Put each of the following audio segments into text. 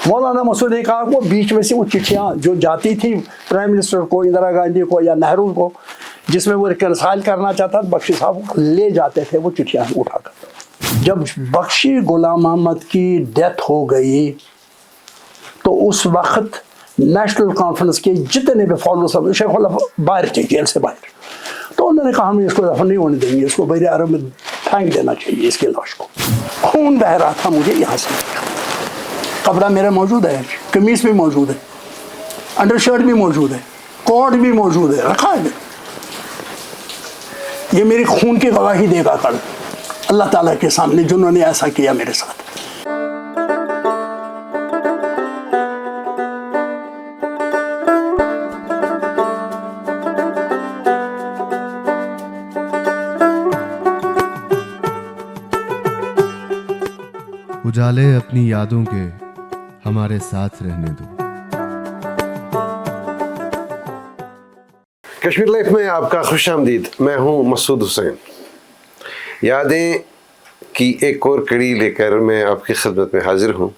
मौलाना मसूद ने कहा वो बीच में से वो चिट्ठियाँ जो जाती थी प्राइम मिनिस्टर को, इंदिरा गांधी को या नेहरू को, जिसमें वो रिकंसाइल करना चाहता था, बख्शी साहब ले जाते थे वो चिट्ठियाँ उठाकर। जब बख्शी गुलाम अहमद की डेथ हो गई तो उस वक्त नेशनल कॉन्फ्रेंस के जितने भी फॉलो सब शेख बाहर थे, जेल से बाहर, तो उन्होंने कहा हम इसको दफन नहीं होने देंगे, इसको बहरे अरब में फेंक देना चाहिए इसकी लाश को। खून बह रहा था मुझे यहाँ से, कपड़ा मेरा मौजूद है, कमीज भी मौजूद है, अंडर शर्ट भी मौजूद है, कोट भी मौजूद है, रखा है। ये मेरी खून की गवाही देगा कल अल्लाह ताला के सामने जिन्होंने ऐसा किया मेरे साथ। उजाले अपनी यादों के हमारे साथ रहने दो। कश्मीर लाइफ में आपका खुश आमदीद। मैं हूं मसूद हुसैन। यादें की एक और कड़ी लेकर मैं आपकी खिदमत में हाजिर हूं।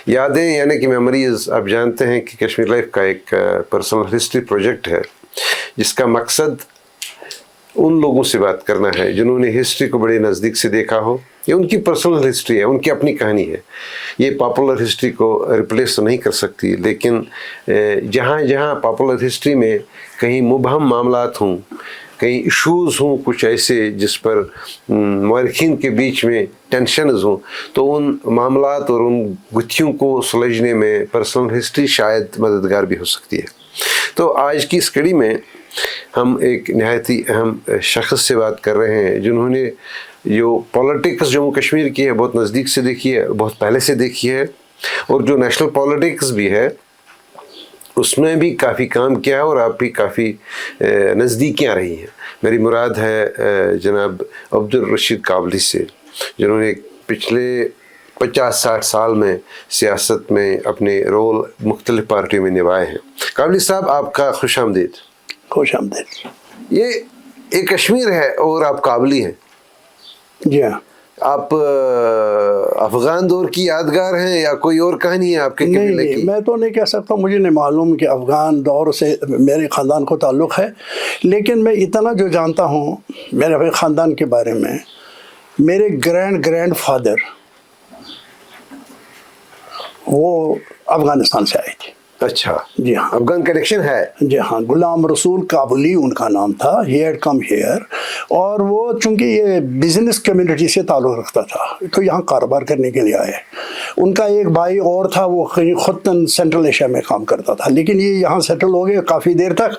यादें यानी कि मेमोरीज, आप जानते हैं कि कश्मीर लाइफ का एक पर्सनल हिस्ट्री प्रोजेक्ट है जिसका मकसद उन लोगों से बात करना है जिन्होंने हिस्ट्री को बड़े नज़दीक से देखा हो। ये उनकी पर्सनल हिस्ट्री है, उनकी अपनी कहानी है। ये पॉपुलर हिस्ट्री को रिप्लेस तो नहीं कर सकती, लेकिन जहाँ जहाँ पॉपुलर हिस्ट्री में कहीं मुबहम मामलात हों, कहीं इशूज़ हों कुछ ऐसे जिस पर मौरखीन के बीच में टेंशनज़ हों, तो उन मामलात और उन गुत्थियों को सुलझने में पर्सनल हिस्ट्री शायद मददगार भी हो सकती है। तो आज की इस कड़ी में हम एक नहायत ही अहम शख्स से बात कर रहे हैं जिन्होंने जो पॉलिटिक्स जम्मू कश्मीर की है बहुत नज़दीक से देखी है, बहुत पहले से देखी है, और जो नेशनल पॉलिटिक्स भी है उसमें भी काफ़ी काम किया है और आप भी काफ़ी नज़दीकियाँ रही हैं। मेरी मुराद है जनाब अब्दुल रशीद काबली से, जिन्होंने पिछले 50-60 साल में सियासत में अपने रोल मुख्तलिफ पार्टियों में निभाए हैं। काबली साहब, आपका खुश आमदीद। खुश आमदीद। ये एक कश्मीर है और आप काबली हैं। जी हाँ। आप अफगान दौर की यादगार हैं या कोई और कहानी है आपके कबीले की? मैं तो नहीं कह सकता, मुझे नहीं मालूम कि अफगान दौर से मेरे ख़ानदान को ताल्लुक़ है, लेकिन मैं इतना जो जानता हूँ मेरे अपने ख़ानदान के बारे में, मेरे ग्रैंड फादर वो अफ़गानिस्तान से आए थे। अच्छा, जी हाँ, अफगान कनेक्शन है। जी हाँ, गुलाम रसूल काबुली उनका नाम था। ही हैड कम हियर, और वो चूँकि ये बिज़नेस कम्युनिटी से ताल्लुक़ रखता था तो यहाँ कारोबार करने के लिए आए। उनका एक भाई और था, वो कहीं खुद सेंट्रल एशिया में काम करता था, लेकिन ये यहाँ सेटल हो गए काफ़ी देर तक।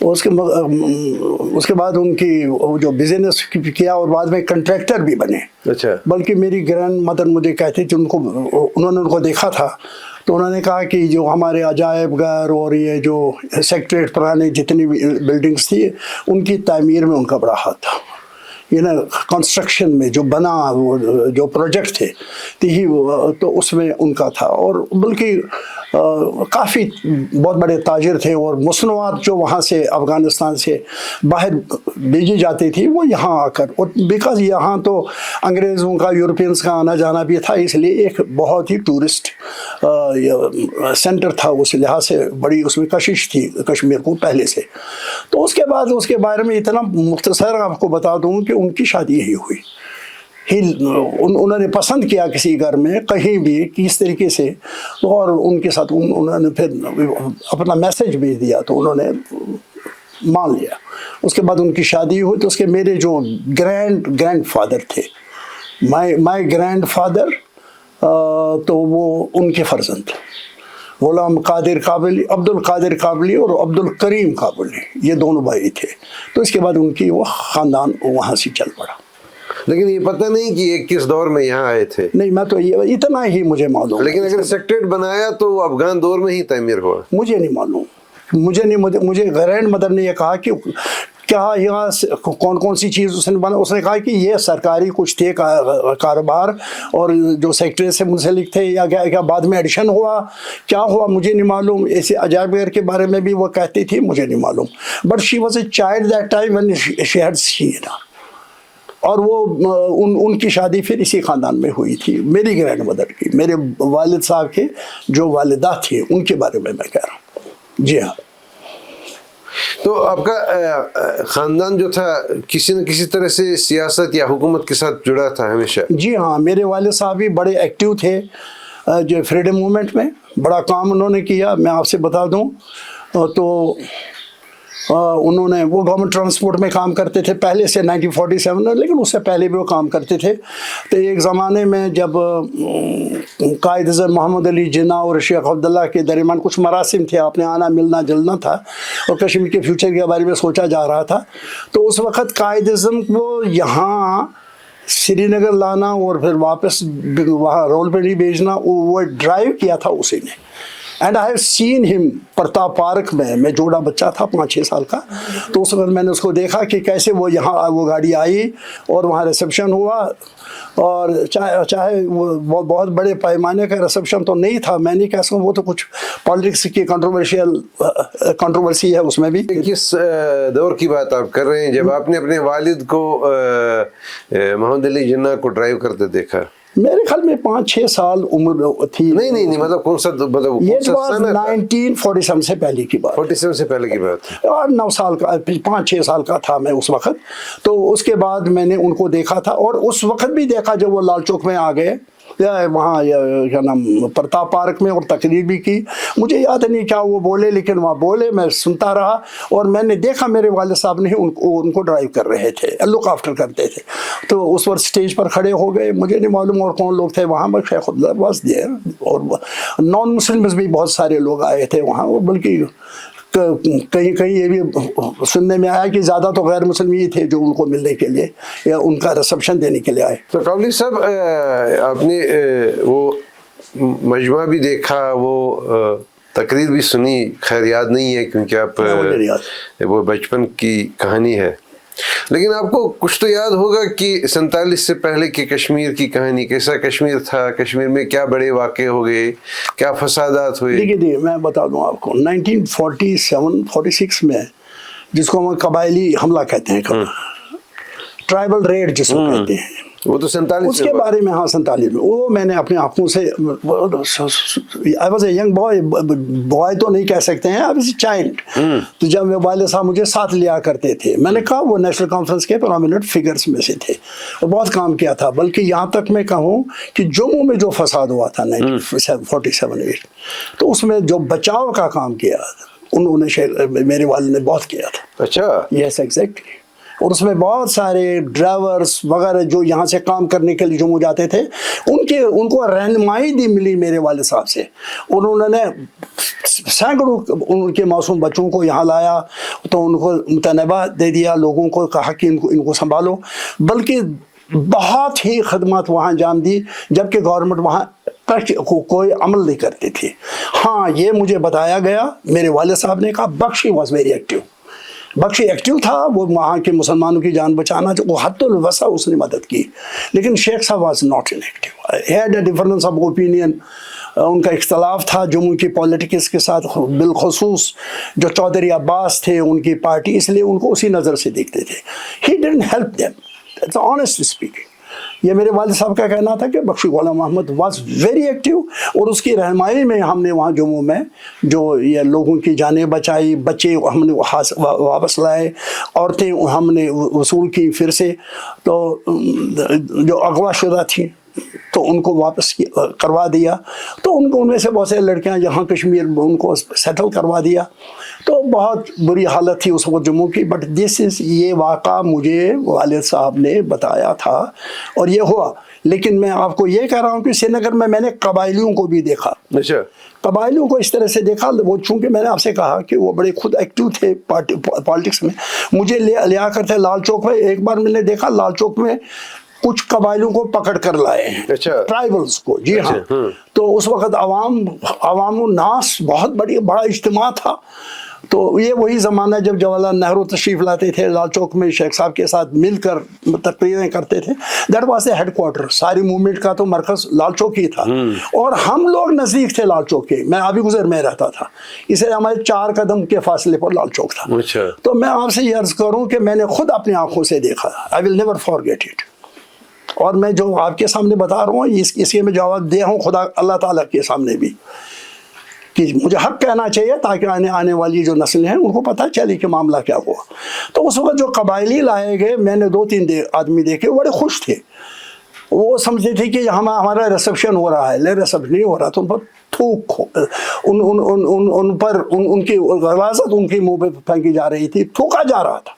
उसके बाद उनकी जो बिज़नेस किया और बाद में कंट्रैक्टर भी बने। अच्छा। बल्कि मेरी ग्रैंड मदर मुझे कहती थी, उन्होंने उनको देखा था तो उन्होंने कहा कि जो हमारे अजायब घर और ये जो सेक्रेटरीट पुराने जितनी भी बिल्डिंग्स थी उनकी तामीर में उनका बड़ा हाथ था। ये ना कंस्ट्रक्शन में जो बना वो जो प्रोजेक्ट थे तो उसमें उनका था। और बल्कि काफ़ी बहुत बड़े ताजिर थे, और मसनूआत जो वहाँ से अफ़गानिस्तान से बाहर भेजी जाती थी वो यहाँ आकर, और बिकॉज़ यहाँ तो अंग्रेज़ों का यूरोपियंस का आना जाना भी था, इसलिए एक बहुत ही टूरिस्ट सेंटर था। उस लिहाज से बड़ी उसमें कशिश थी कश्मीर को पहले से। तो उसके बाद उसके बारे में इतना मुख्तसर आपको बता दूँ कि उनकी शादी यही हुई। उन्होंने पसंद किया किसी घर में कहीं भी किस तरीके से, और उनके साथ उन्होंने फिर अपना मैसेज भेज दिया तो उन्होंने मान लिया। उसके बाद उनकी शादी हुई तो उसके मेरे जो ग्रैंड फादर थे, माय ग्रैंड फादर, तो वो उनके फर्जंद थे गुलाम कादिर काबली, अब्दुल कादिर काबली और अब्दुल करीम काबली, ये दोनों भाई थे। तो इसके बाद उनकी वो ख़ानदान वहाँ से चल पड़ा। लेकिन ये पता नहीं कि ये किस दौर में यहाँ आए थे। नहीं, मैं तो ये इतना ही मुझे मालूम। लेकिन अगर सेक्रेटरीट बनाया तो वो अफगान दौर में ही तामीर हुआ। मुझे नहीं मालूम, मुझे ग्रैंड मदर ने ये कहा कि क्या यहाँ कौन कौन सी चीज़ उसने बना। उसने कहा कि ये सरकारी कुछ थे कारोबार, और जो सेक्रेटरी से मुंसलिक थे, या क्या बाद में एडिशन हुआ, क्या हुआ मुझे नहीं मालूम। ऐसे अजायब घर के बारे में भी वो कहती थी, मुझे नहीं मालूम। But she was a child that time when she had seen. اور وہ ان کی شادی پھر اسی خاندان میں ہوئی تھی، میری گرینڈ مدر کی، میرے والد صاحب کے جو والدہ تھی ان کے بارے میں کہہ رہا ہوں. جی ہاں. تو آپ کا خاندان جو تھا کسی نہ کسی طرح سے سیاست یا حکومت کے ساتھ جڑا تھا ہمیشہ؟ جی ہاں، میرے والد صاحب بھی بڑے ایکٹیو تھے جو فریڈم موومنٹ میں، بڑا کام انہوں نے کیا. میں آپ سے بتا دوں تو انہوں نے وہ گورنمنٹ ٹرانسپورٹ میں کام کرتے تھے پہلے سے 1947 میں، لیکن اس سے پہلے بھی وہ کام کرتے تھے. تو ایک زمانے میں جب قائد اعظم محمد علی جناح اور شیخ عبداللہ کے درمیان کچھ مراسم تھے، آپ نے آنا ملنا جلنا تھا اور کشمیر کے فیوچر کے بارے میں سوچا جا رہا تھا، تو اس وقت قائد اعظم کو یہاں سری نگر لانا اور پھر واپس وہاں رول پنڈی بھیجنا، وہ ڈرائیو کیا تھا اسی نے. اینڈ آئی ہیو سین ہم پرتاپ پارک میں جوڑا بچہ تھا 5-6 سال کا، تو اس وقت میں نے اس کو دیکھا کہ کیسے وہ یہاں وہ گاڑی آئی اور وہاں ریسیپشن ہوا. اور چاہے وہ بہت بڑے پیمانے کا ریسیپشن تو نہیں تھا، میں نہیں کہہ سکتا، وہ تو کچھ پالیٹکس کی کنٹروورسی ہے اس میں بھی. کس دور کی بات آپ کر رہے ہیں جب آپ نے اپنے والد کو محمد علی جناح کو ڈرائیو کرتے دیکھا؟ میرے خیال میں 5-6 سال عمر تھی. نہیں مطلب کون سا یہ 1947 سے پہلے کی بات. 47 سے پہلے کی بات. اور 9 سال کا 5-6 سال کا تھا میں اس وقت. تو اس کے بعد میں نے ان کو دیکھا تھا، اور اس وقت بھی دیکھا جب وہ لال چوک میں آ گئے وہاں کیا نام پرتاپ پارک میں، اور تقریر بھی کی. مجھے یاد نہیں کیا وہ بولے، لیکن وہاں بولے، میں سنتا رہا اور میں نے دیکھا میرے والد صاحب نے ان کو ڈرائیو کر رہے تھے، لک آفٹر کرتے تھے. تو اس وقت سٹیج پر کھڑے ہو گئے، مجھے نہیں معلوم اور کون لوگ تھے وہاں، میں شیخ عبداللہ واز دیئر، اور نان مسلمز بھی بہت سارے لوگ آئے تھے وہاں. بلکہ کہیں یہ بھی سننے میں آیا کہ زیادہ تو غیر مسلم ہی تھے جو ان کو ملنے کے لیے یا ان کا ریسیپشن دینے کے لیے آئے. تو کاولی صاحب، آپ نے وہ مجمع بھی دیکھا، وہ تقریر بھی سنی، خیر یاد نہیں ہے کیونکہ آپ وہ بچپن کی کہانی ہے، لیکن آپ کو کچھ تو یاد ہوگا کہ 47 سے پہلے کی کشمیر کی کہانی، کیسا کشمیر تھا، کشمیر میں کیا بڑے واقعے ہو گئے، کیا فسادات ہوئے؟ دیکھیے میں بتا دوں آپ کو 1947-46 میں جس کو ہم قبائلی حملہ کہتے ہیں، ٹرائبل ریڈ جس کو کہتے ہیں، وہ تو 47 اس کے بارے میں. ہاں 47 میں وہ میں نے اپنے آنکھوں سے، I was a young boy، boy تو نہیں کہہ سکتے ہیں، I was a child. تو جب میرے والد صاحب مجھے ساتھ لیا کرتے تھے، میں نے کہا وہ نیشنل کانفرنس کے پرومیننٹ فگرز میں سے تھے اور بہت کام کیا تھا. بلکہ یہاں تک میں کہوں کہ جموں میں جو فساد ہوا تھا 1947-48، تو اس میں جو بچاؤ کا کام کیا انہوں نے، میرے والد نے بہت کیا تھا. اچھا. Yes exactly. اور اس میں بہت سارے ڈرائیورز وغیرہ جو یہاں سے کام کرنے کے لیے جموں جاتے تھے، ان کو رہنمائی دی ملی میرے والد صاحب سے. انہوں نے سینکڑوں ان کے معصوم بچوں کو یہاں لایا، تو ان کو متنبہ دے دیا، لوگوں کو کہا کہ ان کو سنبھالو. بلکہ بہت ہی خدمات وہاں انجام دی، جبکہ گورنمنٹ وہاں کوئی عمل نہیں کرتی تھی. ہاں یہ مجھے بتایا گیا، میرے والد صاحب نے کہا بخشی واز ویری ایکٹیو. بخشی ایکٹیو تھا، وہ وہاں کے مسلمانوں کی جان بچانا، وہ حد الوسع اس نے مدد کی. لیکن شیخ صاحب was not in active, he had a difference of opinion. ان کا اختلاف تھا جموں کی پولیٹکس کے ساتھ، بالخصوص جو چودھری عباس تھے ان کی پارٹی، اس لیے ان کو اسی نظر سے دیکھتے تھے. He didn't help them, that's honestly speaking. یہ میرے والد صاحب کا کہنا تھا کہ بخشی غلام محمد واز ویری ایکٹیو، اور اس کی رہنمائی میں ہم نے وہاں جموں میں جو یہ لوگوں کی جانیں بچائی، بچے ہم نے واپس لائے، عورتیں ہم نے وصول کی پھر سے، تو جو اغوا شدہ تھیں تو ان کو واپس کروا دیا. تو ان میں سے بہت سے لڑکیاں یہاں کشمیر ان کو سیٹل کروا دیا. تو بہت بری حالت تھی اس وقت جموں کی. بٹ یہ واقعہ مجھے والد صاحب نے بتایا تھا اور یہ ہوا. لیکن میں آپ کو یہ کہہ رہا ہوں کہ سری نگر میں نے قبائلیوں کو بھی دیکھا. اچھا. قبائلیوں کو اس طرح سے دیکھا، وہ چونکہ میں نے آپ سے کہا کہ وہ بڑے خود ایکٹیو تھے پالیٹکس میں. مجھے لیا کرتے لال چوک میں. ایک بار میں نے دیکھا لال چوک میں کچھ قبائلیوں کو پکڑ کر لائے ہیں، ٹرائبلز کو. جی ہاں. تو اس وقت عوام الناس بہت بڑا اجتماع تھا، तो ये वही ज़माना जब जवाहरलाल नेहरू तशरीफ़ लाते थे लाल चौक में, शेख साहब के साथ मिलकर तकरीरें करते थे। That was a head quarter, सारी मूवमेंट का तो मरकज़ लाल चौक ही था। और हम लोग नज़दीक थे लाल चौक के, मैं अभी गुजर में रहता था, इसलिए हमारे 4 कदम के फासले पर लाल चौक था। अच्छा। तो मैं आपसे ये अर्ज़ करूँ कि मैंने खुद अपनी आँखों से देखा, I will never forget it. और मैं जो आपके सामने बता रहा हूँ इसके मैं जवाब दे रहा हूँ खुदा अल्लाह ताला के सामने भी, कि मुझे हक कहना चाहिए ताकि आने वाली जो नस्लें हैं उनको पता चले कि मामला क्या हुआ। तो उस वक्त जो कबायली लाए गए, मैंने 2-3 आदमी देखे, बड़े खुश थे। वो समझते थे कि हमारा रिसेप्शन हो रहा है, ले रिसेप्शन नहीं हो रहा, तो उन पर थूक उन पर उनकी गलाजत उनके मुंह पे फेंकी जा रही थी, थूका जा रहा था,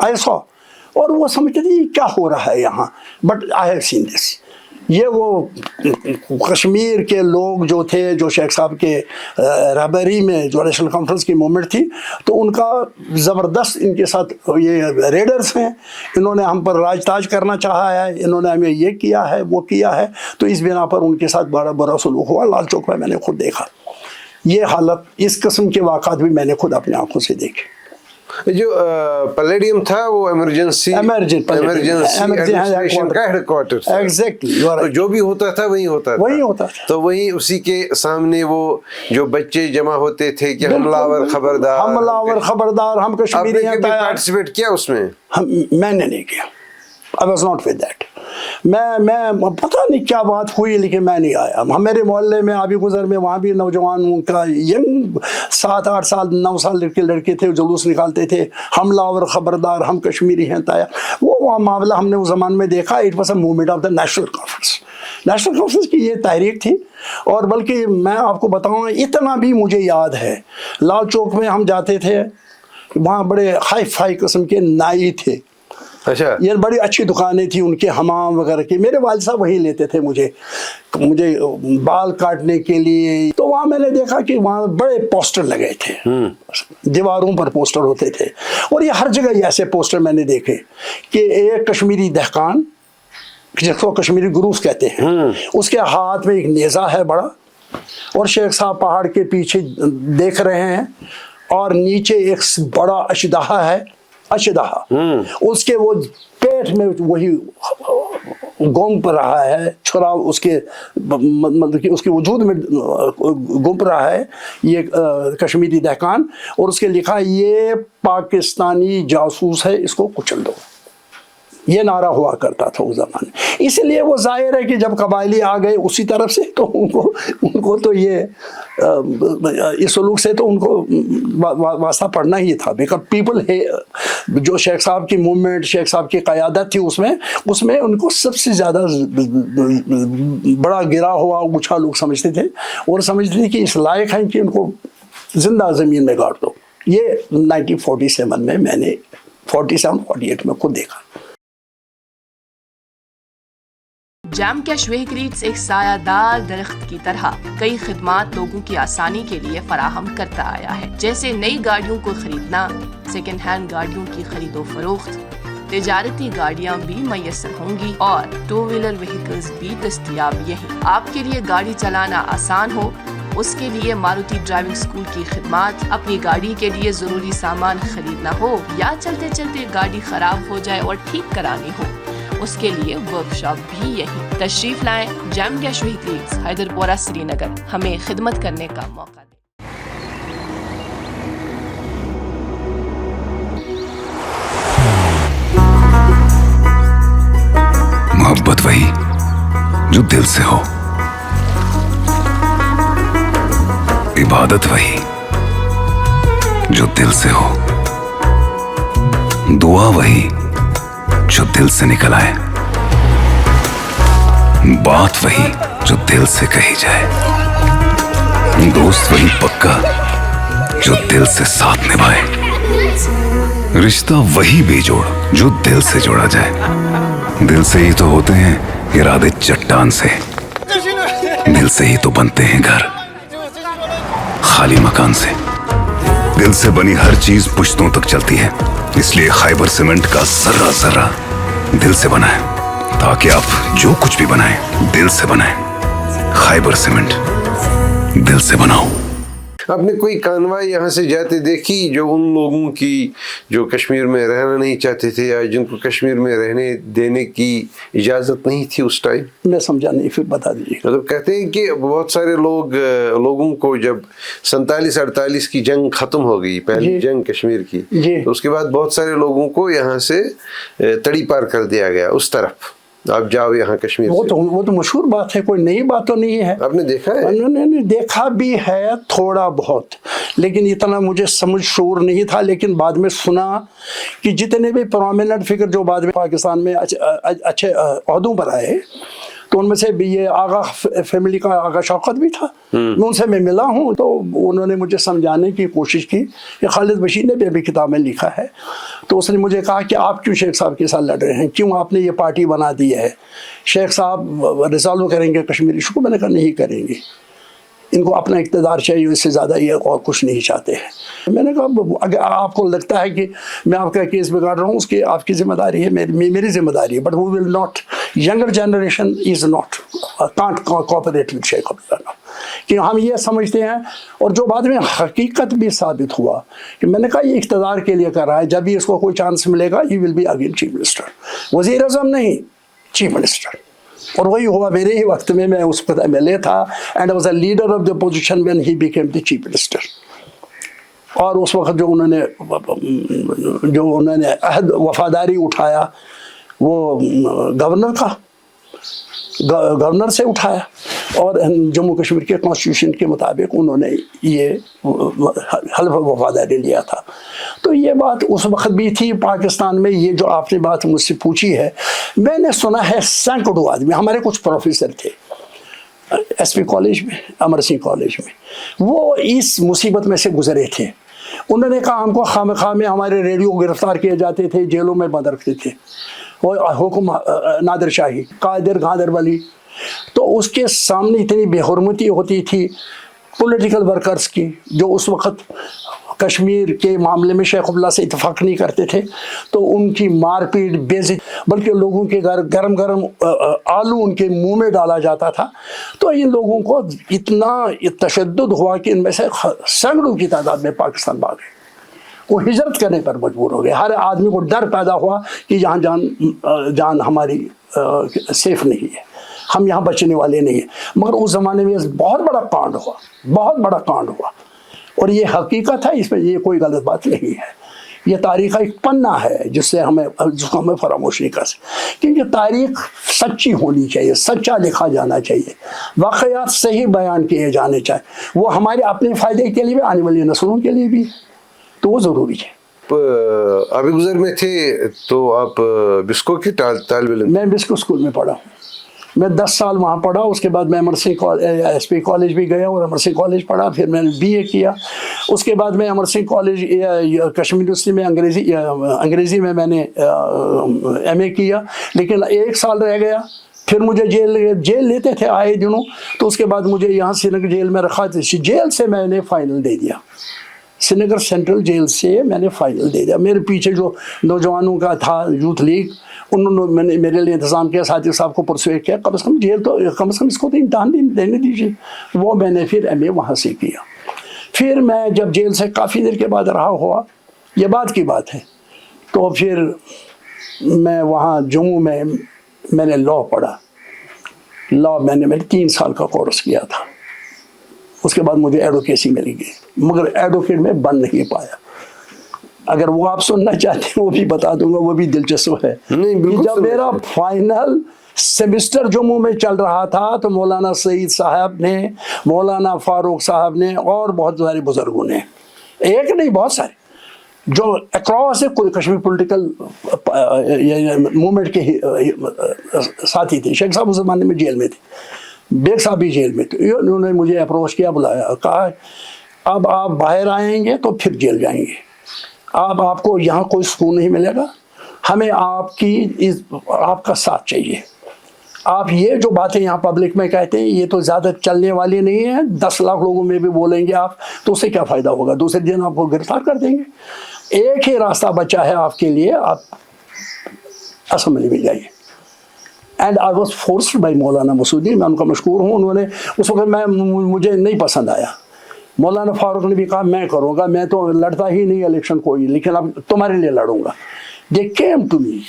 ऐसा। और वो समझते थे क्या हो रहा है यहाँ। But I have seen this. ये वो कश्मीर के लोग जो थे, जो शेख साहब के रहबरी में जो नेशनल कॉन्फ्रेंस की मूवमेंट थी, तो उनका ज़बरदस्त इनके साथ ये रेडर्स हैं, इन्होंने हम पर राज ताज करना चाहा है, इन्होंने हमें ये किया है वो किया है। तो इस बिना पर उनके साथ बड़ा बुरा सलूक हुआ। लाल चौक में मैंने खुद देखा ये हालत, इस किस्म के वाक़ात भी मैंने खुद अपनी आंखों से देखे। जो पैलेडियम था वो इमरजेंसी एडमिनिस्ट्रेशन का हेडक्वार्टर था। एग्जैक्टली। तो जो भी होता था वही होता था। तो वही उसी के सामने वो जो बच्चे जमा होते थे कि हमलावर खबरदार हम कश्मीरी हैं। पार्टिसिपेट किया उसमें? मैंने नहीं किया। I was not with that. मैं पता नहीं क्या बात हुई, लेकिन मैं नहीं आया। हम मेरे मोहल्ले में अभी गुजर में, वहाँ भी नौजवान का यंग 7-8 साल 9 साल के लड़के थे, जुलूस निकालते थे, हमलावर खबरदार हम कश्मीरी हैं ताया। वो मामला हमने उस ज़माने में देखा। It was a movement of the national conference. National conference की ये तहरीक थी। और बल्कि मैं आपको बताऊँ, इतना भी मुझे याद है, लाल चौक में हम जाते थे, वहाँ बड़े हाई फाई किस्म के नाई थे। अच्छा। ये बड़ी अच्छी दुकानें थी उनके, हमाम वगैरह की। मेरे वालिद साहब वहीं लेते थे मुझे बाल काटने के लिए। तो वहाँ मैंने देखा कि वहाँ बड़े पोस्टर लगे थे, दीवारों पर पोस्टर होते थे। और ये हर जगह ऐसे पोस्टर मैंने देखे कि एक कश्मीरी दहकान, जिसको कश्मीरी गुरूस कहते हैं, उसके हाथ में एक नेज़ा है बड़ा, और शेख साहब पहाड़ के पीछे देख रहे हैं, और नीचे एक बड़ा अशदाहा है, उसके वो पेट में वही घूम रहा है, छुरा उसके मतलब कि उसके वजूद में घूम रहा है ये कश्मीरी दहकान। और उसके लिखा है ये पाकिस्तानी जासूस है, इसको कुचल दो। ये नारा हुआ करता था उस ज़माने। इसलिए वो जाहिर है कि जब कबायली आ गए उसी तरफ से, तो उनको तो ये इस सलूक से तो उनको वास्ता पड़ना ही था। बिकॉज पीपल है, जो शेख साहब की मूवमेंट, शेख साहब की क़यादत थी, उसमें उनको सबसे ज़्यादा बड़ा गिरा हुआ ऊँचा लोग समझते थे, और समझते थे कि इस लायक हैं कि उनको ज़िंदा ज़मीन में गाड़ दो। ये 1947 में मैंने 47-48 में खुद देखा। जैम कैश व्हीकल्स एक सायादार दरख्त की तरह कई खिदमात लोगों की आसानी के लिए फराहम करता आया है, जैसे नई गाड़ियों को खरीदना, सेकेंड हैंड गाड़ियों की खरीदो फरोख्त, तिजारती गाड़ियां भी मैसर होंगी और 2 व्हीलर व्हीकल्स भी दस्तयाब यहीं। आपके लिए गाड़ी चलाना आसान हो, उसके लिए मारुति ड्राइविंग स्कूल की खिदमात, अपनी गाड़ी के लिए जरूरी सामान खरीदना हो, या चलते चलते गाड़ी खराब हो जाए और ठीक करानी हो, उसके लिए वर्कशॉप भी यहीं। तशरीफ लाएं jam cash vehicles, Hyderpora, Srinagar. हमें खिदमत करने का मौका दें। मोहब्बत वही जो दिल से हो, इबादत वही जो दिल से हो, दुआ वही जो दिल से निकल आए, बात वही जो दिल से कही जाए, दोस्त वही पक्का जो दिल से साथ निभाए, रिश्ता वही बेजोड़ जो दिल से जोड़ा जाए। दिल से ही तो होते हैं इरादे चट्टान से, दिल से ही तो बनते हैं घर खाली मकान से। दिल से बनी हर चीज पुश्तों तक चलती है, इसलिए खैबर सीमेंट का जर्रा जर्रा दिल से बना है, ताकि आप जो कुछ भी बनाएं दिल से बनाएं। खैबर सीमेंट, दिल से बनाओ। آپ نے کوئی کانوائی یہاں سے جاتے دیکھی جو ان لوگوں کی جو کشمیر میں رہنا نہیں چاہتے تھے یا جن کو کشمیر میں رہنے دینے کی اجازت نہیں تھی اس ٹائم؟ میں سمجھا نہیں، پھر بتا دیجیے۔ مطلب کہتے ہیں کہ بہت سارے لوگوں کو جب 47-48 کی جنگ ختم ہو گئی، پہلی جنگ کشمیر کی، تو اس کے بعد بہت سارے لوگوں کو یہاں سے تڑی پار کر دیا گیا اس طرف، آپ جاؤ یہاں کشمیر سے۔ وہ تو مشہور بات ہے، کوئی نئی بات تو نہیں ہے۔ آپ نے دیکھا ہے؟ انہوں نے دیکھا بھی ہے تھوڑا بہت، لیکن اتنا مجھے سمجھ شعور نہیں تھا، لیکن بعد میں سنا کہ جتنے بھی پرومیننٹ فگر جو بعد میں پاکستان میں اچھے عہدوں پر آئے، تو ان میں سے بھی یہ آغا فیملی کا آغا شوکت بھی تھا، میں ان سے میں ملا ہوں، تو انہوں نے مجھے سمجھانے کی کوشش کی کہ خالد بشیر نے بھی ابھی کتاب میں لکھا ہے، تو اس نے مجھے کہا کہ آپ کیوں شیخ صاحب کے ساتھ لڑ رہے ہیں، کیوں آپ نے یہ پارٹی بنا دی ہے، شیخ صاحب ریزالو کریں گے کشمیر ایشو کو؟ میں نے کہا نہیں کریں گے، ان کو اپنا اقتدار چاہیے، اس سے زیادہ یہ اور کچھ نہیں چاہتے ہیں۔ میں نے کہا اگر آپ کو لگتا ہے کہ میں آپ کا کیس بگاڑ رہا ہوں، اس کی آپ کی ذمہ داری ہے، میری ذمہ داری ہے، but we will not, younger generation is not can't cooperate with Sheikh Abdullah, کہ ہم یہ سمجھتے ہیں، اور جو بعد میں حقیقت بھی ثابت ہوا کہ میں نے کہا یہ اقتدار کے لیے کر رہا ہے، جب بھی اس کو کوئی چانس ملے گا he will be again chief minister, وزیر اعظم نہیں، چیف منسٹر۔ اور وہی ہوا میرے ہی وقت میں اس وقت ایم ایل اے تھا، and was a leader of the position when he became the chief minister. اور اس وقت جو انہوں نے عہد وفاداری اٹھایا وہ گورنر سے اٹھایا، اور جموں کشمیر کے کانسٹیٹیوشن کے مطابق انہوں نے یہ حلف وفاداری لیا تھا۔ تو یہ بات اس وقت بھی تھی پاکستان میں۔ یہ جو آپ نے بات مجھ سے پوچھی ہے، میں نے سنا ہے سینکڑوں آدمی، ہمارے کچھ پروفیسر تھے ایس پی کالج میں، امر سنگھ کالج میں، وہ اس مصیبت میں سے گزرے تھے۔ انہوں نے کہا ہم کو خواہ مخواہ میں ہمارے ریڈیو گرفتار کیے جاتے تھے، جیلوں میں بند رکھتے تھے، وہ حکم نادر شاہی، قادر گاندر ولی، تو اس کے سامنے اتنی بے حرمتی ہوتی تھی پولیٹیکل ورکرز کی، جو اس وقت کشمیر کے معاملے میں شیخ عبداللہ سے اتفاق نہیں کرتے تھے، تو ان کی مار پیٹ بلکہ لوگوں کے گھر گرم آلو ان کے منہ میں ڈالا جاتا تھا۔ تو ان لوگوں کو اتنا تشدد ہوا کہ ان میں سے سینکڑوں کی تعداد میں پاکستان بھاگ گئے، وہ ہجرت کرنے پر مجبور ہو گئے۔ ہر آدمی کو ڈر پیدا ہوا کہ یہاں جان ہماری سیف نہیں ہے، ہم یہاں بچنے والے نہیں ہیں۔ مگر اس زمانے میں بہت بڑا کانڈ ہوا، بہت بڑا کانڈ ہوا، اور یہ حقیقت ہے، اس میں یہ کوئی غلط بات نہیں ہے۔ یہ تاریخ کا ایک پنہ ہے جس کو ہمیں فراموش نہیں کر سکتے، کیونکہ تاریخ سچی ہونی چاہیے، سچا لکھا جانا چاہیے، واقعات صحیح بیان کیے جانے چاہیے، وہ ہمارے اپنے فائدے کے لیے بھی، آنے والی نسلوں کے لیے بھی، تو وہ ضروری ہے۔ ابھی گزر میں تھے تو آپ بسکو کے طالب علم؟ میں بسکو اسکول میں پڑھا ہوں، میں 10 سال وہاں پڑھا، اس کے بعد میں Amar Singh S P college بھی گیا اور امر سنگھ کالج پڑھا، پھر میں نے بی اے کیا، اس کے بعد میں امر سنگھ کالج کشمیر یونیورسٹی میں انگریزی میں نے ایم اے کیا، لیکن 1 سال رہ گیا، پھر مجھے جیل لیتے تھے آئے دنوں، تو اس کے بعد مجھے یہاں سری نگر جیل میں رکھا، جیل سے میں نے فائنل دے دیا، سری نگر سینٹرل جیل سے میں نے فائنل دے دیا۔ میرے پیچھے جو نوجوانوں کا تھا یوتھ لیگ، انہوں نے میرے لیے انتظام کیا، ساتھی صاحب کو پرسویٹ کیا کم از کم جیل تو کم از کم اس کو تو امتحان دینے دیجیے، وہ میں نے پھر ایم اے وہاں سے کیا۔ پھر میں جب جیل سے کافی دیر کے بعد رہا ہوا، یہ بعد کی بات ہے، تو پھر میں وہاں جموں میں نے لاء پڑھا، لاء میں نے 3 سال کا کورس کیا تھا، اس کے بعد مجھے ایڈوکیسی مل گئی، مگر ایڈوکیٹ میں بن نہیں پایا۔ اگر وہ آپ سننا چاہتے ہیں وہ بھی بتا دوں گا، وہ بھی دلچسپ ہے۔ جب میرا فائنل سیمسٹر جموں میں چل رہا تھا تو مولانا سعید صاحب نے، مولانا فاروق صاحب نے اور بہت سارے بزرگوں نے، ایک نہیں بہت سارے، جو اکراس کشمیر پولیٹیکل موومنٹ کے ساتھی تھے، شیخ صاحب اس زمانے میں جیل میں تھے، بیگ صاحب بھی جیل میں تھے، انہوں نے مجھے اپروچ کیا، بلایا، کہا اب آپ باہر آئیں گے تو پھر جیل جائیں گے، آپ کو یہاں کوئی سکون نہیں ملے گا، ہمیں آپ کا ساتھ چاہیے، آپ یہ جو باتیں یہاں پبلک میں کہتے ہیں یہ تو زیادہ چلنے والی نہیں ہیں، 10 لاکھ لوگوں میں بھی بولیں گے آپ تو اس سے کیا فائدہ ہوگا، دوسرے دن آپ کو گرفتار کر دیں گے، ایک ہی راستہ بچا ہے آپ کے لیے، آپ اسمبلی میں جائیے۔ And I was forced by مولانا مسعودی، میں ان کا مشکور ہوں، انہوں نے اس وقت مجھے نہیں پسند آیا، मौलाना फारूक ने भी कहा मैं करूँगा, मैं तो लड़ता ही नहीं इलेक्शन कोई, लेकिन अब तुम्हारे लिए लड़ूंगा। दे केम टू मी,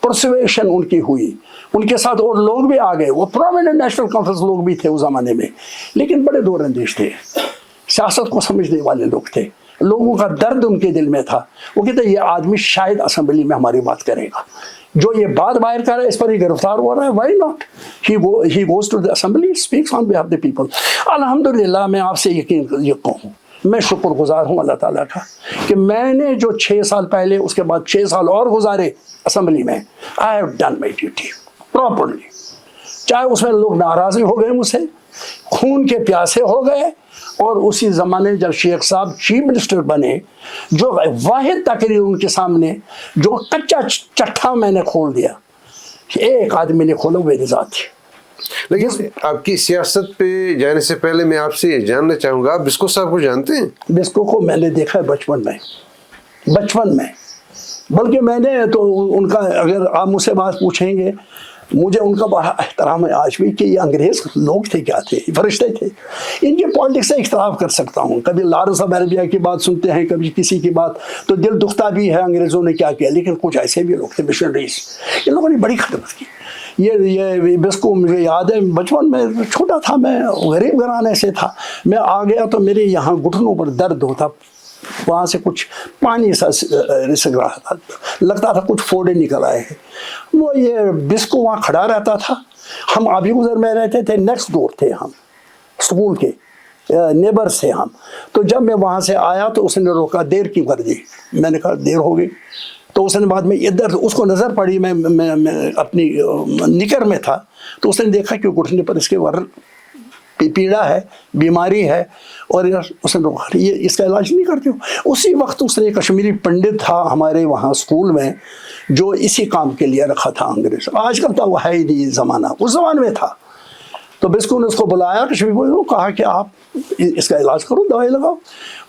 परसुएशन उनकी हुई, उनके साथ और लोग भी आ गए, वो प्रोमिनेंट नेशनल कॉन्फ्रेंस लोग भी थे उस ज़माने में, लेकिन बड़े दूरअंदेश थे, सियासत को समझने वाले लोग थे, लोगों का दर्द उनके दिल में था। वो कहते ये आदमी शायद असेंबली में हमारी बात करेगा, जो ये बात बाहर कर रहा है इस पर ही गिरफ्तार हो रहा है, why not, he goes to the assembly, speaks on behalf the people. अल्हम्दुलिल्लाह, मैं आपसे ये कहूँ, मैं शुक्रगुजार हूँ अल्लाह ताला का कि मैंने जो 6 साल पहले, उसके बाद 6 साल और गुजारे असेंबली में, I have done my duty properly. चाहे उसमें लोग नाराज हो गए मुझसे, खून के प्यासे हो गए, और उसी ज़माने जब शेख साहब चीफ मिनिस्टर बने, जो वाहिद तकरीर उनके सामने, जो कच्चा चट्टा मैंने खोल दिया, एक आदमी ने खोला, मेरी ज़ात थी। लेकिन आपकी सियासत पे जाने से पहले मैं आपसे ये जानना चाहूँगा, आप बिस्को साहब को जानते हैं? बिस्को को मैंने देखा है बचपन में, बल्कि मैंने तो उनका, अगर आप मुझसे बात पूछेंगे, मुझे उनका बड़ा एहतराम है आज भी कि ये अंग्रेज़ लोग थे, क्या थे, फरिश्ते थे। इनके पॉलिटिक्स से इख्तलाफ कर सकता हूँ, कभी लारस ऑफ अरेबिया की बात सुनते हैं, कभी किसी की बात, तो दिल दुखता भी है अंग्रेज़ों ने क्या किया, लेकिन कुछ ऐसे भी लोग थे मिशनरीज, इन लोगों ने बड़ी खदमत की। ये बिस्को मुझे याद है, बचपन में छोटा था मैं, गरीब घराने से था, मैं आ गया तो मेरे यहाँ घुटनों पर दर्द होता, वहाँ से कुछ पानी सा रिसक रहा था, लगता था कुछ फोड़े निकल आए हैं। वो ये बिस्को वहाँ खड़ा रहता था, हम आबी गुजर में रहते थे, नेक्स्ट डोर थे हम, स्कूल के नेबर्स थे हम। तो जब मैं वहाँ से आया तो उसने रोका, देर क्यों कर दी? मैंने कहा देर हो गई। तो उसने बाद में इधर, उसको नज़र पड़ी, मैं अपनी निकर में था, तो उसने देखा कि घुटने पर इसके वर पीड़ा है, बीमारी है, और उसने रोका, ये इसका इलाज नहीं करते हो। उसी वक्त उसने कश्मीरी पंडित था हमारे वहाँ स्कूल में, जो इसी काम के लिए रखा था अंग्रेज। आजकल तो वो है ही नहीं ज़माना, उस ज़माने में था। तो बिस्को ने उसको बुलाया, कश्मीरी को कहा कि आप इसका इलाज करो, दवाई लगाओ।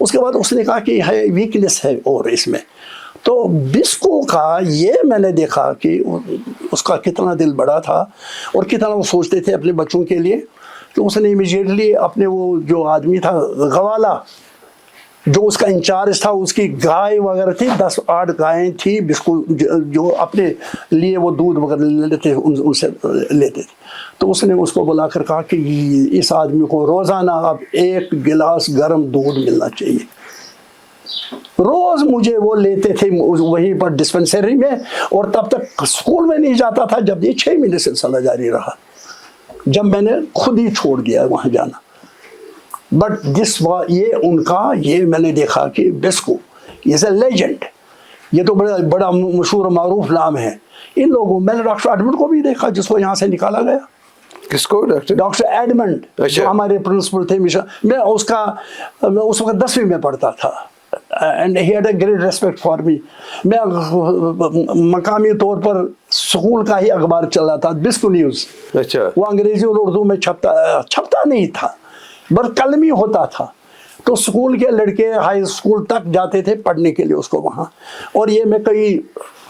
उसके बाद उसने कहा कि है वीकनेस है और इसमें, तो बिस्को का ये मैंने देखा कि उसका कितना दिल बड़ा था और कितना वो सोचते थे अपने बच्चों के लिए। तो उसने इमीडिएटली अपने वो जो आदमी था गवाला, जो उसका इंचार्ज था, उसकी गाय वगैरह थी, 10-8 गायें थी, बिस्को जो अपने लिए वो दूध वगैरह लेते थे, उनसे लेते थे। तो उसने उसको बुलाकर कहा कि इस आदमी को रोज़ाना अब 1 गिलास गर्म दूध मिलना चाहिए। रोज़ मुझे वो लेते थे वहीं पर डिस्पेंसरी में, और तब तक स्कूल में नहीं जाता था, जब ये 6 महीने सिलसिला जारी रहा, जब मैंने खुद ही छोड़ दिया वहाँ जाना। बट ये उनका, ये मैंने देखा कि बिस्को इज़ ए लेजेंड, ये तो बड़ा मशहूर मारूफ नाम है इन लोगों। मैंने डॉक्टर एडमंड को भी देखा, जिसको यहाँ से निकाला गया। किसको? डॉक्टर एडमंड, जो हमारे प्रिंसिपल थे मिशन। मैं उस वक्त 10वीं में पढ़ता था, and he had a great respect for me. मैं मकामी तौर पर स्कूल का ही अखबार चला था, बिस्को न्यूज़। अच्छा। वो अंग्रेजी और उर्दू में छपता नहीं था, बस कलमी होता था। तो स्कूल के लड़के हाई स्कूल तक जाते थे पढ़ने के लिए उसको वहाँ, और ये मैं कई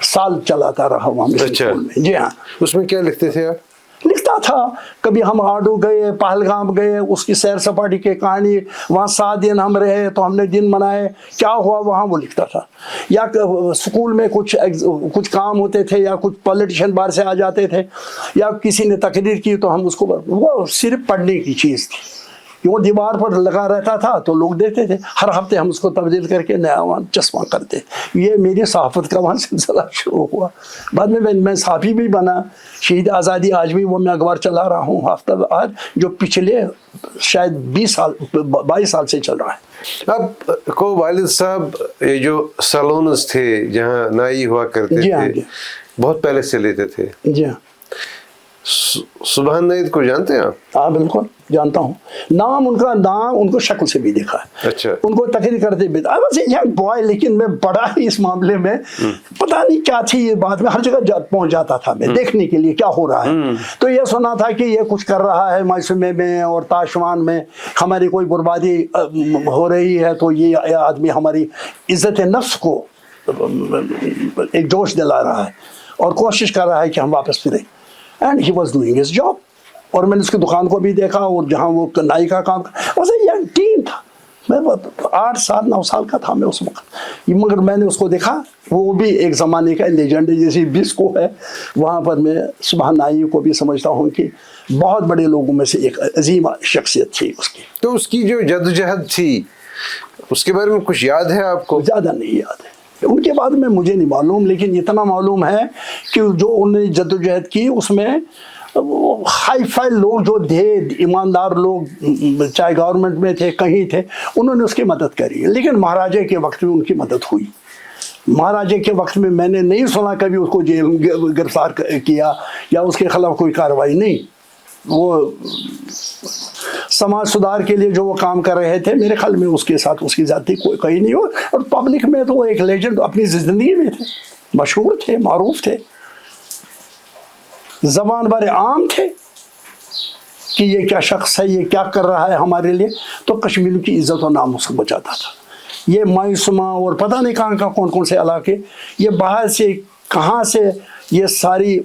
साल चलाता रहा वहाँ स्कूल में। जी हाँ। उसमें क्या लिखते थे आप? लिखता था, कभी हम आडू गए, पहलगाम गए, उसकी सैर सपाटी की कहानी, वहाँ 7 दिन हम रहे तो हमने दिन मनाए, क्या हुआ वहाँ, वो लिखता था। या स्कूल में कुछ काम होते थे, या कुछ पॉलिटिशियन बाहर से आ जाते थे, या किसी ने तकरीर की तो हम उसको, वो सिर्फ पढ़ने की चीज़ थी, वो दीवार पर लगा रहता था तो लोग देखते थे। हर हफ्ते हम उसको तब्दील करके नया वहाँ चश्मा करते। ये मेरी सहाफ़त का वहाँ सिलसिला शुरू हुआ। बाद में मैं सहाफ़ी भी बना, शहीद आज़ादी आज भी वो मैं अखबार चला रहा हूँ हफ्ता आज, जो पिछले शायद 22 साल से चल रहा है। अब को वालिद साहब ये जो सैलून्स थे जहाँ नाई हुआ करते थे, बहुत पहले से लेते थे। जी हाँ। सुभान नईद को जानते हैं आप? हाँ बिल्कुल जानता हूँ, नाम उनको शक्ल से भी देखा है। अच्छा। उनको तकरीर करते भी, I was a young boy, लेकिन मैं बड़ा ही इस मामले में पता नहीं क्या थी ये बात में, हर जगह पहुंच जाता था मैं देखने के लिए क्या हो रहा है। तो ये सुना था कि ये कुछ कर रहा है मौसमे में और ताशवान में, हमारी कोई बर्बादी हो रही है, तो ये आदमी हमारी इज्जत नफ्स को एक जोश दिला रहा है और कोशिश कर रहा है कि हम वापस फिरें। And he was doing his job. और मैंने उसकी दुकान को भी देखा, और जहाँ वो नाई का काम, वैसे यंग टीन था, मैं 8 साल 9 साल का था मैं उस वक्त, मगर मैंने उसको देखा, वो भी एक ज़माने का लेजेंड है, जैसे बिस्को है। वहाँ पर मैं सुभान नाई को भी समझता हूँ कि बहुत बड़े लोगों में से एक अजीम शख्सियत थी उसकी। तो उसकी जो जद्दोजहद थी उसके बारे में कुछ याद है आपको? ज़्यादा नहीं याद है उनके बारे में, मुझे नहीं मालूम, लेकिन इतना मालूम है कि जो उन्होंने जद्दोजहद की उसमें हाई फाई लोग जो थे, ईमानदार लोग, चाहे गवर्नमेंट में थे कहीं थे, उन्होंने उसकी मदद करी। लेकिन महाराजा के वक्त में उनकी मदद हुई। महाराजा के वक्त में मैंने नहीं सुना कभी उसको जेल गिरफ्तार किया या उसके खिलाफ कोई कार्रवाई नहीं। वो समाज सुधार के लिए जो वो काम कर रहे थे, मेरे ख्याल में उसके साथ उसकी जाति कोई कहीं नहीं हो। और पब्लिक में तो वो एक लेजेंड अपनी ज़िंदगी में थे, मशहूर थे, मारूफ थे, ज़बान बारे आम थे कि ये क्या शख्स है, ये क्या कर रहा है हमारे लिए। तो कश्मीर की इज़्ज़त और नाम उसको बचाता था। ये मायूसमा और पता नहीं कहाँ का कौन कौन से इलाके, ये बाहर से कहाँ से ये सारी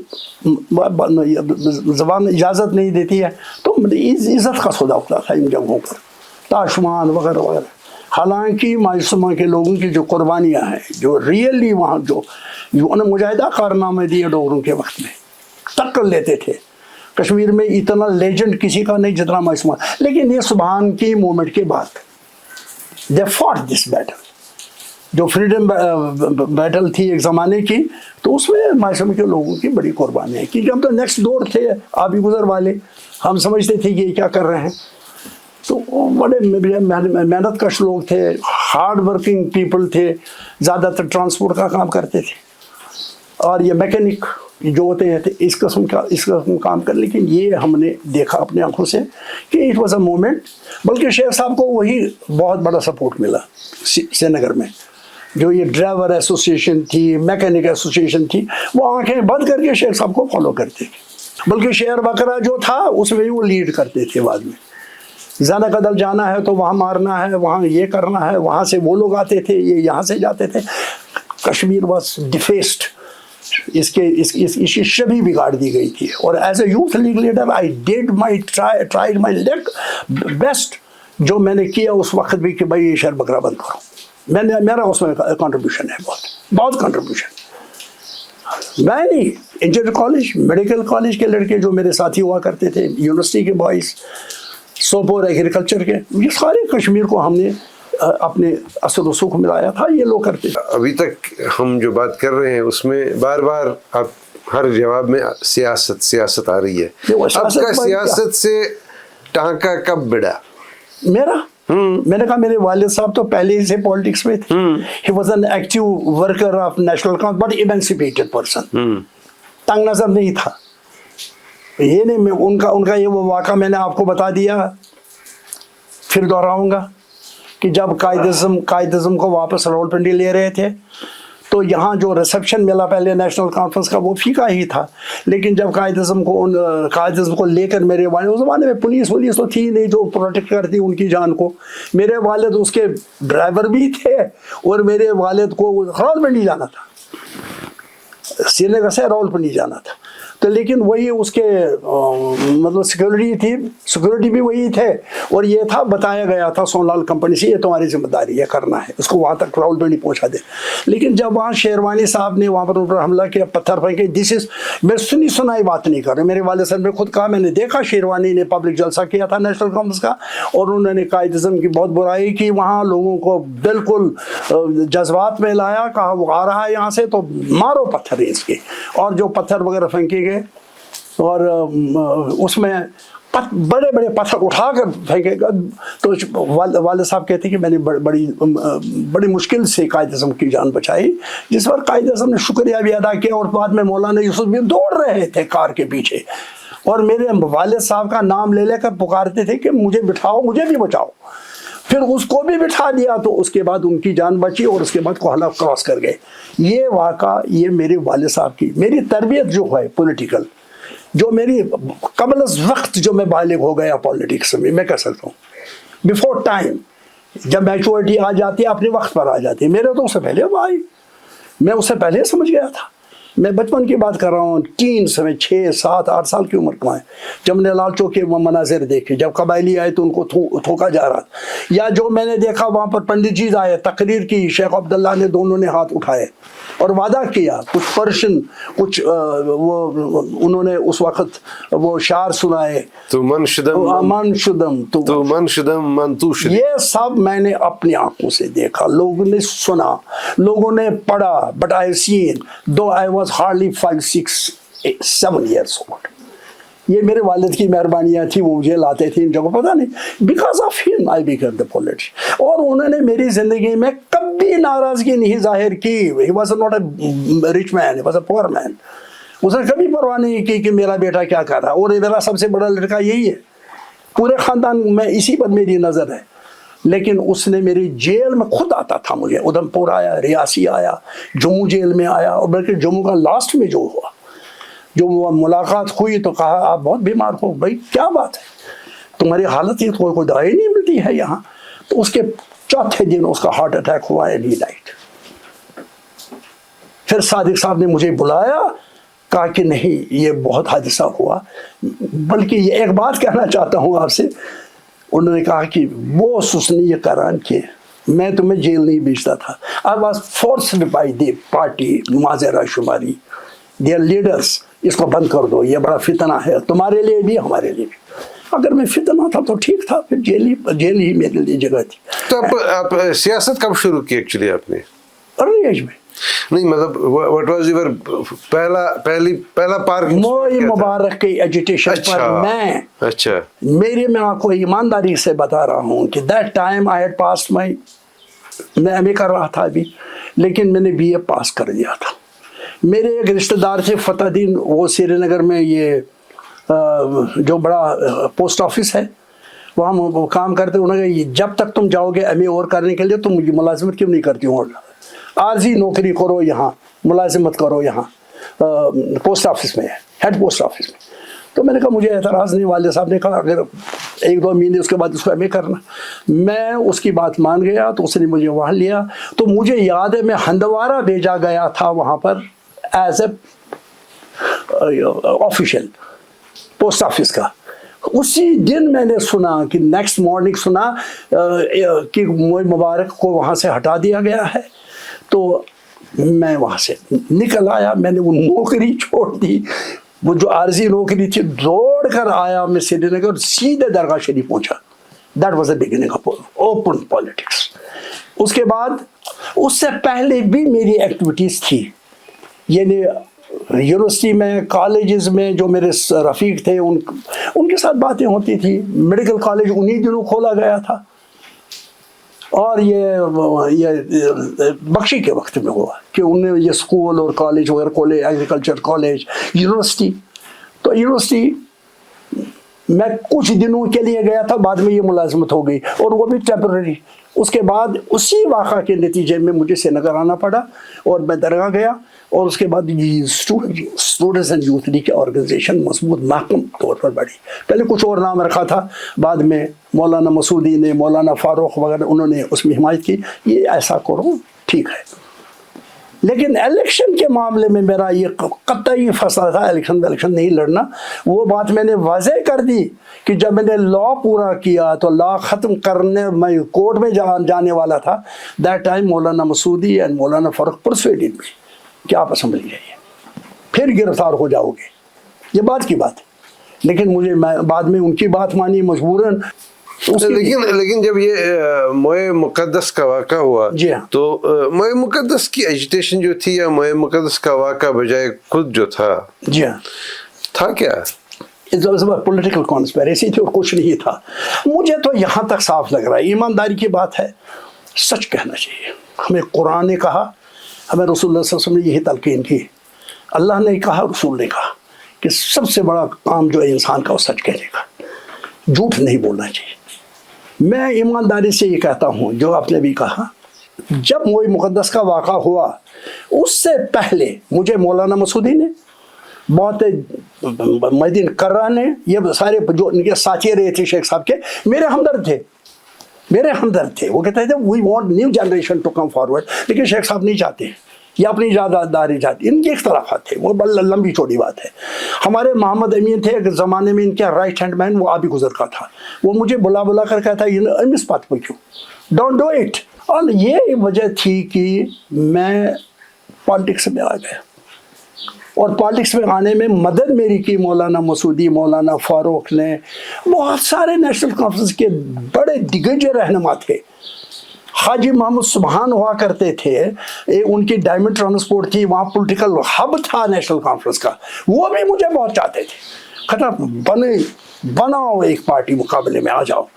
ज़बान इजाज़त नहीं देती है, तो इज़्ज़त का सौदा होता था इन जगहों पर, ताशमान वगैरह वगैरह। हालांकि मायूसमा के लोगों की जो कुर्बानियाँ हैं, जो रियली वहाँ जो उन्हें मुजाहिदा कारनामे दिए डोगरों के वक्त में, टक्कर लेते थे। कश्मीर में इतना लेजेंड किसी का नहीं जितना मायूसमा। लेकिन ये सुभान की मूवमेंट के बाद दे फॉट दिस बैटल, जो फ्रीडम बैटल थी एक ज़माने की, तो उसमें मायूसमा के लोगों की बड़ी कुर्बानियाँ, क्योंकि हम तो नेक्स्ट डोर थे, आबी गुजर वाले, हम समझते थे कि ये क्या कर रहे हैं। तो बड़े मेहनत कश लोग थे, हार्ड वर्किंग पीपल थे, ज़्यादातर ट्रांसपोर्ट का काम करते थे, और ये मैकेनिक जो होते हैं इस किस्म का काम कर। लेकिन ये हमने देखा अपने आंखों से कि इट वाज अ मोमेंट। बल्कि शेख साहब को वही बहुत बड़ा सपोर्ट मिला श्रीनगर में, जो ये ड्राइवर एसोसिएशन थी, मैकेनिक एसोसिएशन थी, वो आंखें बंद करके शेख साहब को फॉलो करते थे। बल्कि शेर बकरा जो था उसमें भी वो लीड करते थे। बाद में ज़ाना कदल जाना है तो वहाँ मारना है, वहाँ ये करना है, वहाँ से वो लोग आते थे, ये यहाँ से जाते थे। कश्मीर वाज डिफेस्ड, इसकी छवि बिगाड़ दी गई थी। और as a youth league leader I did my tried my best, जो मैंने किया उस वक्त भी कि भाई ये शेर बकरा बंद करो। मेरा उसमें कंट्रीब्यूशन है, बहुत कंट्रीब्यूशन। मैं नहीं, इंजीनियर कॉलेज, मेडिकल कॉलेज के लड़के जो मेरे साथी हुआ करते थे, यूनिवर्सिटी के बॉयज़, सोपोर एग्रीकल्चर के, ये सारे कश्मीर को हमने अपने असर रसूख मिलाया था, ये लोग करते। अभी तक हम जो बात कर रहे हैं उसमें बार बार आप हर जवाब में सियासत आ रही है। आपका सियासत से टांका कब भिड़ा? मेरा मैंने कहा मेरे वालिद साहब तो पहले ही से पॉलिटिक्स में थे। He was an active worker of national council, but emancipated person, तंग नजर नहीं था। ये नहीं, मैं उनका ये वो वाक़ा मैंने आपको बता दिया, फिर दोहराऊंगा कि जब कायद-ए-आज़म को वापस रावलपिंडी ले रहे थे, तो यहाँ जो रिसेप्शन मिला पहले नेशनल कॉन्फ्रेंस का, वो फीका ही था। लेकिन जब कायद-ए-आज़म को लेकर मेरे वालिद, उस ज़माने में पुलिस तो थी नहीं जो प्रोटेक्ट करती उनकी जान को, मेरे वालिद उसके ड्राइवर भी थे, और मेरे वालिद को रावलपिंडी जाना था, श्रीनगर से रावलपिंडी जाना था। तो लेकिन वही उसके मतलब सिक्योरिटी भी वही थे, और ये था बताया गया था सोनलाल कंपनी से, ये तुम्हारी जिम्मेदारी है, करना है इसको, वहाँ तक रावलपिंडी पहुँचा दे। लेकिन जब वहाँ शेरवानी साहब ने वहाँ पर उन पर हमला किया, पत्थर फेंके, मैं सुनाई बात नहीं कर रहा, मेरे वाले साहब ने खुद कहा, मैंने देखा शेरवानी ने पब्लिक जलसा किया था नेशनल कॉन्फ्रेंस का, और उन्होंने कायद-ए-आज़म की बहुत बुराई की, वहाँ लोगों को बिल्कुल जज्बात में लाया, कहा वो आ रहा है यहाँ से तो मारो पत्थर इसके, और जो पत्थर वगैरह फेंके गए, और उसमें बड़े बड़े पत्थर उठाकर फेंकेगा। तो वाले साहब कहते हैं कि मैंने बड़ी मुश्किल से कायद-ए-आज़म की जान बचाई, जिस पर कायद-ए-आज़म ने शुक्रिया भी अदा किया। और बाद में मौलाना यूसुफ भी दौड़ रहे थे कार के पीछे, और मेरे वालिद साहब का नाम ले लेकर पुकारते थे कि मुझे बिठाओ, मुझे भी बचाओ। फिर उसको भी बिठा दिया, तो उसके बाद उनकी जान बची, और उसके बाद कोहला क्रॉस कर गए। ये वाक़ा, ये मेरे वालिद साहब की मेरी तरबियत जो है पॉलिटिकल, जो मेरी कबल वक्त जो मैं बालिग हो गया पॉलिटिक्स में, मैं कह सकता हूँ बिफोर टाइम, जब मैच्योरिटी आ जाती है अपने वक्त पर आ जाती है। मेरे तो उससे पहले भाई, मैं उससे पहले समझ गया था। میں بچپن کی بات کر رہا ہوں، ٹینس میں 6 7 8 سال کی عمر کا ہے، جب میں نے لال چوک کے وہ مناظر دیکھے، جب قبائلی آئے تو ان کو تھوکا جا رہا تھا، یا جو میں نے دیکھا وہاں پر پنڈت جی آئے، تقریر کی، شیخ عبداللہ نے دونوں نے ہاتھ اٹھائے اور وعدہ کیا، کچھ پرشن کچھ وہ انہوں نے اس وقت وہ شعر سنائے، تو من شدم من شدم تو من شدم من تو شدم. یہ سب میں نے اپنی آنکھوں سے دیکھا، لوگوں نے سنا، لوگوں نے پڑھا، but I seen though I was hardly 5 6 7 years old. یہ میرے والد کی مہربانیاں تھی، وہ مجھے لاتے تھے ان جگہوں، پتہ نہیں، بیکاز آف ہم آئی بیکم دا پولیٹیشین. اور انہوں نے میری زندگی میں کبھی ناراضگی نہیں ظاہر کی. He was not a rich man, he was a poor man. اس نے کبھی پرواہ نہیں کی کہ میرا بیٹا کیا کر رہا ہے، اور میرا سب سے بڑا لڑکا یہی ہے، پورے خاندان میں اسی پر میری نظر ہے. لیکن اس نے میری جیل میں خود آتا تھا، مجھے ادھم پور آیا، ریاسی آیا، جموں جیل میں آیا، اور بلکہ جموں کا لاسٹ میں جو ہوا، جو وہ ملاقات ہوئی تو کہا آپ بہت بیمار ہو. بھائی کیا بات ہے، تمہاری حالت ہی کوئی دوائی نہیں ملتی ہے یہاں. تو اس کے چوتھے دن اس کا ہارٹ اٹیک ہوا اینڈ ہی ڈائیڈ. پھر صادق صاحب نے مجھے بلایا، کہا کہ نہیں یہ بہت حادثہ ہوا. بلکہ یہ ایک بات کہنا چاہتا ہوں آپ سے، انہوں نے کہا کہ وہ سسنی یہ کران کہ میں تمہیں جیل نہیں بھیجتا تھا. I was forced by the party معاذرہ شماری their leaders، اس کو بند کر دو، یہ بڑا فتنہ ہے تمہارے لیے بھی ہمارے لیے بھی. اگر میں فتنہ تھا تو ٹھیک تھا، پھر جیل ہی میرے لیے جگہ تھی. تو آپ سیاست کب شروع کی ایکچولی آپ نے؟ ارلی ایج میں. نہیں مطلب واٹ واز یور پہلا پارک؟ موئی مبارک کی ایجوٹیشن پر میں، اچھا میں آپ کو ایمانداری سے بتا رہا ہوں کہ that time I had passed میں ایم اے کر رہا تھا ابھی، لیکن میں نے بی اے پاس کر دیا تھا. میرے ایک رشتہ دار تھے فتح دین، وہ سری نگر میں یہ جو بڑا پوسٹ آفس ہے وہاں وہ کام کرتے. انہوں نے کہا جب تک تم جاؤ گے ایم اے اور کرنے کے لیے تم ملازمت کیوں نہیں کرتی ہوں، عارضی نوکری کرو یہاں، ملازمت کرو یہاں پوسٹ آفس میں، ہیڈ پوسٹ آفس میں. تو میں نے کہا مجھے اعتراض نہیں. والد صاحب نے کہا اگر 1 2 مہینے اس کے بعد اس کو ایم اے کرنا. میں اس کی بات مان گیا تو اس نے مجھے وہاں لیا. تو مجھے یاد ہے میں ہندوارہ بھیجا گیا تھا وہاں پر as a official post office کا. اسی دن میں نے سنا کہ نیکسٹ مارننگ سنا کہ موئی مبارک کو وہاں سے ہٹا دیا گیا ہے. تو میں وہاں سے نکل آیا، میں نے وہ نوکری چھوڑ دی، وہ جو عارضی نوکری تھی، دوڑ کر آیا میں سری نگر، سیدھے درگاہ شریف پہنچا. That was the beginning of open politics. اس کے بعد اس سے پہلے بھی میری ایکٹیویٹیز تھی، یعنی یونیورسٹی میں، کالجز میں جو میرے رفیق تھے ان کے ساتھ باتیں ہوتی تھی. میڈیکل کالج انہی دنوں کھولا گیا تھا، اور یہ بخشی کے وقت میں ہوا کہ انہوں نے یہ اسکول اور کالج وغیرہ کھولے، ایگریکلچر کالج، یونیورسٹی. تو یونیورسٹی میں کچھ دنوں کے لیے گیا تھا، بعد میں یہ ملازمت ہو گئی، اور وہ بھی ٹیمپرری. اس کے بعد اسی واقعہ کے نتیجے میں مجھے سری نگر آنا پڑا اور میں درگاہ گیا. اور اس کے بعد اسٹوڈنٹس اینڈ یوتھ لیگ کی آرگنائزیشن مضبوط محکم طور پر بڑھی. پہلے کچھ اور نام رکھا تھا، بعد میں مولانا مسعودی نے، مولانا فاروق وغیرہ انہوں نے اس میں حمایت کی، یہ ایسا کرو ٹھیک ہے. لیکن الیکشن کے معاملے میں میرا یہ قطعی فیصلہ تھا الیکشن نہیں لڑنا. وہ بات میں نے واضح کر دی کہ جب میں نے لا پورا کیا تو لا ختم کرنے میں کورٹ میں جانے والا تھا. That time Maulana Masoodi and مولانا فاروق پرسویڈڈ می کہ آپ اسمبلی جائیے، پھر گرفتار ہو جاؤ گے. یہ بات کی بات ہے، لیکن مجھے بعد میں ان کی بات مانی مجبوراً. لیکن جب یہ موئے مقدس کا واقعہ ہوا جی ہاں، تو موئے مقدس کی ایجیٹیشن جو تھی یا موئے مقدس کا واقعہ بجائے خود جو تھا، جی ہاں، تھا کیا؟ پولیٹیکل کانسپیریسی تھی اور کچھ نہیں تھا. مجھے تو یہاں تک صاف لگ رہا ہے، ایمانداری کی بات ہے، سچ کہنا چاہیے. ہمیں قرآن نے کہا، ہمیں رسول اللہ صلی اللہ علیہ وسلم نے یہی تلقین کی. اللہ نے کہا، رسول نے کہا کہ سب سے بڑا کام جو ہے انسان کا وہ سچ کہنے کا، جھوٹ نہیں بولنا چاہیے. میں ایمانداری سے یہ کہتا ہوں جو آپ نے بھی کہا، جب موئی مقدس کا واقعہ ہوا اس سے پہلے مجھے مولانا مسعودی نے، بہت مدین کرہ نے، یہ سارے جو ان کے ساتھی رہے تھے شیخ صاحب کے، میرے ہمدرد تھے. وہ کہتے تھے we want new generation to come forward, لیکن شیخ صاحب نہیں چاہتے या अपनी ज़्यादादारी जाती, इनके इख्तलाफात थे, वो लंबी चौड़ी बात है। हमारे मोहम्मद अमीन थे एक ज़माने में, इनके राइट हैंड मैन, वो अभी गुजर का था, वो मुझे बुला कर कहता है इस बात पर क्यों, डोंट डू इट। और ये वजह थी कि मैं पॉलिटिक्स में आ गया, और पॉलिटिक्स में आने में मदद मेरी की मौलाना मसूदी, मौलाना फारूक ने, बहुत सारे नेशनल कॉन्फ्रेंस के बड़े दिग्गज रहनुमा थे। हाजी मोहम्मद सुबहान हुआ करते थे, उनकी डायमंड ट्रांसपोर्ट थी, वहाँ पॉलिटिकल हब था नेशनल कॉन्फ्रेंस का, वो भी मुझे बहुत चाहते थे। कहता बनाओ एक पार्टी, मुकाबले में आ जाओ,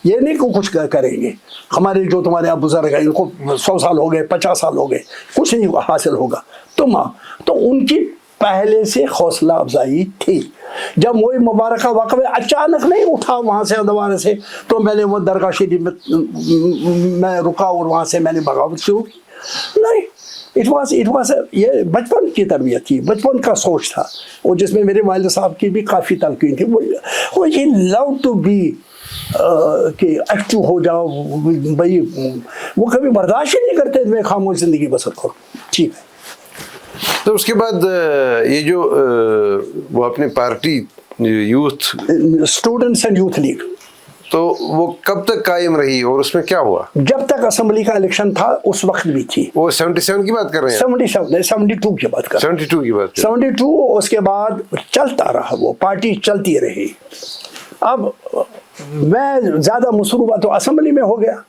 ये नहीं को कुछ करेंगे, हमारे जो तुम्हारे यहाँ बुजुर्ग हैं इनको 100 साल हो गए, 50 साल हो गए, कुछ नहीं हासिल होगा, तुम आओ। तो उनकी पहले से हौसला अफजाई थी। जब वही मुबारक का वाक़ में अचानक नहीं उठा वहाँ से दोबारा से, तो मैंने वो दरगाह शरीफ में मैं रुका और वहाँ से मैंने बगावत शुरू की। नहीं, इट वाज ये बचपन की तरबियत थी, बचपन का सोच था, और जिसमें मेरे वालिद साहब की भी काफ़ी तलकीन थी। वो ये लव टू बी कि एक्टिव हो जाओ भाई, वो कभी बर्दाश्त ही नहीं करते मैं खामोश ज़िंदगी बसर करूँ। ठीक है, तो उसके बाद ये जो वो अपनी party youth students and youth league, तो वो कब तक कायम रही और उसमें क्या हुआ? जब तक असेंबली का इलेक्शन था उस वक्त भी थी। वो 77 की बात कर रहे हैं? 72 की बात कर 72 की बात 72। उसके बाद चलता रहा, वो पार्टी चलती रही। अब मैं ज़्यादा मसरूबा तो असेंबली में हो गया।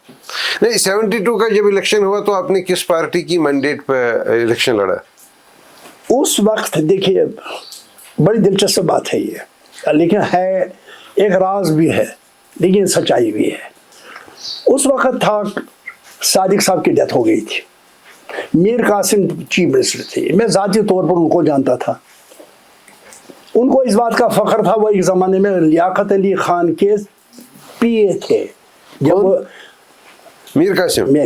नहीं, 72 का जब इलेक्शन हुआ तो आपने किस पार्टी की मैंडेट पे इलेक्शन लड़ा? उस वक्त देखिए बड़ी दिलचस्प बात है ये, लेकिन है एक राज भी है, लेकिन सच्चाई भी है। उस वक्त था सादिक साहब की डेथ हो गई थी, मीर कासिम चीफ मिनिस्टर थे, मैं ज़ाती तौर पर उनको जानता था। उनको इस बात का फ़ख्र था, वो एक ज़माने में लियाकत अली ख़ान के पीए थे। जब मीर कासिम,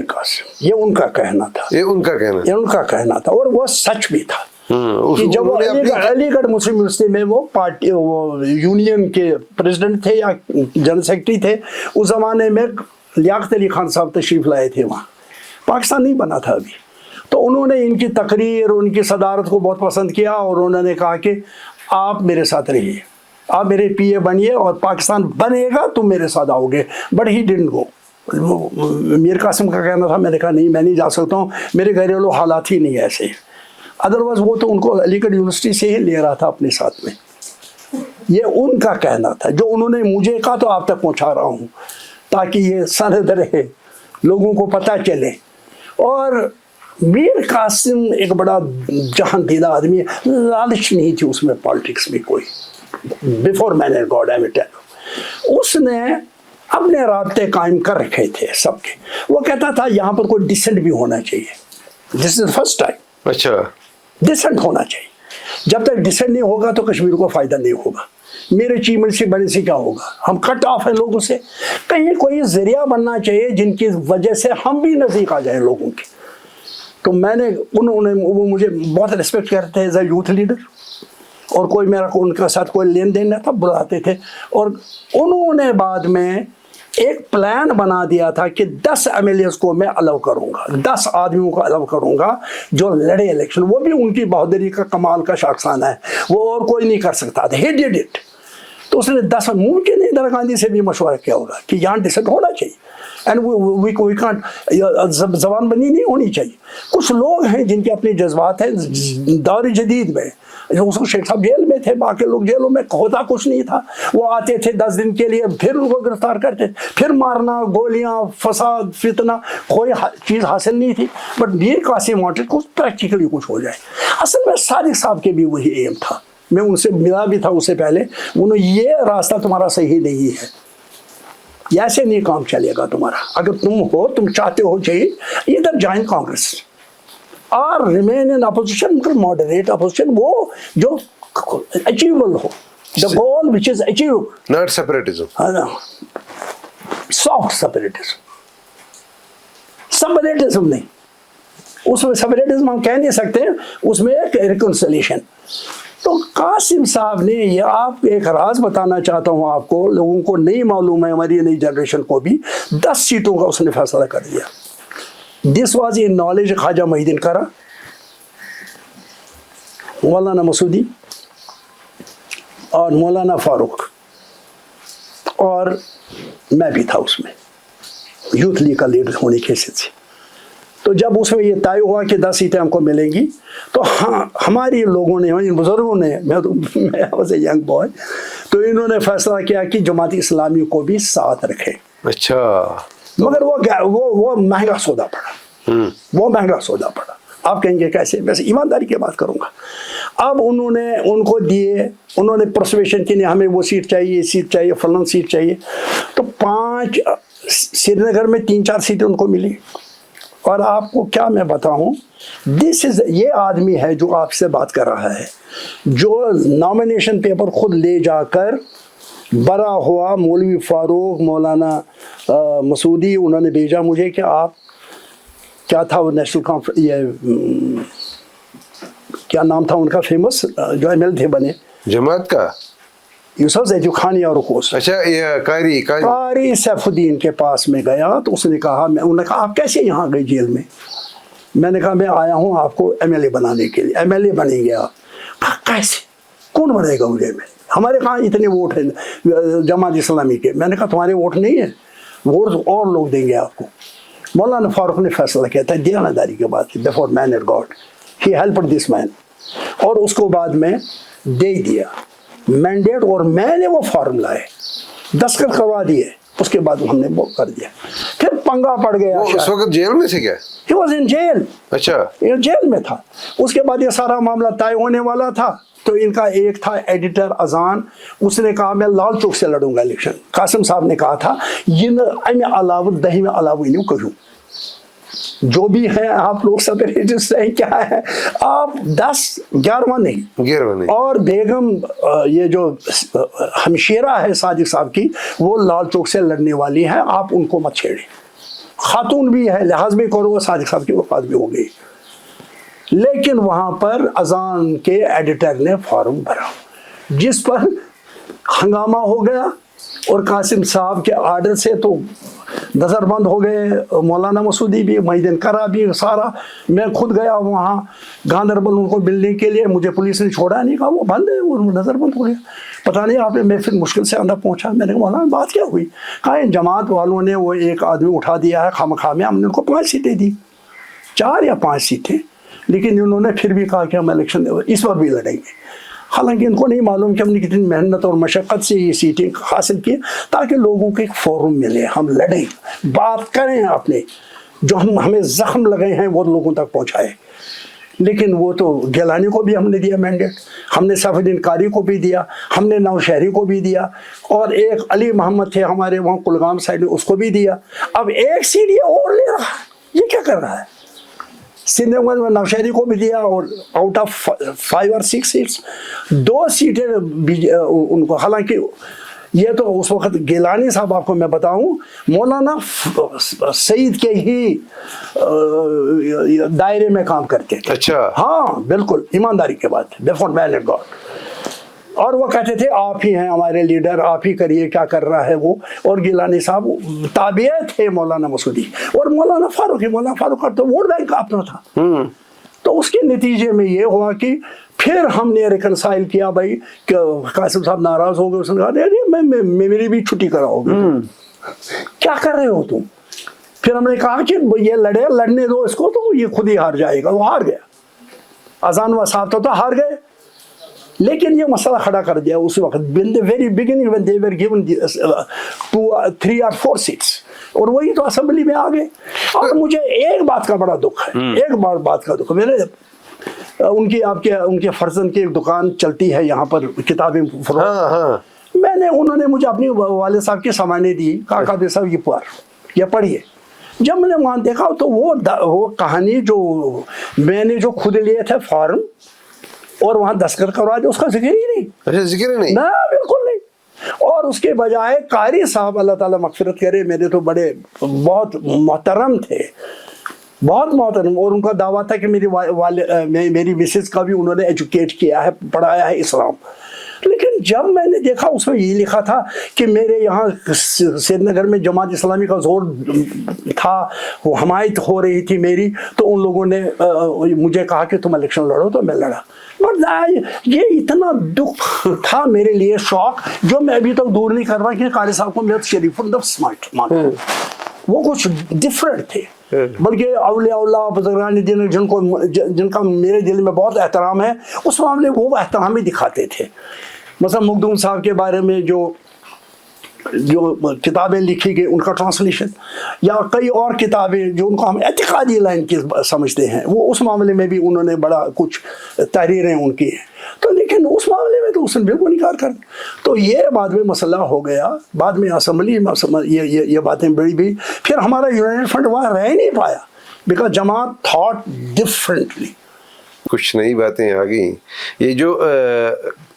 ये उनका कहना था, ये उनका कहना था, और वो सच भी था कि जब वो अलीगढ़ मुस्लिम यूनिवर्सिटी में वो पार्टी वो यूनियन के प्रेसिडेंट थे या जनरल सेक्रेटरी थे, उस ज़माने में लियाकत अली ख़ान साहब तशरीफ़ लाए थे वहाँ, पाकिस्तान नहीं बना था अभी। तो उन्होंने इनकी तकरीर, उनकी सदारत को बहुत पसंद किया, और उन्होंने कहा कि आप मेरे साथ रहिए, आप मेरे पीए बनिए, और पाकिस्तान बनेगा तुम मेरे साथ आओगे। But he didn't go. Mir Qasim का कहना था, मैंने कहा नहीं, मैं नहीं जा सकता हूँ, मेरे घरेलू हालात ही नहीं ऐसे। अदरवाइज वो तो उनको अलीगढ़ यूनिवर्सिटी से ही ले रहा था अपने साथ में। ये उनका कहना था, जो उन्होंने मुझे कहा तो आप तक पहुँचा रहा हूँ, ताकि ये सनद रहे, लोगों को पता चले। और मीर कासिम एक बड़ा जहांदीदा आदमी है, लालच नहीं थी उसमें पॉलिटिक्स में कोई। Before man God I will tell you, उसने अपने राब्ते कायम कर रखे थे सबके। वो कहता था यहाँ पर कोई डिसेंट भी होना चाहिए, दिस इज फर्स्ट टाइम। अच्छा, डिसेंट होना चाहिए। जब तक डिसेंट नहीं होगा तो कश्मीर को फ़ायदा नहीं होगा। मेरे चीफ मिनिस्टर बने से क्या होगा, हम कट ऑफ हैं लोगों से। कहीं कोई ज़रिया बनना चाहिए जिनकी वजह से हम भी नज़दीक आ जाएं लोगों के। तो मैंने वो मुझे बहुत रिस्पेक्ट करते थे एज अ यूथ लीडर, और कोई मेरा उनके साथ कोई लेन देन नहीं था, बुलाते थे। और उन्होंने बाद में एक प्लान बना दिया था कि 10 MLAs को मैं अलाउ करूंगा, 10 आदमियों को अलाउ करूंगा जो लड़े इलेक्शन। वो भी उनकी बहादुरी का कमाल का शाखसाना है, वो और कोई नहीं कर सकता था। He did it. तो उसने 10 मुमकिन इंदिरा गांधी से भी मशवरा किया होगा कि यहाँ डिसेंट होना चाहिए, एंड वी कांट, जबान बनी नहीं होनी चाहिए। कुछ लोग हैं जिनके अपने जज्बात हैं। दौर जदीद में उसको शेख साहब जेल में थे, बाकी लोग जेलों में, होता कुछ नहीं था। वो आते थे 10 दिन के लिए, फिर उनको गिरफ्तार करते, फिर मारना, गोलियां, फसाद, फितना, कोई चीज़ हासिल नहीं थी। बट मीर कासिम वांटेड कुछ प्रैक्टिकली कुछ हो जाए। असल में सादिक साहब के भी वही एम था। मैं उनसे मिला भी था उससे पहले। उन्होंने ये रास्ता तुम्हारा सही नहीं है, ऐसे नहीं काम चलेगा तुम्हारा। अगर तुम चाहते हो चाहिए इधर ज्वाइन कांग्रेस और रिमेन इन अपोजिशन, मगर मॉडरेट अपोजिशन, वो जो अचीवेबल हो, the goal which is achievable, not separatism. है ना, सॉफ्ट सेपरेटिज्म नहीं। उसमें सेपरेटिज्म हम कह नहीं सकते, उसमें एक रिकंसिलिएशन। तो कासिम साहब ने ये, आप एक राज बताना चाहता हूँ आपको, लोगों को नहीं मालूम है, हमारी नई जनरेशन को भी, 10 सीटों का उसने फैसला कर दिया। This was in knowledge Khwaja Mohiuddin करा, मौलाना मसूदी और मौलाना फारूक, और मैं भी था उसमें यूथ लीग का लीडर होने की हैसियत से। तो जब उसमें ये तय हुआ कि 10 सीटें हमको मिलेंगी, तो हाँ हमारी लोगों ने, इन बुज़ुर्गों ने, मैं वॉज ए यंग बॉय, तो इन्होंने फैसला किया कि जमात इस्लामी को भी साथ रखें। अच्छा, मगर वो महंगा सौदा पड़ा, वो महंगा सौदा पड़ा। आप कहेंगे कैसे? वैसे ईमानदारी की बात करूंगा। अब उन्होंने उनको दिए, उन्होंने परसुएशन की नहीं हमें वो सीट चाहिए, सीट चाहिए, फलां सीट चाहिए, तो 5 श्रीनगर में 3-4 सीटें उनको मिली। और आपको क्या मैं बताऊं, ये आदमी है जो आपसे बात कर रहा है, जो नॉमिनेशन पेपर खुद ले जाकर बरा हुआ मौलवी फारूक, मौलाना मसूदी, उन्होंने भेजा मुझे कि आप, क्या था वो नेशनल कॉन्फ्रेंस, ये क्या नाम था उनका फेमस जो एमएल थे बने जमात का, यूसुफ ज़ैदी खानी और कोस। अच्छा, ये कारी सैफुद्दीन के पास में गया, तो उसने कहा, उन्होंने कहा आप कैसे यहाँ गए जेल में? मैंने कहा मैं आया हूँ आपको एमएलए बनाने के लिए। एमएलए बनेंगे आप? कहा कैसे, कौन बनेगा मुझे? में हमारे कहाँ इतने वोट हैं जमात इस्लामी के। मैंने कहा तुम्हारे वोट नहीं है, वोट और लोग देंगे आपको। मौलाना फारूक ने फैसला किया था दयानतदारी के बाद, before man and God, he helped this man, और उसको बाद में दे दिया मैंडेट, और मैंने वो फॉर्म लाए, दस्तखत करवा दिए, उसके बाद हमने वो कर दिया। फिर पंगा पड़ गया। उस वक्त जेल में थे क्या? He was in jail। अच्छा, ये जेल में था। उसके बाद ये सारा मामला तय होने वाला था, तो इनका एक था एडिटर अजान, उसने कहा मैं लाल चौक से लड़ूंगा इलेक्शन। कासिम साहब ने कहा था इन अलाव दही में अलाव नहीं करूँ, जो भी है आप लोग सब रजिस्टर हैं, क्या है आप 10-11 नहीं। और बेगम ये जो हमशेरा है सादिक साहब की, वो लाल चौक से लड़ने वाली है, आप उनको मत छेड़ें। खातून भी है, लिहाज भी करो, सादिक साहब की वफात भी हो गई। लेकिन वहाँ पर अजान के एडिटर ने फॉर्म भरा, जिस पर हंगामा हो गया, और कासिम साहब के आर्डर से तो नज़रबंद हो गए, मौलाना मसूदी भी, मोहिद्दीन करा भी, सारा। मैं खुद गया वहाँ गांधरबल उनको मिलने के लिए, मुझे पुलिस ने छोड़ा नहीं, कहा वो बंद है, वो नज़रबंद हो गया, पता नहीं आपने। मैं फिर मुश्किल से अंदर पहुँचा, मैंने कहा मौलाना बात क्या हुई? कहा इन जमात वालों ने वो एक आदमी उठा दिया है खामखा में, हमने उनको 5 सीटें दी, 4 या 5 सीटें, लेकिन उन्होंने फिर भी कहा कि हम इलेक्शन इस बार भी लड़ेंगे। हालांकि इनको नहीं मालूम कि हमने कितनी मेहनत और मशक्क़त से ये सीटें हासिल की, ताकि लोगों को एक फोरम मिले, हम लड़ें, बात करें, अपने जो हमें ज़ख्म लगे हैं वो लोगों तक पहुँचाए। लेकिन वो तो गिलानी को भी हमने दिया मैंडेट, हमने सैफुद्दीन कारी को भी दिया, हमने नौशहरी को भी दिया, और एक अली मोहम्मद थे हमारे वहाँ कुलगाम साइड में, उसको भी दिया। अब एक सीट ये और ले रहा है, ये क्या कर रहा है? श्रीनगर में नौशहरी को भी दिया, और आउट ऑफ 5 और 6 सीट्स 2 सीटें उनको। हालांकि ये तो उस वक्त गिलानी साहब, आपको मैं बताऊं, मौलाना सईद के ही दायरे में काम करते थे। अच्छा, हाँ बिल्कुल, ईमानदारी के बात, बिफोर मैन एंड गॉड। और वो कहते थे आप ही हैं हमारे लीडर, आप ही करिए, क्या कर रहा है वो। और गिलानी साहब ताबिए थे मौलाना मसूदी, और मौलाना फारूक का तो वोट बैंक अपना था। तो उसके नतीजे में ये हुआ कि फिर हमने रिकनसाइल किया, भाई कासिम साहब नाराज हो गए, उसने कहा अरे मैं मेरी भी छुट्टी कराओगे, क्या कर रहे हो तुम? फिर हमने कहा कि ये लड़ने दो इसको, तो ये खुद ही हार जाएगा। वो हार गया, अजान व साहब तो हार गए, लेकिन ये मसला खड़ा कर दिया उस वक्त, in the very beginning when they were given 3 or 4 seats, और वही तो असेंबली में आ गए। और मुझे एक बात का बड़ा दुख है, एक बात का दुख, मेरे उनके फर्जन की एक दुकान चलती है यहाँ पर, किताबें फरोख्त। मैंने, उन्होंने मुझे अपनी वाले साहब की सामानें दी, कहा कादिर साहब ये पढ़िए। जब मैंने वहाँ देखा तो वो कहानी जो मैंने जो खुद लिए थे फॉर्म, और वहाँ दस्तखत करवा दे, उसका जिक्र ही नहीं। अच्छा, जिक्र नहीं ना, बिल्कुल नहीं। और उसके बजाय कारी साहब, अल्लाह ताला मग़फ़िरत करे, मेरे तो बड़े बहुत मोहतरम थे, बहुत मोहतरम, और उनका दावा था कि मेरी मिसेस का भी उन्होंने एजुकेट किया है, पढ़ाया है इस्लाम। لیکن جب میں نے دیکھا اس میں یہ لکھا تھا کہ میرے یہاں سری نگر میں جماعت اسلامی کا زور تھا، وہ حمایت ہو رہی تھی میری، تو ان لوگوں نے مجھے کہا کہ تم الیکشن لڑو، تو میں لڑا. یہ اتنا دکھ تھا میرے لیے، شوق، جو میں ابھی تک دور نہیں کر رہا کہ قاری صاحب کو میں شریف اسمارٹ مانتا ہوں. وہ کچھ ڈفرینٹ تھے، بلکہ اولیاء اللہ بزرگان دین جن کا میرے دل میں بہت احترام ہے، اس معاملے وہ احترام ہی دکھاتے تھے. مثلا مخدوم صاحب کے بارے میں جو کتابیں لکھی گئی ان کا ٹرانسلیشن، یا کئی اور کتابیں جو ان کو ہم اعتقادی لائن کی سمجھتے ہیں، وہ اس معاملے میں بھی انہوں نے بڑا کچھ تحریریں ان کی ہیں. تو لیکن اس معاملے میں تو اس نے بالکل انکار کر دیا. تو یہ بعد میں مسئلہ ہو گیا، بعد میں اسمبلی میں یہ باتیں بڑی بھی. پھر ہمارا یونائٹڈ فرنٹ وہاں رہ نہیں پایا، بیکاز جماعت تھاٹ ڈفرینٹلی. کچھ نئی باتیں آ گئیں. یہ جو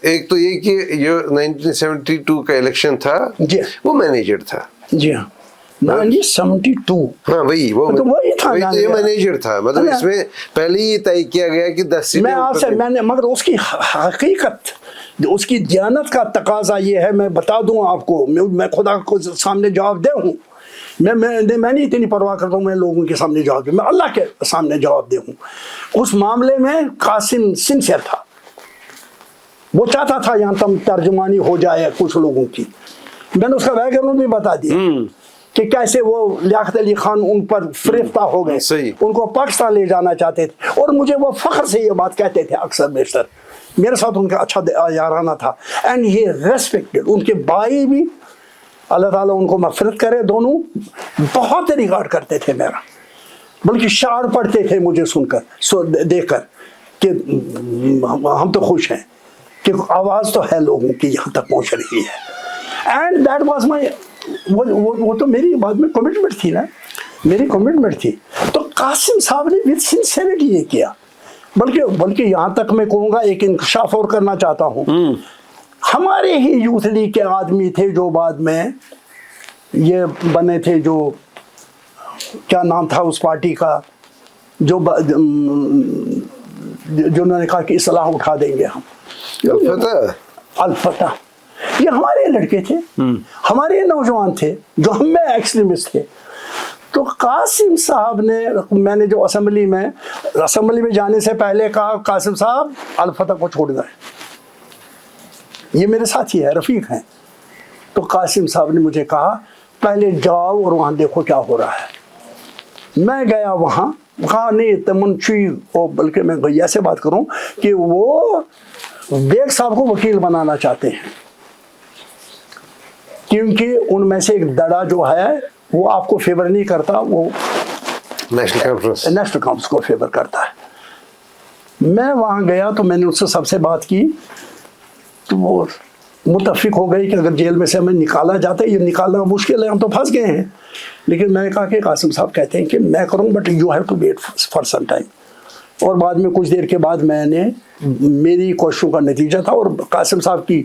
ایک تو یہ کہ جو 1972 کا الیکشن تھا جی وہ مینیجر تھا. جی ہاں 1972. ہاں وہی تھا، یہ مینیجر تھا. مطلب اس میں پہلے ہی طے کیا گیا کہ 10 سیٹیں. میں آپ سے مگر اس کی حقیقت، اس کی دیانت کا تقاضا یہ ہے، میں بتا دوں آپ کو، میں خدا کو سامنے جواب دے ہوں. میں نہیں اتنی پرواہ کرتا ہوں میں لوگوں کے سامنے جواب دوں، میں اللہ کے سامنے جواب دے ہوں. اس معاملے میں قاسم سنسیئر تھا، وہ چاہتا تھا یہاں تم ترجمانی ہو جائے کچھ لوگوں کی. میں نے اس کا بیک گراؤنڈ بھی بتا دیا کہ کیسے وہ لیاقت علی خان ان پر فریفتہ ہو گئے، ان کو پاکستان لے جانا چاہتے تھے، اور مجھے وہ فخر سے یہ بات کہتے تھے اکثر بیشتر. میرے ساتھ ان کا اچھا یارانہ تھا، اینڈ ہی ریسپیکٹڈ. ان کے بھائی بھی، اللہ تعالیٰ ان کو مغفرت کرے، دونوں بہت ریگارڈ کرتے تھے میرا، بلکہ شعر پڑھتے تھے مجھے سن کر، دیکھ کر، کہ ہم تو خوش ہیں کہ آواز تو ہے لوگوں کی یہاں تک پہنچ رہی ہے. اینڈ دیٹ واز مائی، وہ تو میری بعد میں کمٹمنٹ تھی نا، میری کمٹمنٹ تھی. تو قاسم صاحب نے ود سنسیئرٹی یہ کیا. بلکہ یہاں تک میں کہوں گا ایک انکشاف اور کرنا چاہتا ہوں. ہمارے ہی یوتھ لیگ کے آدمی تھے جو بعد میں یہ بنے تھے، جو کیا نام تھا اس پارٹی کا، جو انہوں نے کہا کہ اصلاح اٹھا دیں گے ہم، الفتح. یہ ہمارے لڑکے تھے، ہمارے نوجوان تھے جو ہم میں ایکسٹریمسٹ تھے. تو قاسم صاحب نے، میں نے جو اسمبلی میں جانے سے پہلے کہا، قاسم صاحب الفتح کو چھوڑ دیں، یہ میرے ساتھی ہے، رفیق ہیں. تو قاسم صاحب نے مجھے کہا پہلے جاؤ اور وہاں دیکھو کیا ہو رہا ہے. میں گیا وہاں، کہا نہیں تمنچی، بلکہ میں بھیا سے بات کروں کہ وہ بیگ صاحب کو وکیل بنانا چاہتے ہیں، کیونکہ ان میں سے ایک دڑا جو ہے وہ آپ کو فیور نہیں کرتا، وہ نیشنل کانفرنس کو فیور کرتا ہے. میں وہاں گیا تو میں نے اس سے سب سے بات کی، تو وہ متفق ہو گئی کہ اگر جیل میں سے ہمیں نکالا جاتا ہے، یہ نکالنا مشکل ہے، ہم تو پھنس گئے ہیں. لیکن میں نے کہا کہ قاسم صاحب کہتے ہیں کہ میں کروں، but you have to wait for some time. اور بعد میں کچھ دیر کے بعد میں نے، میری کوششوں کا نتیجہ تھا اور قاسم صاحب کی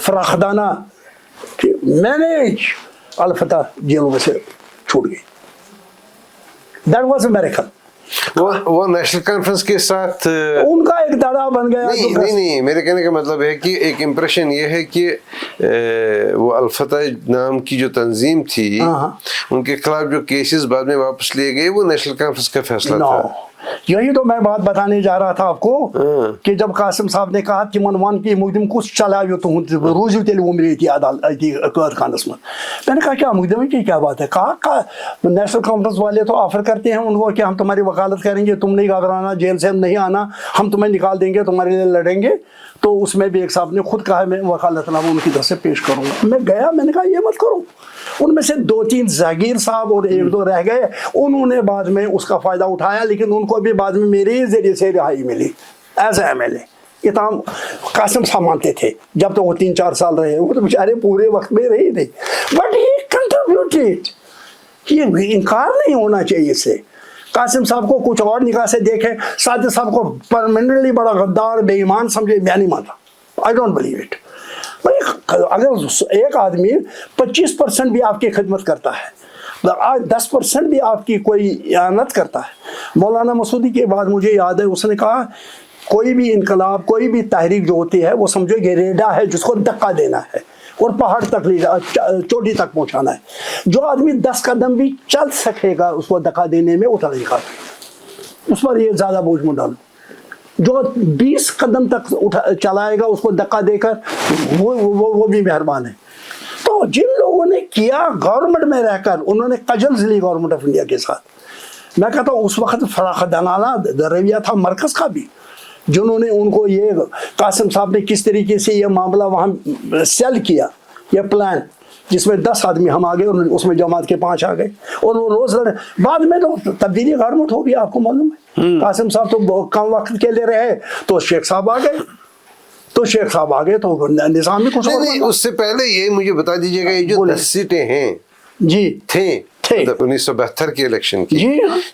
فراخدانہ میں نے الفتح جیلوں میں سے چھوٹ گئی. That was a miracle. وہ نیشنل کانفرنس کے ساتھ ان کا ایک دڑا بن گیا. نہیں میرے کہنے کا مطلب ہے کہ ایک امپریشن یہ ہے کہ وہ الفتح نام کی جو تنظیم تھی، ان کے خلاف جو کیسز بعد میں واپس لیے گئے، وہ نیشنل کانفرنس کا فیصلہ تھا. یہی تو میں بات بتانے جا رہا تھا آپ کو کہ جب قاسم صاحب نے کہا تمن ون کی مقدم کس چلائیو تہد روزو تیل ومری قید خانس میں نے کہا کیا مقدمے کی کیا بات ہے. کہا نیشنل کانفرنس والے تو آفر کرتے ہیں ان کو کہ ہم تمہاری وکالت کریں گے، تم نہیں گھبرانا، جیل سے ہم نہیں آنا، ہم تمہیں نکال دیں گے، تمہارے لیے لڑیں گے. تو اس میں بھی ایک صاحب نے خود کہا میں وکالت نامہ ان کی طرف سے پیش کروں گا. میں گیا، میں نے کہا یہ مت کرو. ان میں سے 2-3 جاگیر صاحب اور 1-2 رہ گئے، انہوں نے بعد میں اس کا فائدہ اٹھایا، لیکن ان کو بھی بعد میں میرے ہی ذریعے سے رہائی ملی as a M L A. یہ تمام قاسم صاحب مانتے تھے جب تک وہ 3-4 سال رہے، وہ تو بیچارے پورے وقت میں رہی تھے، بٹ ہی کنٹریبیوٹیڈ. یہ انکار نہیں ہونا چاہیے اس سے. قاسم صاحب کو کچھ اور نگاہ سے دیکھیں، ساجد صاحب کو پرماننٹلی بڑا غدار بے ایمان سمجھے، میں نہیں مانتا. I don't believe it. اگر ایک آدمی 25% بھی آپ کی خدمت کرتا ہے، 10% بھی آپ کی کوئی اعانت کرتا ہے. مولانا مسعودی کے بعد مجھے یاد ہے اس نے کہا کوئی بھی انقلاب کوئی بھی تحریک جو ہوتی ہے وہ سمجھو کہ ریڈا ہے جس کو دھکا دینا ہے اور پہاڑ تک لے چوٹی تک پہنچانا ہے. جو آدمی 10 قدم بھی چل سکے گا اس کو دھکا دینے میں اترے گا, اس پر یہ زیادہ بوجھ مت ڈالو. جو 20 قدم تک چلائے گا اس کو دھکا دے کر وہ بھی مہربان ہے. تو جن لوگوں نے کیا گورنمنٹ میں رہ کر, انہوں نے کجلز لی گورنمنٹ آف انڈیا کے ساتھ. میں کہتا ہوں اس وقت فراخدانانہ رویہ تھا مرکز کا بھی, جنہوں نے ان کو یہ قاسم صاحب نے کس طریقے سے یہ معاملہ وہاں سیل کیا, یہ پلان جس میں 10 آدمی ہم آ گئے اور اس میں جماعت کے 5 آ گئے اور وہ روز لڑے. بعد میں تو تبدیلی گورنمنٹ ہو گیا, آپ کو معلوم ہے. قاسم صاحب تو کم وقت کے لیے رہے تو شیخ صاحب آ گئے تو نظام بھی کچھ نہیں. اس سے پہلے یہ مجھے بتا دیجیے گا, یہ جو 10 سیٹیں ہیں جی تھے 1972 کے الیکشن کی,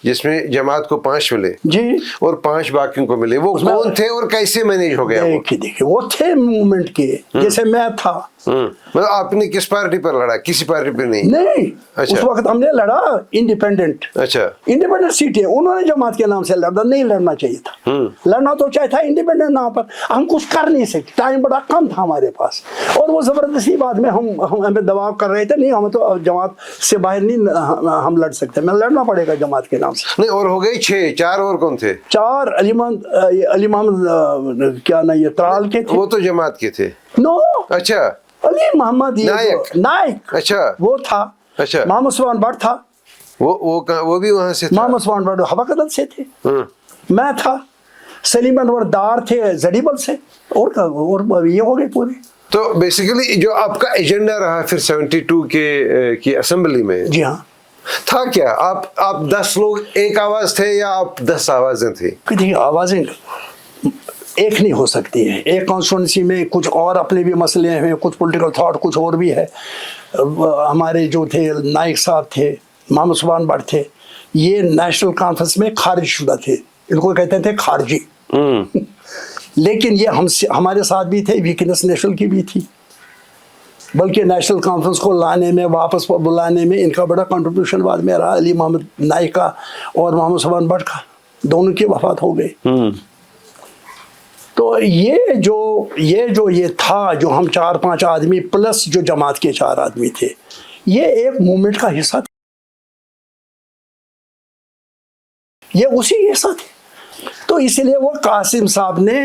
جس میں جماعت کو 5 ملے جی اور 5 باقیوں کو ملے, وہ کون تھے اور کیسے مینیج ہو گیا؟ دیکھیے وہ تھے موومنٹ کے, جیسے میں تھا. مطلب آپ نے کس پارٹی پر لڑا؟ کسی پارٹی پر نہیں. اس وقت ہم نے لڑا انڈیپینڈنٹ. اچھا, انڈیپینڈنٹ سیٹیں انہوں نے جماعت کے نام سے لڑا, نہیں لڑنا چاہیے تھا. لڑنا تو چاہیے تھا انڈیپینڈنٹ نام پر. ہم کچھ کر نہیں سکتے, ٹائم بڑا کم تھا ہمارے پاس, اور وہ زبردستی بعد میں ہمیں دباؤ کر رہے تھے. نہیں, ہم تو جماعت سے باہر نہیں ہم لڑ سکتے, میں لڑنا پڑے گا جماعت کے نام سے. نہیں, اور ہو گئی 6, 4 اور کون تھے؟ 4 علی محمد کیا نا یہ ترال کے تھے, وہ تو جماعت کے تھے. نو, اچھا, علی محمد نائک اچھا وہ تھا. اچھا, محمد عثمان بٹ تھا, وہ بھی وہاں سے تھا. محمد عثمان بٹ ہوا قدل سے تھے, میں تھا. سلیم انور دار تھے زڈیبل سے, اور یہ ہو گئے پورے. تو بیسیکلی جو آپ کا ایجنڈا رہا پھر 72 کی اسمبلی میں, جی ہاں, تھا کیا؟ آپ 10 لوگ ایک آواز تھے یا آپ 10 آوازیں تھیں؟ دیکھیے آوازیں ایک نہیں ہو سکتی ہیں. ایک کانسٹیٹوئنسی میں کچھ اور اپنے بھی مسئلے ہیں, کچھ پولیٹیکل تھاٹ کچھ اور بھی ہے. ہمارے جو تھے نائک صاحب تھے, محمد عثمان بٹ تھے, یہ نیشنل کانفرنس میں خارج شدہ تھے, ان کو کہتے تھے خارجی. لیکن یہ ہمارے ساتھ بھی تھے, ویکنس نیشنل کی بھی تھی, بلکہ نیشنل کانفرنس کو لانے میں واپس بلانے میں ان کا بڑا کنٹریبیوشن بعد میں رہا. علی محمد نائک کا اور محمد عثمان بٹ کا, دونوں کی وفات ہو گئی. تو یہ تھا جو ہم 4-5 آدمی پلس جو جماعت کے 4 آدمی تھے, یہ ایک موومنٹ کا حصہ تھے, یہ اسی حصہ تھے. تو اس لیے وہ قاسم صاحب نے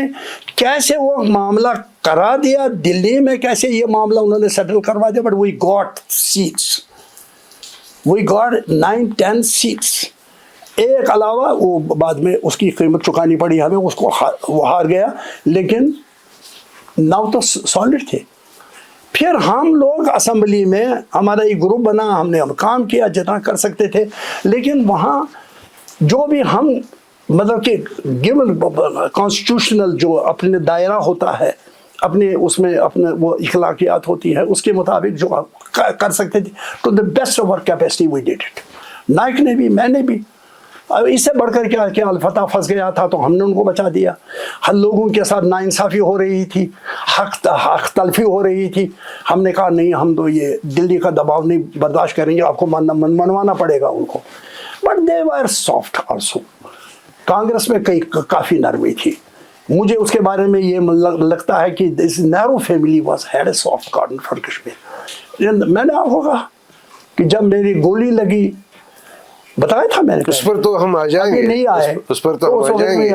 کیسے وہ معاملہ کرا دیا دلی میں, کیسے یہ معاملہ انہوں نے سیٹل کروا دیا. But we got seats, we got 9-10 seats. ایک علاوہ وہ بعد میں اس کی قیمت چکانی پڑی ہمیں, اس کو وہ ہار گیا, لیکن 9 تو سالڈ تھے. پھر ہم لوگ اسمبلی میں ہمارا ایک گروپ بنا, ہم نے کام کیا جتنا کر سکتے تھے, لیکن وہاں جو بھی ہم مطلب کہ گیون کانسٹیٹیوشنل جو اپنے دائرہ ہوتا ہے, اپنے اس میں اپنے وہ اخلاقیات ہوتی ہے, اس کے مطابق جو کر سکتے تھے, to the best of our capacity we did it. Naik نے بھی, میں نے بھی. اب اس سے بڑھ کر کیا الفتح پھنس گیا تھا تو ہم نے ان کو بچا دیا. ہر لوگوں کے ساتھ ناانصافی ہو رہی تھی, حق تلفی ہو رہی تھی. ہم نے کہا نہیں, ہم تو یہ دلی کا دباؤ نہیں برداشت کریں گے, آپ کو منوانا پڑے گا ان کو. But they were soft also. Congress میں کافی نرمی تھی. مجھے اس کے بارے میں یہ لگتا ہے کہ this Nehru family was had a soft corner for Kashmir. میں نے آپ کو کہا کہ جب میری گولی لگی, بتایا تھا میں نے, اس پر تو ہم آ جائیں گے, نہیں آئے اس پر تو ہم آ جائیں گے.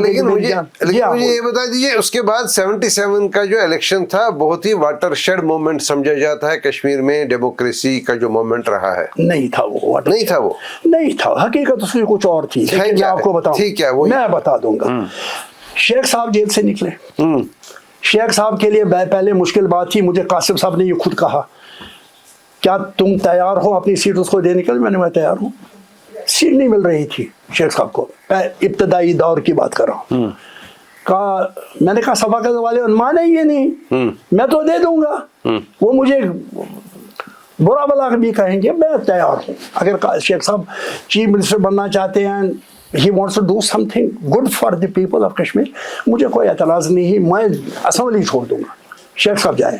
لیکن مجھے یہ بتا دیجیے, اس کے بعد 77 کا جو الیکشن تھا بہت ہی واٹر شیڈ مومنٹ سمجھا جاتا ہے کشمیر میں ڈیموکریسی کا جو مومنٹ رہا ہے. نہیں تھا وہ, نہیں تھا. حقیقت اس کی کچھ اور تھی, میں آپ کو بتاؤں, میں بتا دوں گا. شیخ صاحب جیل سے نکلے. شیخ صاحب کے لیے پہلے مشکل بات تھی. مجھے قاسم صاحب نے یہ خود کہا, کیا تم تیار ہو اپنی سیٹ اس کو دینے کے لیے؟ میں تیار ہوں. سیٹ نہیں مل رہی تھی شیخ صاحب کو, ابتدائی دور کی بات کر رہا ہوں. میں نے کہا صفاقت والے مانے یہ نہیں, میں تو دے دوں گا, وہ مجھے برا بلا بھی کہیں گے, میں تیار ہوں. اگر شیخ صاحب چیف منسٹر بننا چاہتے ہیں, he wants to do something good for the people of Kashmir, مجھے کوئی اعتراض نہیں, میں اسمبلی چھوڑ دوں گا, شیخ صاحب جائیں.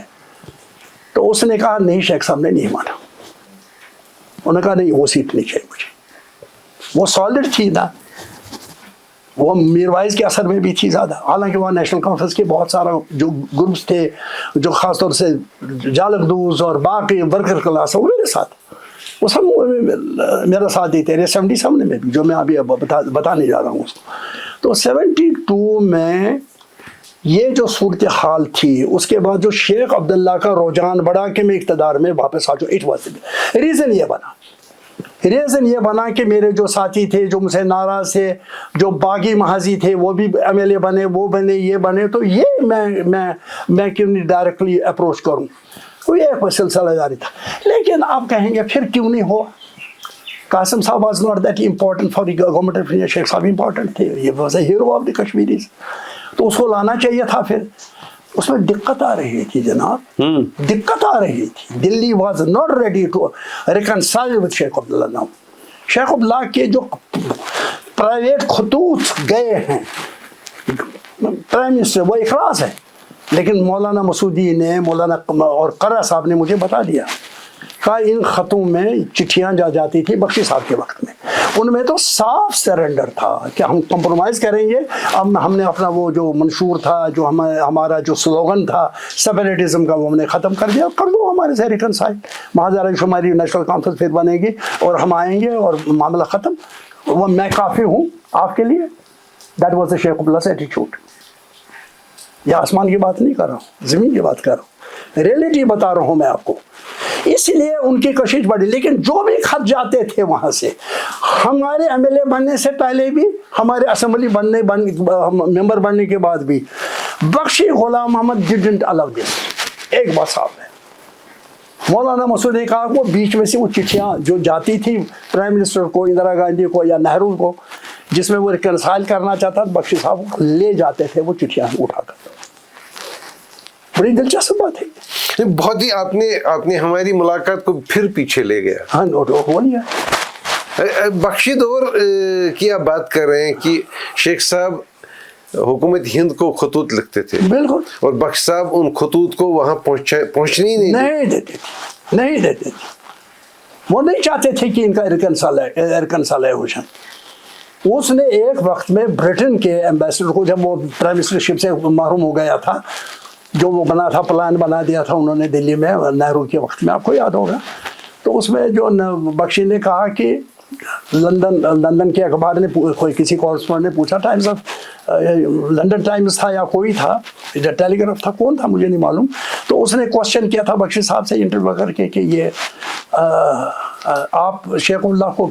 تو اس نے کہا نہیں, شیخ صاحب نے نہیں مانا. انہوں نے کہا نہیں, وہ سیٹ نہیں چاہیے مجھے. وہ سالڈ تھی نا, وہ میروائز کے اثر میں بھی تھی زیادہ، حالانکہ وہاں نیشنل کانفرنس کے بہت سارا جو گروپس تھے جو خاص طور سے جالگدوز اور باقی ورکر کلاس وہ میرے ساتھ، وہ سب میرا ساتھ دیتے رہے 77 میں بھی، جو میں ابھی بتانے جا رہا ہوں اس کو. تو 72 میں یہ جو صورتحال تھی، اس کے بعد جو شیخ عبداللہ کا رجحان بڑھا کہ میں اقتدار میں واپس آ جاؤں، اٹ واز ریزن یہ بنا کہ میرے جو ساتھی تھے جو مجھ سے ناراض تھے، جو باغی محاذی تھے، وہ بھی MLA بنے، وہ بنے، یہ بنے، تو یہ میں کیوں نہیں ڈائریکٹلی اپروچ کروں، وہ ایک سلسلہ جاری تھا. لیکن آپ کہیں گے پھر کیوں نہیں ہوا؟ قاسم صاحب was not that important for the government of India. شیخ صاحب امپورٹنٹ تھے، یہ was a hero of the Kashmiris, تو اس کو لانا چاہیے تھا. پھر اس میں دقت آ رہی تھی جناب، دقت آ رہی تھی. Delhi was not ready to reconcile with Sheikh Abdullah. Now شیخ عبداللہ کے جو پرائیویٹ خطوط گئے ہیں پرائم منسٹر، وہ اخراج ہے، لیکن مولانا مسعودی نے، مولانا اور قرہ صاحب نے مجھے بتا دیا کہ ان خطوں میں چٹھیاں جاتی تھی بخشی صاحب کے وقت میں، ان میں تو صاف سرنڈر تھا کہ ہم کمپرومائز کریں گے. اب ہم نے اپنا وہ جو منشور تھا، جو ہمارا جو سلوگن تھا سیپریٹزم کا، وہ ہم نے ختم کر دیا، کر دو ہمارے سے ریکنسائل، محاذ شماری نیشنل کانفرنس پھر بنے گی اور ہم آئیں گے اور معاملہ ختم. وہ میں کافی ہوں آپ کے لیے. دیٹ واز دا شیخ عبداللہ ایٹیچیوڈ. یہ آسمان کی بات نہیں کر رہا ہوں، زمین کی بات کر رہا ہوں، ریئلٹی بتا رہا ہوں میں آپ کو. اس لیے ان کی کشش بڑھی. لیکن جو بھی خط جاتے تھے وہاں سے، ہمارے MLA بننے سے پہلے بھی، ہمارے اسمبلی ممبر بننے کے بعد بھی، بخشی غلام محمد ڈیڈنٹ الاؤ دس. ایک بات صاف ہے، مولانا مسعود نے کہا وہ بیچ میں سے وہ چٹھیاں جو جاتی تھی پرائم منسٹر کو، اندرا گاندھی کو یا نہرو کو، جس میں وہ ریکنسائل کرنا چاہتا تھا، بخشی صاحب لے جاتے تھے وہ چٹھیاں اٹھا کر. بڑی دلچسپ بات ہے. بہت ہی آپ نے ہماری ملاقات کو پھر پیچھے لے گیا. ہاں بولیے. بخشی دور کی آپ بات کر رہے ہیں کہ شیخ صاحب حکومت ہند کو خطوط لکھتے تھے، بالکل، اور بخش صاحب ان خطوط کو وہاں پہنچنے ہی نہیں دیتے تھے. وہ نہیں چاہتے تھے کہ ان کا ریکنسائلیشن. اس نے ایک وقت میں برٹن کے ایمبیسڈر کو، جب وہ پرائم منسٹرشپ سے محروم ہو گیا تھا، جو وہ بنا تھا، پلان بنا دیا تھا انہوں نے دلی میں نہرو کے وقت میں، آپ کو یاد ہوگا، تو اس میں جو بخشی نے کہا کہ لندن کے اخبار نے کوئی کسی کورسپونڈنٹ نے پوچھا، ٹائمز آف لندن ٹائمز تھا یا کوئی تھا، ٹیلی گراف تھا، کون تھا مجھے نہیں معلوم، تو اس نے کوشچن کیا تھا بخشی صاحب سے انٹرویو کر کے کہ یہ آپ شیخ اللہ کو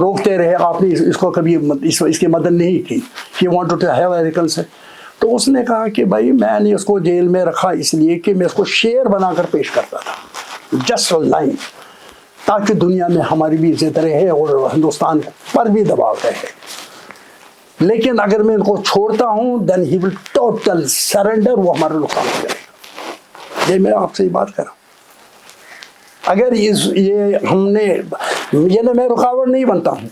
روکتے رہے، آپ نے اس کو کبھی اس کی مدد نہیں کی، he wanted to have a reconcile. تو اس نے کہا کہ بھائی میں نے اس کو جیل میں رکھا اس لیے کہ میں اس کو شعر بنا کر پیش کرتا تھا، جسٹ لائن، تاکہ دنیا میں ہماری بھی عزت رہے اور ہندوستان پر بھی دباؤ رہے. لیکن اگر میں ان کو چھوڑتا ہوں دین ہی ول ٹوٹل سرنڈر، وہ ہمارا نقصان ہو جائے گا. یہ میں آپ سے بات کر رہا ہوں. اگر یہ ہم نے یہ میں رکاوٹ نہیں بنتا ہوں.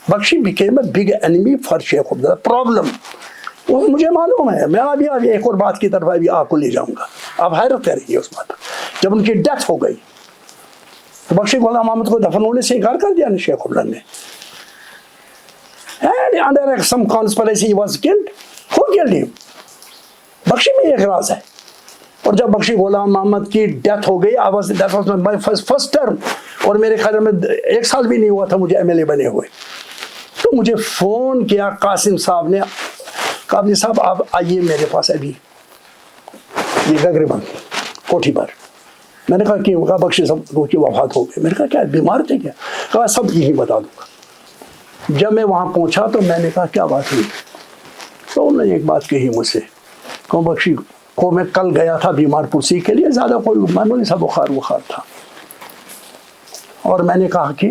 بخشی became a big enemy for Sheikh Abdullah. Problem وہ مجھے معلوم ہے. میں ابھی ایک اور بات کی طرف ابھی آپ کو لے جاؤں گا، آپ حیرت کریں گے اس بات. جب ان کی ڈیتھ ہو گئی تو بخشی غلام محمد کو دفن ہونے سے انکار کر دیا نا شیخ عبداللہ نے. And under some conspiracy he was killed. Who killed him? بخشی میں ایک راز ہے. اور جب بخشی غلام محمد کی ڈیتھ ہو گئی، that was my first term، اور میرے خیال میں 1 سال بھی نہیں ہوا تھا مجھے MLA بنے ہوئے، تو مجھے فون کیا قاسم صاحب نے، قاسم صاحب آپ آئیے میرے پاس ابھی، یہ گگرے بند کوٹھی پر. میں نے کہا کہ بخشی صاحب کی وفات ہو گئی. میں نے کہا کیا بیمار تھے کیا؟ کہا سب یہی بتا دوں گا. جب میں وہاں پہنچا تو میں نے کہا کیا بات ہوئی؟ تو انہوں نے ایک بات کہی مجھ سے کہ بخشی کو میں کل گیا تھا بیمار پرسی کے لیے، زیادہ کوئی معمولی سا بخار تھا، اور میں نے کہا کہ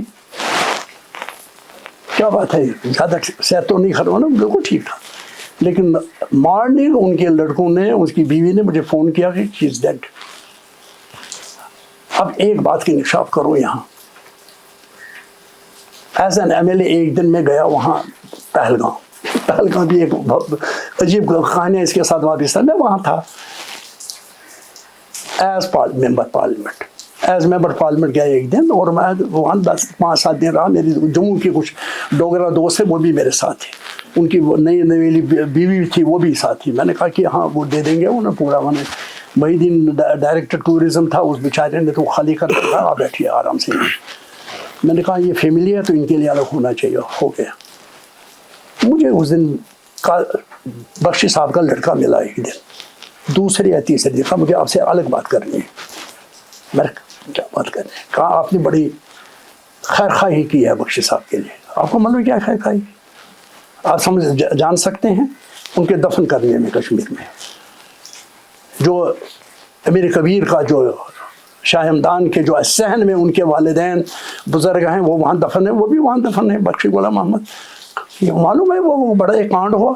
کیا بات ہے، زیادہ صحت تو نہیں خراب نا، بالکل ٹھیک تھا. لیکن مارننگ ان کے لڑکوں نے، اس کی بیوی نے مجھے فون کیا کہ شی از ڈیڈ. اب ایک بات کی انکشاف کرو، یہاں ایز این MLA ایک دن میں گیا وہاں پہلگام بھی ایک بہت عجیب کہانی ہے اس کے ساتھ وابستہ. میں وہاں تھا as member parliament as member parliament گیا ایک دن, اور میں وہاں 5-7 دن رہا. میری جموں کی کچھ ڈوگرا دوست ہیں وہ بھی میرے ساتھ تھے, ان کی نئی نویلی بیوی تھی وہ بھی ساتھ تھی. میں نے کہا کہ ہاں وہ دے دیں گے, انہیں پورا میں نے وہی دن ڈائریکٹر ٹورزم تھا, اس بیچارے نے تو خالی کر دیا, آپ بیٹھیے آرام سے. میں نے کہا یہ فیملی ہے تو ان کے لیے الگ ہونا چاہیے. ہو گیا. مجھے اس دن بخشی صاحب کا لڑکا ملا ایک دن, دوسری یا تیسری دن, کہا مجھے آپ سے الگ بات کرنی ہے. میں کیا بات کرنی ہے؟ کہا آپ نے بڑی خیر خواہی کی ہے بخشی صاحب کے لیے. آپ کو معلوم کیا خیر خواہی؟ آپ سمجھ جان سکتے ہیں ان کے دفن کرنے میں کشمیر میں جو امیر کبیر کا جو شاہ ہمدان کے جو صحن میں ان کے والدین بزرگ ہیں وہ وہاں دفن ہیں, وہ بھی وہاں دفن ہیں. بخشی غلام محمد, یہ معلوم ہے وہ بڑا ایک کانڈ ہوا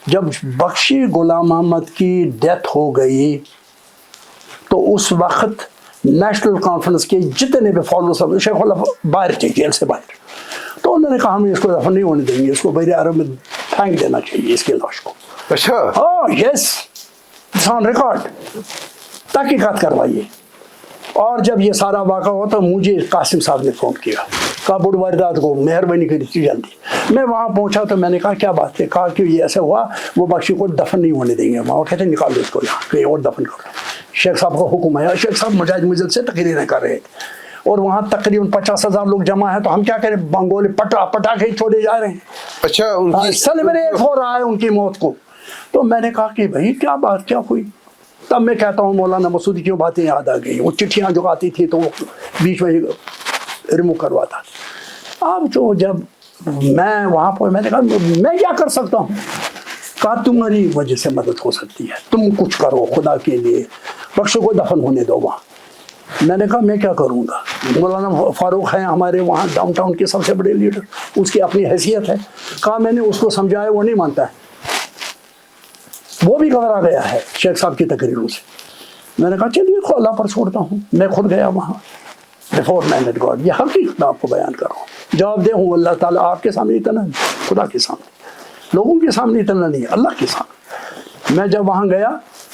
جب بخشی غلام محمد کی ڈیتھ ہو گئی تو اس وقت نیشنل کانفرنس کے جتنے بھی فالو سب شیخ اللہ باہر تھے, جیل سے باہر. تو انہوں نے کہا ہم اس کو دفن نہیں ہونے دیں گے, اس کو بحر عرب میں پھینک دینا چاہیے اس کے لاش کو. اچھا, ہاں یس, آن ریکارڈ, تحقیقات کروائیے. اور جب یہ سارا واقعہ ہوا تو مجھے قاسم صاحب نے فون کیا, کہا بڑھواری رات کو مہربانی کری تھی جلدی. میں وہاں پہنچا تو میں نے کہا کیا بات ہے؟ کہا کہ یہ ایسا ہوا وہ بخشی کو دفن نہیں ہونے دیں گے. وہاں کہتے ہیں نکال دو اس کو یہاں, کہیں اور دفن کرو. شیخ صاحب کا حکم ہے. شیخ صاحب مجاہد مجل سے تقریریں کر رہے تھے اور وہاں تقریباً 50,000 لوگ جمع ہیں, تو ہم کیا کریں, بنگولے پٹاخے چھوڑے جا رہے ہیں. اچھا, سیلیبریٹ ہو رہا ہے ان کی موت کو. تو میں نے کہا کہ بھائی کیا بات کیا ہوئی؟ تب میں کہتا ہوں مولانا مسعودی کی باتیں یاد آ گئی. وہ چٹھیاں جو آتی تھی تو وہ بیچ میں ریموو کرواتا. اب تو جب میں وہاں پر میں نے کہا میں کیا کر سکتا ہوں؟ کہا تمہاری وجہ سے مدد ہو سکتی ہے, تم کچھ کرو خدا کے لیے, بخشو کو دفن ہونے دو وہاں. میں نے کہا میں کیا کروں گا؟ مولانا فاروق ہیں ہمارے وہاں ڈاؤن ٹاؤن کے سب سے بڑے لیڈر, اس کی اپنی حیثیت ہے. کہا میں نے اس کو سمجھایا, وہ نہیں مانتا ہے, وہ بھی گھبرا گیا ہے شیخ صاحب کی تقریروں سے. میں نے کہا چلیے اللہ پر چھوڑتا ہوں. میں خود گیا وہاں بفور میں میٹ گاڈ, یہ حقیقت میں آپ کو بیان کر رہا ہوں. جواب دہ ہوں اللہ تعالیٰ آپ کے سامنے اتنا نہیں, خدا کے سامنے, لوگوں کے سامنے اتنا نہیں, اللہ کے سامنے. میں جب وہاں گیا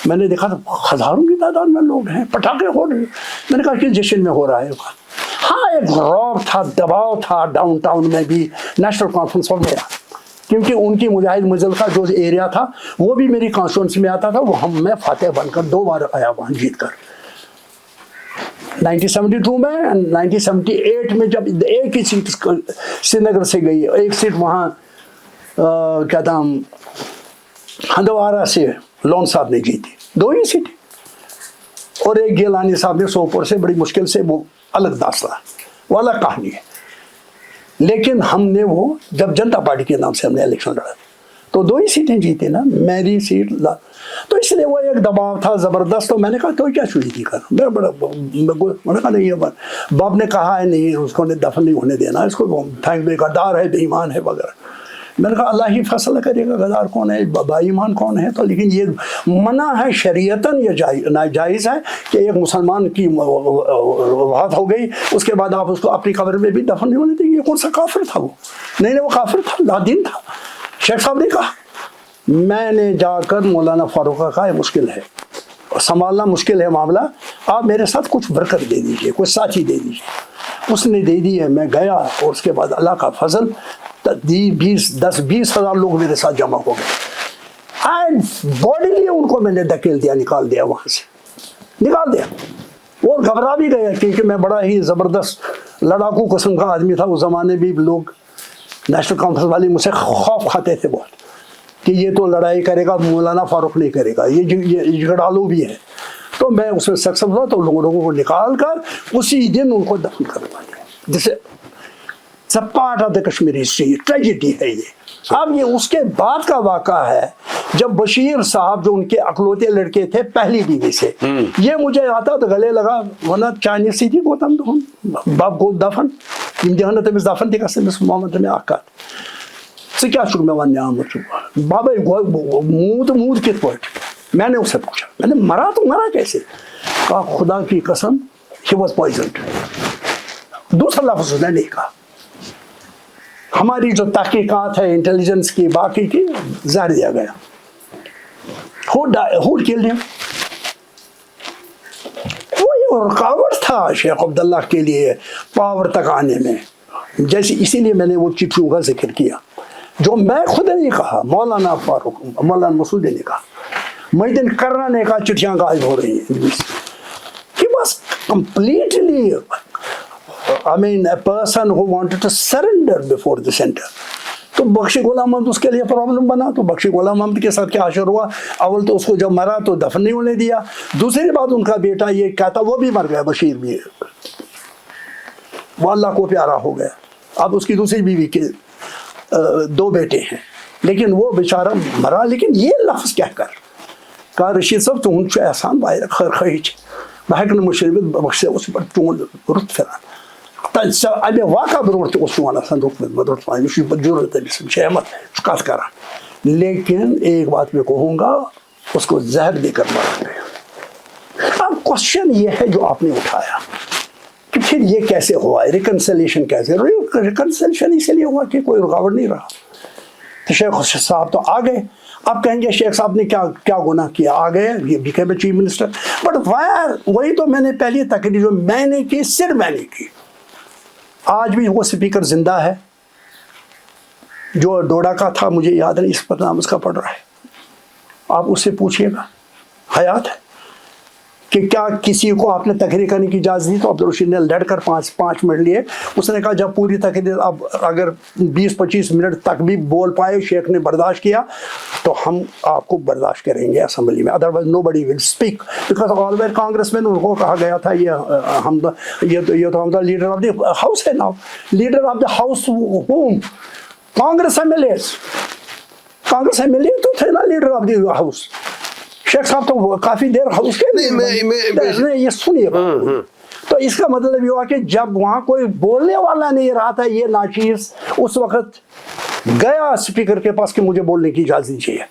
میں نے دیکھا تو ہزاروں کی تعداد میں لوگ ہیں, پٹاخے ہو رہے ہیں. میں نے کہا کہ جشن میں ہو رہا ہے. ہاں ایک رعب تھا, دباؤ تھا ڈاؤن ٹاؤن میں بھی. نیشنل کانفرنس ہو گیا کیونکہ ان کی مجاہد مجل کا جو ایریا تھا وہ بھی میری کانسٹیٹوئنسی میں آتا تھا. وہ ہم میں فاتح بن کر 2 بار آیا وہاں جیت کر, 1972 میں 1978 میں, جب ایک ہی سیٹ سری نگر سے گئی, ایک سیٹ وہاں کیا نام ہندوارہ سے لون صاحب نے جیتی, 2 ہی سیٹیں. اور ایک گیلانی صاحب نے سوپور سے بڑی مشکل سے, وہ الگ داستہ, وہ الگ کہانی ہے. لیکن ہم نے وہ جب جنتا پارٹی کے نام سے ہم نے الیکشن لڑا تو 2 ہی سیٹیں جیتے نا, میری سیٹ تو اس لیے وہ ایک دباؤ تھا زبردست. تو میں نے کہا تو کیا چوری تھی کر, میں نے کہا نہیں باپ نے کہا ہے نہیں اس کو دفن نہیں ہونے دینا, اس کو پھینک دے, غدار ہے, بے ایمان ہے وغیرہ. میں نے کہا اللہ ہی فیصلہ کرے گا غدار کون ہے, با ایمان کون ہے. تو لیکن یہ منع ہے شریعتاً, یہ ناجائز ہے کہ ایک مسلمان کی وفات ہو گئی اس کے بعد آپ اس کو اپنی قبر میں بھی دفن نہیں ہونے دیں گے. کون سا کافر تھا وہ؟ نہیں وہ کافر تھا, لادین تھا. شیخ صاحب نے کہا, میں نے جا کر مولانا فاروق کا کہا یہ مشکل ہے, سنبھالنا مشکل ہے معاملہ, آپ میرے ساتھ کچھ برکت دے دیجیے, کچھ ساتھی دے دیجیے. اس نے دے دی ہے. میں گیا اور اس کے بعد اللہ کا فضل 10-20 ہزار لوگ میرے ساتھ جمع ہو گئے. باڈی لیے ان کو میں نے دھکیل دیا, نکال دیا وہاں سے, نکال دیا. اور گھبرا بھی گیا کیونکہ میں بڑا ہی زبردست لڑاکو قسم کا آدمی تھا. اس زمانے بھی لوگ نیشنل کانفرنس والے مجھ سے خوف کھاتے تھے بہت کہ یہ تو لڑائی کرے گا, مولانا فاروق نہیں کرے گا, یہ جھگڑالو بھی ہے. تو میں اس میں سکسیس ہوا تو لوگوں کو نکال کر اسی دن ان کو دفن کروا دیا. جسے part of the Kashmiri history, tragedy ہے یہ. اب یہ اس کے بعد کا واقعہ ہے جب بشیر صاحب جو ان کے اکلوتے لڑکے تھے پہلی بیوی سے, یہ مجھے آتا تو گلے لگا, ورنہ چائنیز سی تھی گوتم دہن باپ کو دفن امتحان تمس دفن تھی کس محمد میں آکات سے کیا چک میں ون آمت بابا مود کت پہ. میں نے اس سے پوچھا, میں نے مرا تو مرا کیسے؟ کہا خدا کی قسم ہی واز پوائزنڈ. دوسرا لفظ نے نہیں کہا. ہماری جو تحقیقات ہے انٹیلیجنس کی باقی کی زہر دیا گیا. Who killed him? وہ नहीं, रुकावट था शेख अब्दुल्ला के लिए पावर तक आने में। जैसे इसीलिए मैंने वो चिट्ठियों का जिक्र किया जो मैं खुद नहीं कहा, मौलाना फारूक, मौलाना मसूद ने कहा, मोहिद्दीन कर्रा ने कहा, चिट्ठियाँ गायब हो रही हैं कि बस completely, I mean, a person who wanted to surrender before the center. तो बख्शी गुलाम अहमद उसके लिए प्रॉब्लम बना। तो बख्शी गुलाम अहमद के साथ क्या असर हुआ? अव्वल तो उसको जब मरा तो दफन नहीं होने दिया, दूसरी बात उनका बेटा ये कहता, वो भी मर गया, बशीर भी, वो अल्लाह को प्यारा हो गया। अब उसकी दूसरी बीवी के 2 बेटे हैं, लेकिन वो बेचारा मरा। लेकिन ये लफ्ज़ कहकर कहा, रशीद साहब तो उन एहसान बाहर खैर खींच बहक न मुशरबत बख्शे उस पर चून रुत फिरा अबे वाक़ा बरोबर तो उस वाला संदूक में मदद पानी जरूरत है बिस्म शहमत कत करा। लेकिन एक बात मैं कहूँगा, उसको जहर देकर मारा गया। अब क्वेश्चन ये है जो आपने उठाया कि फिर ये कैसे हुआ, रिकन्सिलेशन कैसे? रिकन्सिलेशन इसलिए हुआ कि कोई रुकावट नहीं रहा। तो शेख साहब तो आ गए। अब कहेंगे शेख साहब ने क्या क्या गुनाह किया, आ गए, ये became chief minister. But wire, वही तो मैंने पहली तकरीर जो मैंने की, सिर्फ मैंने की। आज भी वो स्पीकर जिंदा है जो डोडा का था, मुझे याद नहीं इस पर नाम उसका पड़ रहा है, आप उससे पूछिएगा, हयात है कि क्या किसी को आपने तकरीर करने की इजाज़त दी? तो अब्दुल रशीद ने लड़कर 5 मिनट लिए। उसने कहा जब पूरी तकरीर अब अगर 20-25 मिनट तक भी बोल पाए, शेख ने बर्दाश्त किया, तो हम आपको बर्दाश्त करेंगे असेंबली में, otherwise nobody will speak, because always congressman, उनको कहा गया था ये हम तो लीडर ऑफ द हाउस है now, leader of the house home Congress MLA तो थे ना leader of the house. Sheikh साहब तो काफी देर हाउस के नहीं, ये सुनिए। तो इसका मतलब ये हुआ कि जब वहाँ कोई बोलने वाला नहीं रहा था, ये नाचीज उस वक्त गया स्पीकर के पास कि मुझे बोलने की इजाज़त दीजिए,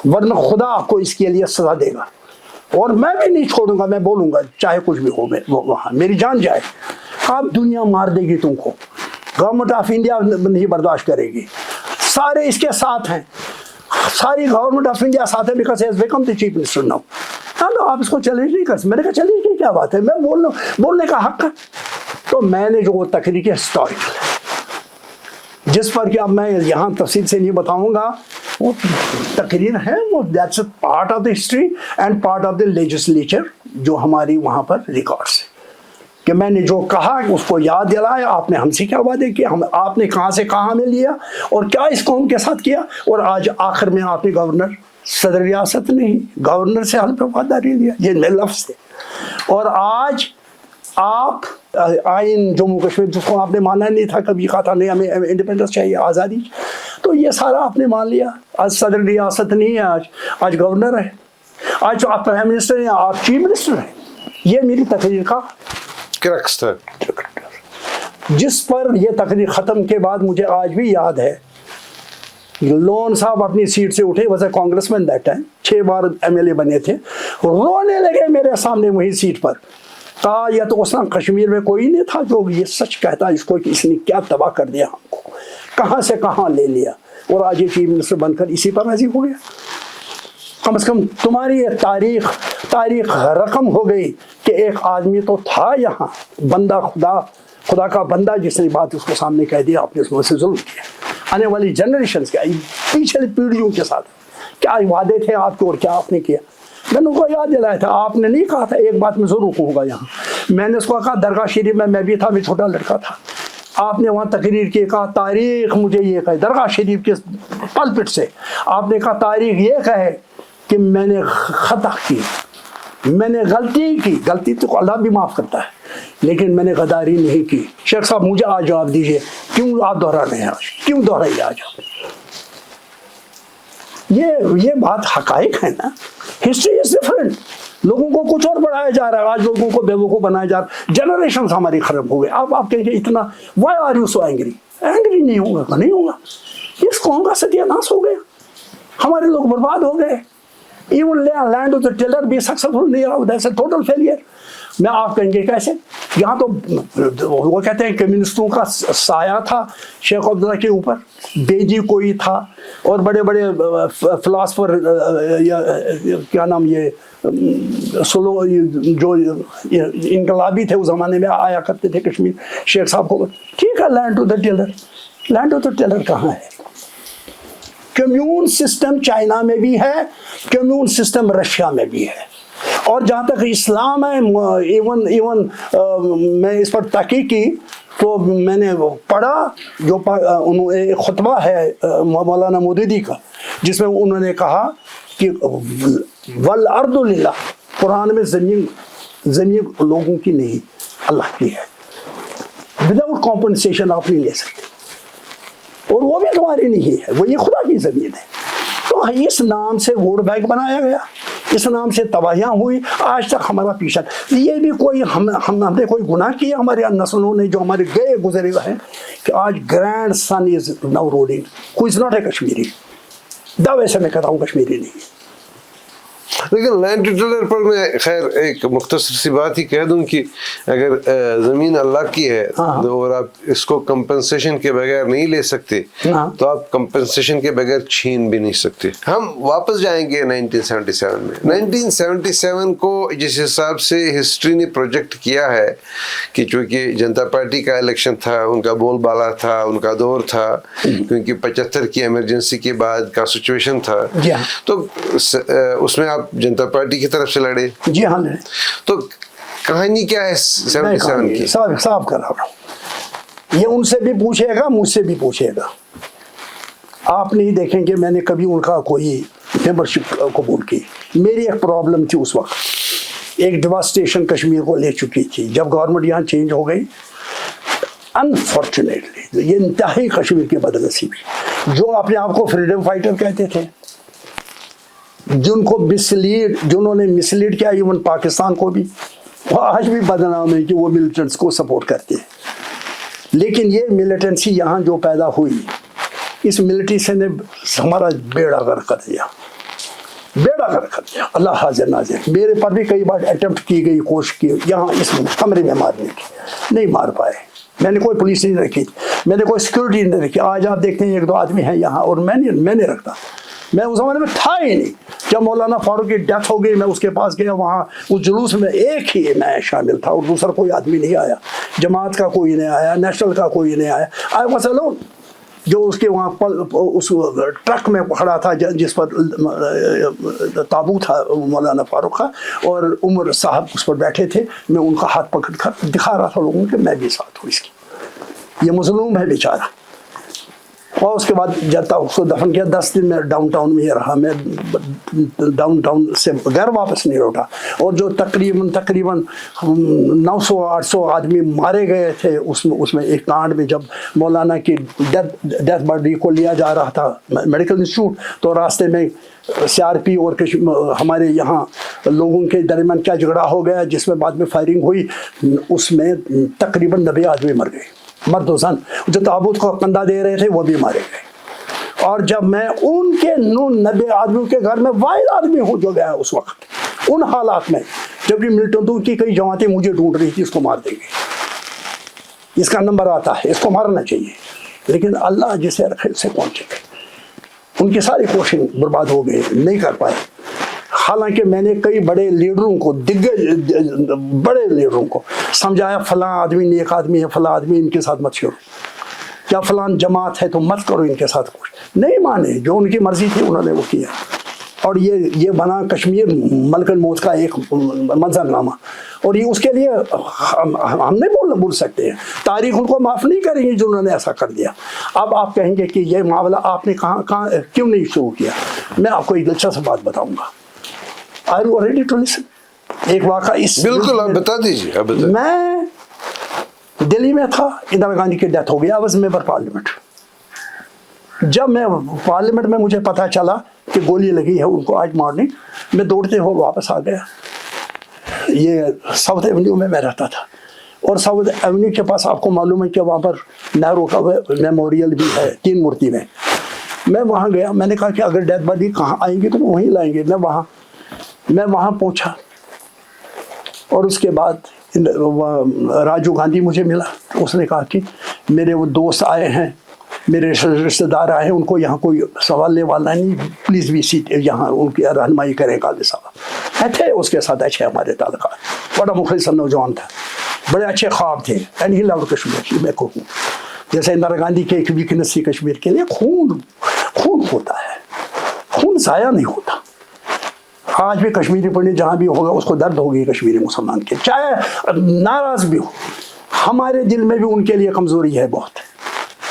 वरना खुदा आपको इसके लिए सजा देगा, और मैं भी नहीं छोड़ूंगा, मैं बोलूँगा चाहे कुछ भी हो, वहाँ मेरी जान जाए। आप दुनिया मार देगी तुमको, गवर्नमेंट ऑफ इंडिया नहीं बर्दाश्त करेगी, सारे इसके साथ हैं, सारी गवर्नमेंट ऑफ इंडिया साथ है, because has become the chief minister now. हाँ, आप इसको चैलेंज नहीं कर सकते। मैंने कहा चैलेंज की क्या बात है, मैं बोलने का हक है। तो मैंने जो वो तकरीर की हिस्टोरिकल है, जिस पर कि अब मैं यहाँ तफसील से नहीं बताऊँगा, वो तकरीर है, वो that's part of the history and part of the legislature जो हमारी वहाँ पर रिकॉर्ड्स है, कि मैंने जो कहा उसको याद दिलाया। आपने हमसे क्या वादे किए, हम आपने कहाँ से कहाँ में लिया और क्या इस कौम के साथ किया, और आज आखिर में आपने गवर्नर, सदर रियासत नहीं, गवर्नर से हल्फ वफादारी लिया, ये मेरे लफ्ज़ थे। और आज आप आइन जम्मू कश्मीर जिसको आपने माना नहीं था, कभी कहा था नहीं हमें इंडिपेंडेंस चाहिए, आज़ादी, तो ये सारा आपने मान लिया। आज सदर रियासत नहीं है, आज गवर्नर है, आज आप प्राइम मिनिस्टर हैं, आप चीफ मिनिस्टर हैं। ये मेरी तकरीर का क्रक्स था, जिस पर यह तकरीर ख़त्म के बाद मुझे आज भी याद है, लोन साहब अपनी सीट से उठे, वैसे congressman that time 6 bar MLA बने थे, रोने लगे मेरे सामने वही सीट पर। कहा यह तो उस कश्मीर में कोई नहीं था जो ये सच कहता इसको कि इसने क्या तबाह कर दिया, हमको कहाँ से कहाँ ले लिया, और आज ये चीफ मिनिस्टर बनकर इसी पर राजी हो गया। कम से कम तुम्हारी ये तारीख रकम हो गई कि एक आदमी तो था यहाँ, बंदा खुदा का बंदा, जिसने बात उसको सामने कह दिया, आपने उससे जुल्म किया। आने वाली जनरेशन के पिछले पीढ़ियों के साथ क्या वादे थे आपके और क्या आपने किया, मैंने उनको याद दिलाया था। आपने नहीं कहा था, एक बात मैं ज़रूर कहूँगा यहाँ, मैंने उसको कहा दरगाह शरीफ में मैं भी था, मैं छोटा लड़का था, आपने वहाँ तकरीर की, कहा तारीख मुझे ये कहे, दरगाह शरीफ के पलपिट से आपने कहा तारीख ये कहे कि मैंने खता की, मैंने गलती तो अल्लाह भी माफ़ करता है, लेकिन मैंने गद्दारी नहीं की। शेख साहब मुझे आज जवाब दीजिए, क्यों आप दोहरा रहे हैं आज, क्यों दोहराइए आज आप? ये बात हकाइक है ना, हिस्ट्री इज डिफरेंट। लोगों को कुछ और बढ़ाया जा रहा है, आज लोगों को बेवकूफ़ बनाया जा रहा है, जनरेशन हमारी खराब हो गई। अब आप कहेंगे इतना why are you so angry? Angry नहीं होगा, नहीं होगा, इस कौम का सत्यानाश हो गया, हमारे लोग बर्बाद हो गए। Even land of the tiller be successful नहीं रहा, that's a total failure। میں آپ کہیں گے کیسے؟ یہاں تو وہ کہتے ہیں کمیونسٹوں کا سایہ تھا شیخ عبداللہ کے اوپر، بیجی کوئی تھا، اور بڑے بڑے فلاسفر کیا نام یہ جو انقلابی تھے اس زمانے میں آیا کرتے تھے کشمیر، شیخ صاحب کو ٹھیک ہے land to the tiller, land to the tiller کہاں ہے؟ کمیون سسٹم چائنا میں بھی ہے، کمیون سسٹم رشیا میں بھی ہے، اور جہاں تک اسلام ہے ایون میں اس پر تحقیق کی تو میں نے پڑھا جو ایک خطبہ ہے مولانا مودودی کا جس میں انہوں نے کہا کہ والارض للہ، قرآن میں زمین لوگوں کی نہیں اللہ کی ہے، وداؤٹ کمپنسیشن آپ نہیں لے سکتے، اور وہ بھی تمہاری نہیں ہے، وہ یہ خدا کی زمین ہے۔ تو اس نام سے ووٹ بینک بنایا گیا، اس نام سے تباہیاں ہوئی، آج تک ہمارا پیچھا، یہ بھی کوئی ہم نے کوئی گناہ کیا ہمارے نسلوں نے جو ہمارے گئے گزرے ہوئے ہیں کہ آج grandson is now ruling, who is not a Kashmiri, دعوے سے میں کہتا ہوں کشمیری نہیں۔ لیکن لینڈ ٹو ٹیلر پر میں خیر ایک مختصر سی بات ہی کہہ دوں کہ اگر زمین اللہ کی ہے اور آپ اس کو کمپنسیشن کے بغیر نہیں لے سکتے تو آپ کمپنسیشن کے بغیر چھین بھی نہیں سکتے۔ ہم واپس جائیں گے 1977 میں۔ 1977 کو جس حساب سے ہسٹری نے پروجیکٹ کیا ہے کہ چونکہ جنتا پارٹی کا الیکشن تھا، ان کا بول بالا تھا، ان کا دور تھا، کیونکہ 75 کی ایمرجنسی کے بعد کا سچویشن تھا، تو اس میں آپ جنتا پارٹی کی طرف سے لڑے۔ جی ہاں، تو کہانی کیا ہے 77 کی؟ صاف کر رہا ہوں، یہ ان سے بھی پوچھے گا، مجھ سے بھی پوچھے گا۔ آپ نہیں دیکھیں گے میں نے کبھی ان کا کوئی ممبرشپ قبول کی۔ میری ایک پرابلم تھی اس وقت، ایک ڈیواسٹیشن کشمیر کو لے چکی تھی جب گورنمنٹ یہاں چینج ہو گئی۔ انفارچونیٹلی یہ انتہائی کشمیر کی بدنصیبی، جو اپنے آپ کو فریڈم فائٹر کہتے تھے، جنہوں نے مسلیڈ کیا ایون پاکستان کو بھی، وہ آج بھی بدنام ہے کہ وہ ملیٹنٹس کو سپورٹ کرتے ہیں۔ لیکن یہ ملیٹنسی یہاں جو پیدا ہوئی، اس ملٹری سے نے ہمارا بیڑا غرق کر دیا، بیڑا غرق کر دیا۔ اللہ حاضر ناظر، میرے پر بھی کئی بار اٹمپٹ کی گئی، کوشش کی یہاں اس کمرے میں مارنے کی، نہیں مار پائے۔ میں نے کوئی پولیس نہیں رکھی، میں نے کوئی سیکورٹی نہیں رکھی۔ آج آپ دیکھتے ہیں ایک دو آدمی ہیں یہاں، اور میں نہیں رکھتا، میں اس زمانے میں تھا ہی نہیں۔ جب مولانا فاروق کی ڈیتھ ہو گئی میں اس کے پاس گیا، وہاں اس جلوس میں ایک ہی میں شامل تھا اور دوسرا کوئی آدمی نہیں آیا، جماعت کا کوئی نہیں آیا، نیشنل کا کوئی نہیں آیا۔ I was alone. جو اس کے وہاں اس ٹرک میں کھڑا تھا جس پر تابوت تھا مولانا فاروق کا، اور عمر صاحب اس پر بیٹھے تھے، میں ان کا ہاتھ پکڑ کر دکھا رہا تھا لوگوں کہ میں بھی ساتھ ہوں اس کی، یہ مظلوم ہے بیچارہ۔ اور اس کے بعد جب تک اس کو دفن کیا 10 دن میں ڈاؤن ٹاؤن میں ہی رہا، میں ڈاؤن ٹاؤن سے گھر واپس نہیں لوٹا۔ اور جو تقریباً 900-800 آدمی مارے گئے تھے اس میں ایک کانڈ میں، جب مولانا کی ڈیتھ باڈی کو لیا جا رہا تھا میڈیکل انسٹیٹیوٹ، تو راستے میں CRP اور ہمارے یہاں لوگوں کے درمیان کیا جھگڑا ہو گیا جس میں بعد میں فائرنگ ہوئی، اس میں تقریباً 90 آدمی مر گئے، مرد و زن۔ جو تابوت کو کندھا دے رہے تھے وہ بھی مارے گئے۔ اور جب میں ان کے 90 آدمیوں کے گھر میں واحد آدمی ہوں جو گیا اس وقت، ان حالات میں، جبکہ ملٹنٹوں کی کئی جماعتیں مجھے ڈھونڈ رہی تھی اس کو مار دیں گے، اس کا نمبر آتا ہے، اس کو مارنا چاہیے، لیکن اللہ جسے رکھے اسے پہنچے گا۔ ان کی ساری کوشش برباد ہو گئی، نہیں کر پائے۔ حالانکہ میں نے کئی بڑے لیڈروں کو، بڑے لیڈروں کو سمجھایا فلاں آدمی نیک آدمی ہے، فلاں آدمی ان کے ساتھ مت چھوڑو، یا فلاں جماعت ہے تو مت کرو ان کے ساتھ کچھ، نہیں مانے۔ جو ان کی مرضی تھی انہوں نے وہ کیا، اور یہ بنا کشمیر ملک الموت کا ایک منظرنامہ۔ اور یہ اس کے لیے ہم نہیں بول سکتے ہیں، تاریخ ان کو معاف نہیں کریں گی جنہوں نے ایسا کر دیا۔ اب آپ کہیں گے کہ یہ معاملہ آپ نے کہاں کیوں نہیں شروع کیا؟ میں آپ کو ایک دلچسپ بات بتاؤں گا۔ Are you ready to listen؟ ایک واقعہ اس بالکل آپ بتا دیجیے۔ میں دلی میں تھا، اندرا گاندھی کی ڈیتھ ہو گئی، I was member پارلیمنٹ۔ جب میں پارلیمنٹ میں مجھے پتا چلا کہ گولی لگی ہے ان کو آج مارننگ، میں دوڑتے ہوئے واپس آ گیا۔ یہ ساؤتھ ایونیو میں رہتا تھا، اور ساؤتھ ایونیو کے پاس آپ کو معلوم ہے کہ وہاں پر نہرو کا میموریل بھی ہے 3 مورتی میں۔ میں وہاں گیا، میں نے کہا کہ اگر ڈیتھ باڈی کہاں آئیں گے تو وہیں لائیں گے۔ میں وہاں پہنچا، اور اس کے بعد راجیو گاندھی مجھے ملا. اس نے کہا کہ میرے وہ دوست آئے ہیں, میرے رشتہ دار آئے ہیں, ان کو یہاں کوئی سوالنے والا نہیں, پلیز بھی سیٹ یہاں ان کی رہنمائی کریں قاضی صاحب. تھے اس کے ساتھ اچھے ہمارے تعلقات, بڑا مخلص نوجوان تھا, بڑے اچھے خواب تھے. اینڈ ہی لوڈ کشمیر, میں کہوں جیسے اندرا گاندھی کی ایک ویکنس تھی کشمیر کے لیے, خون ہوتا ہے, خون ضائع نہیں ہوتا. آج بھی کشمیری پنڈت جہاں بھی ہوگا اس کو درد ہوگی کشمیری مسلمان کے, چاہے ناراض بھی ہو. ہمارے دل میں بھی ان کے لیے کمزوری ہے بہت.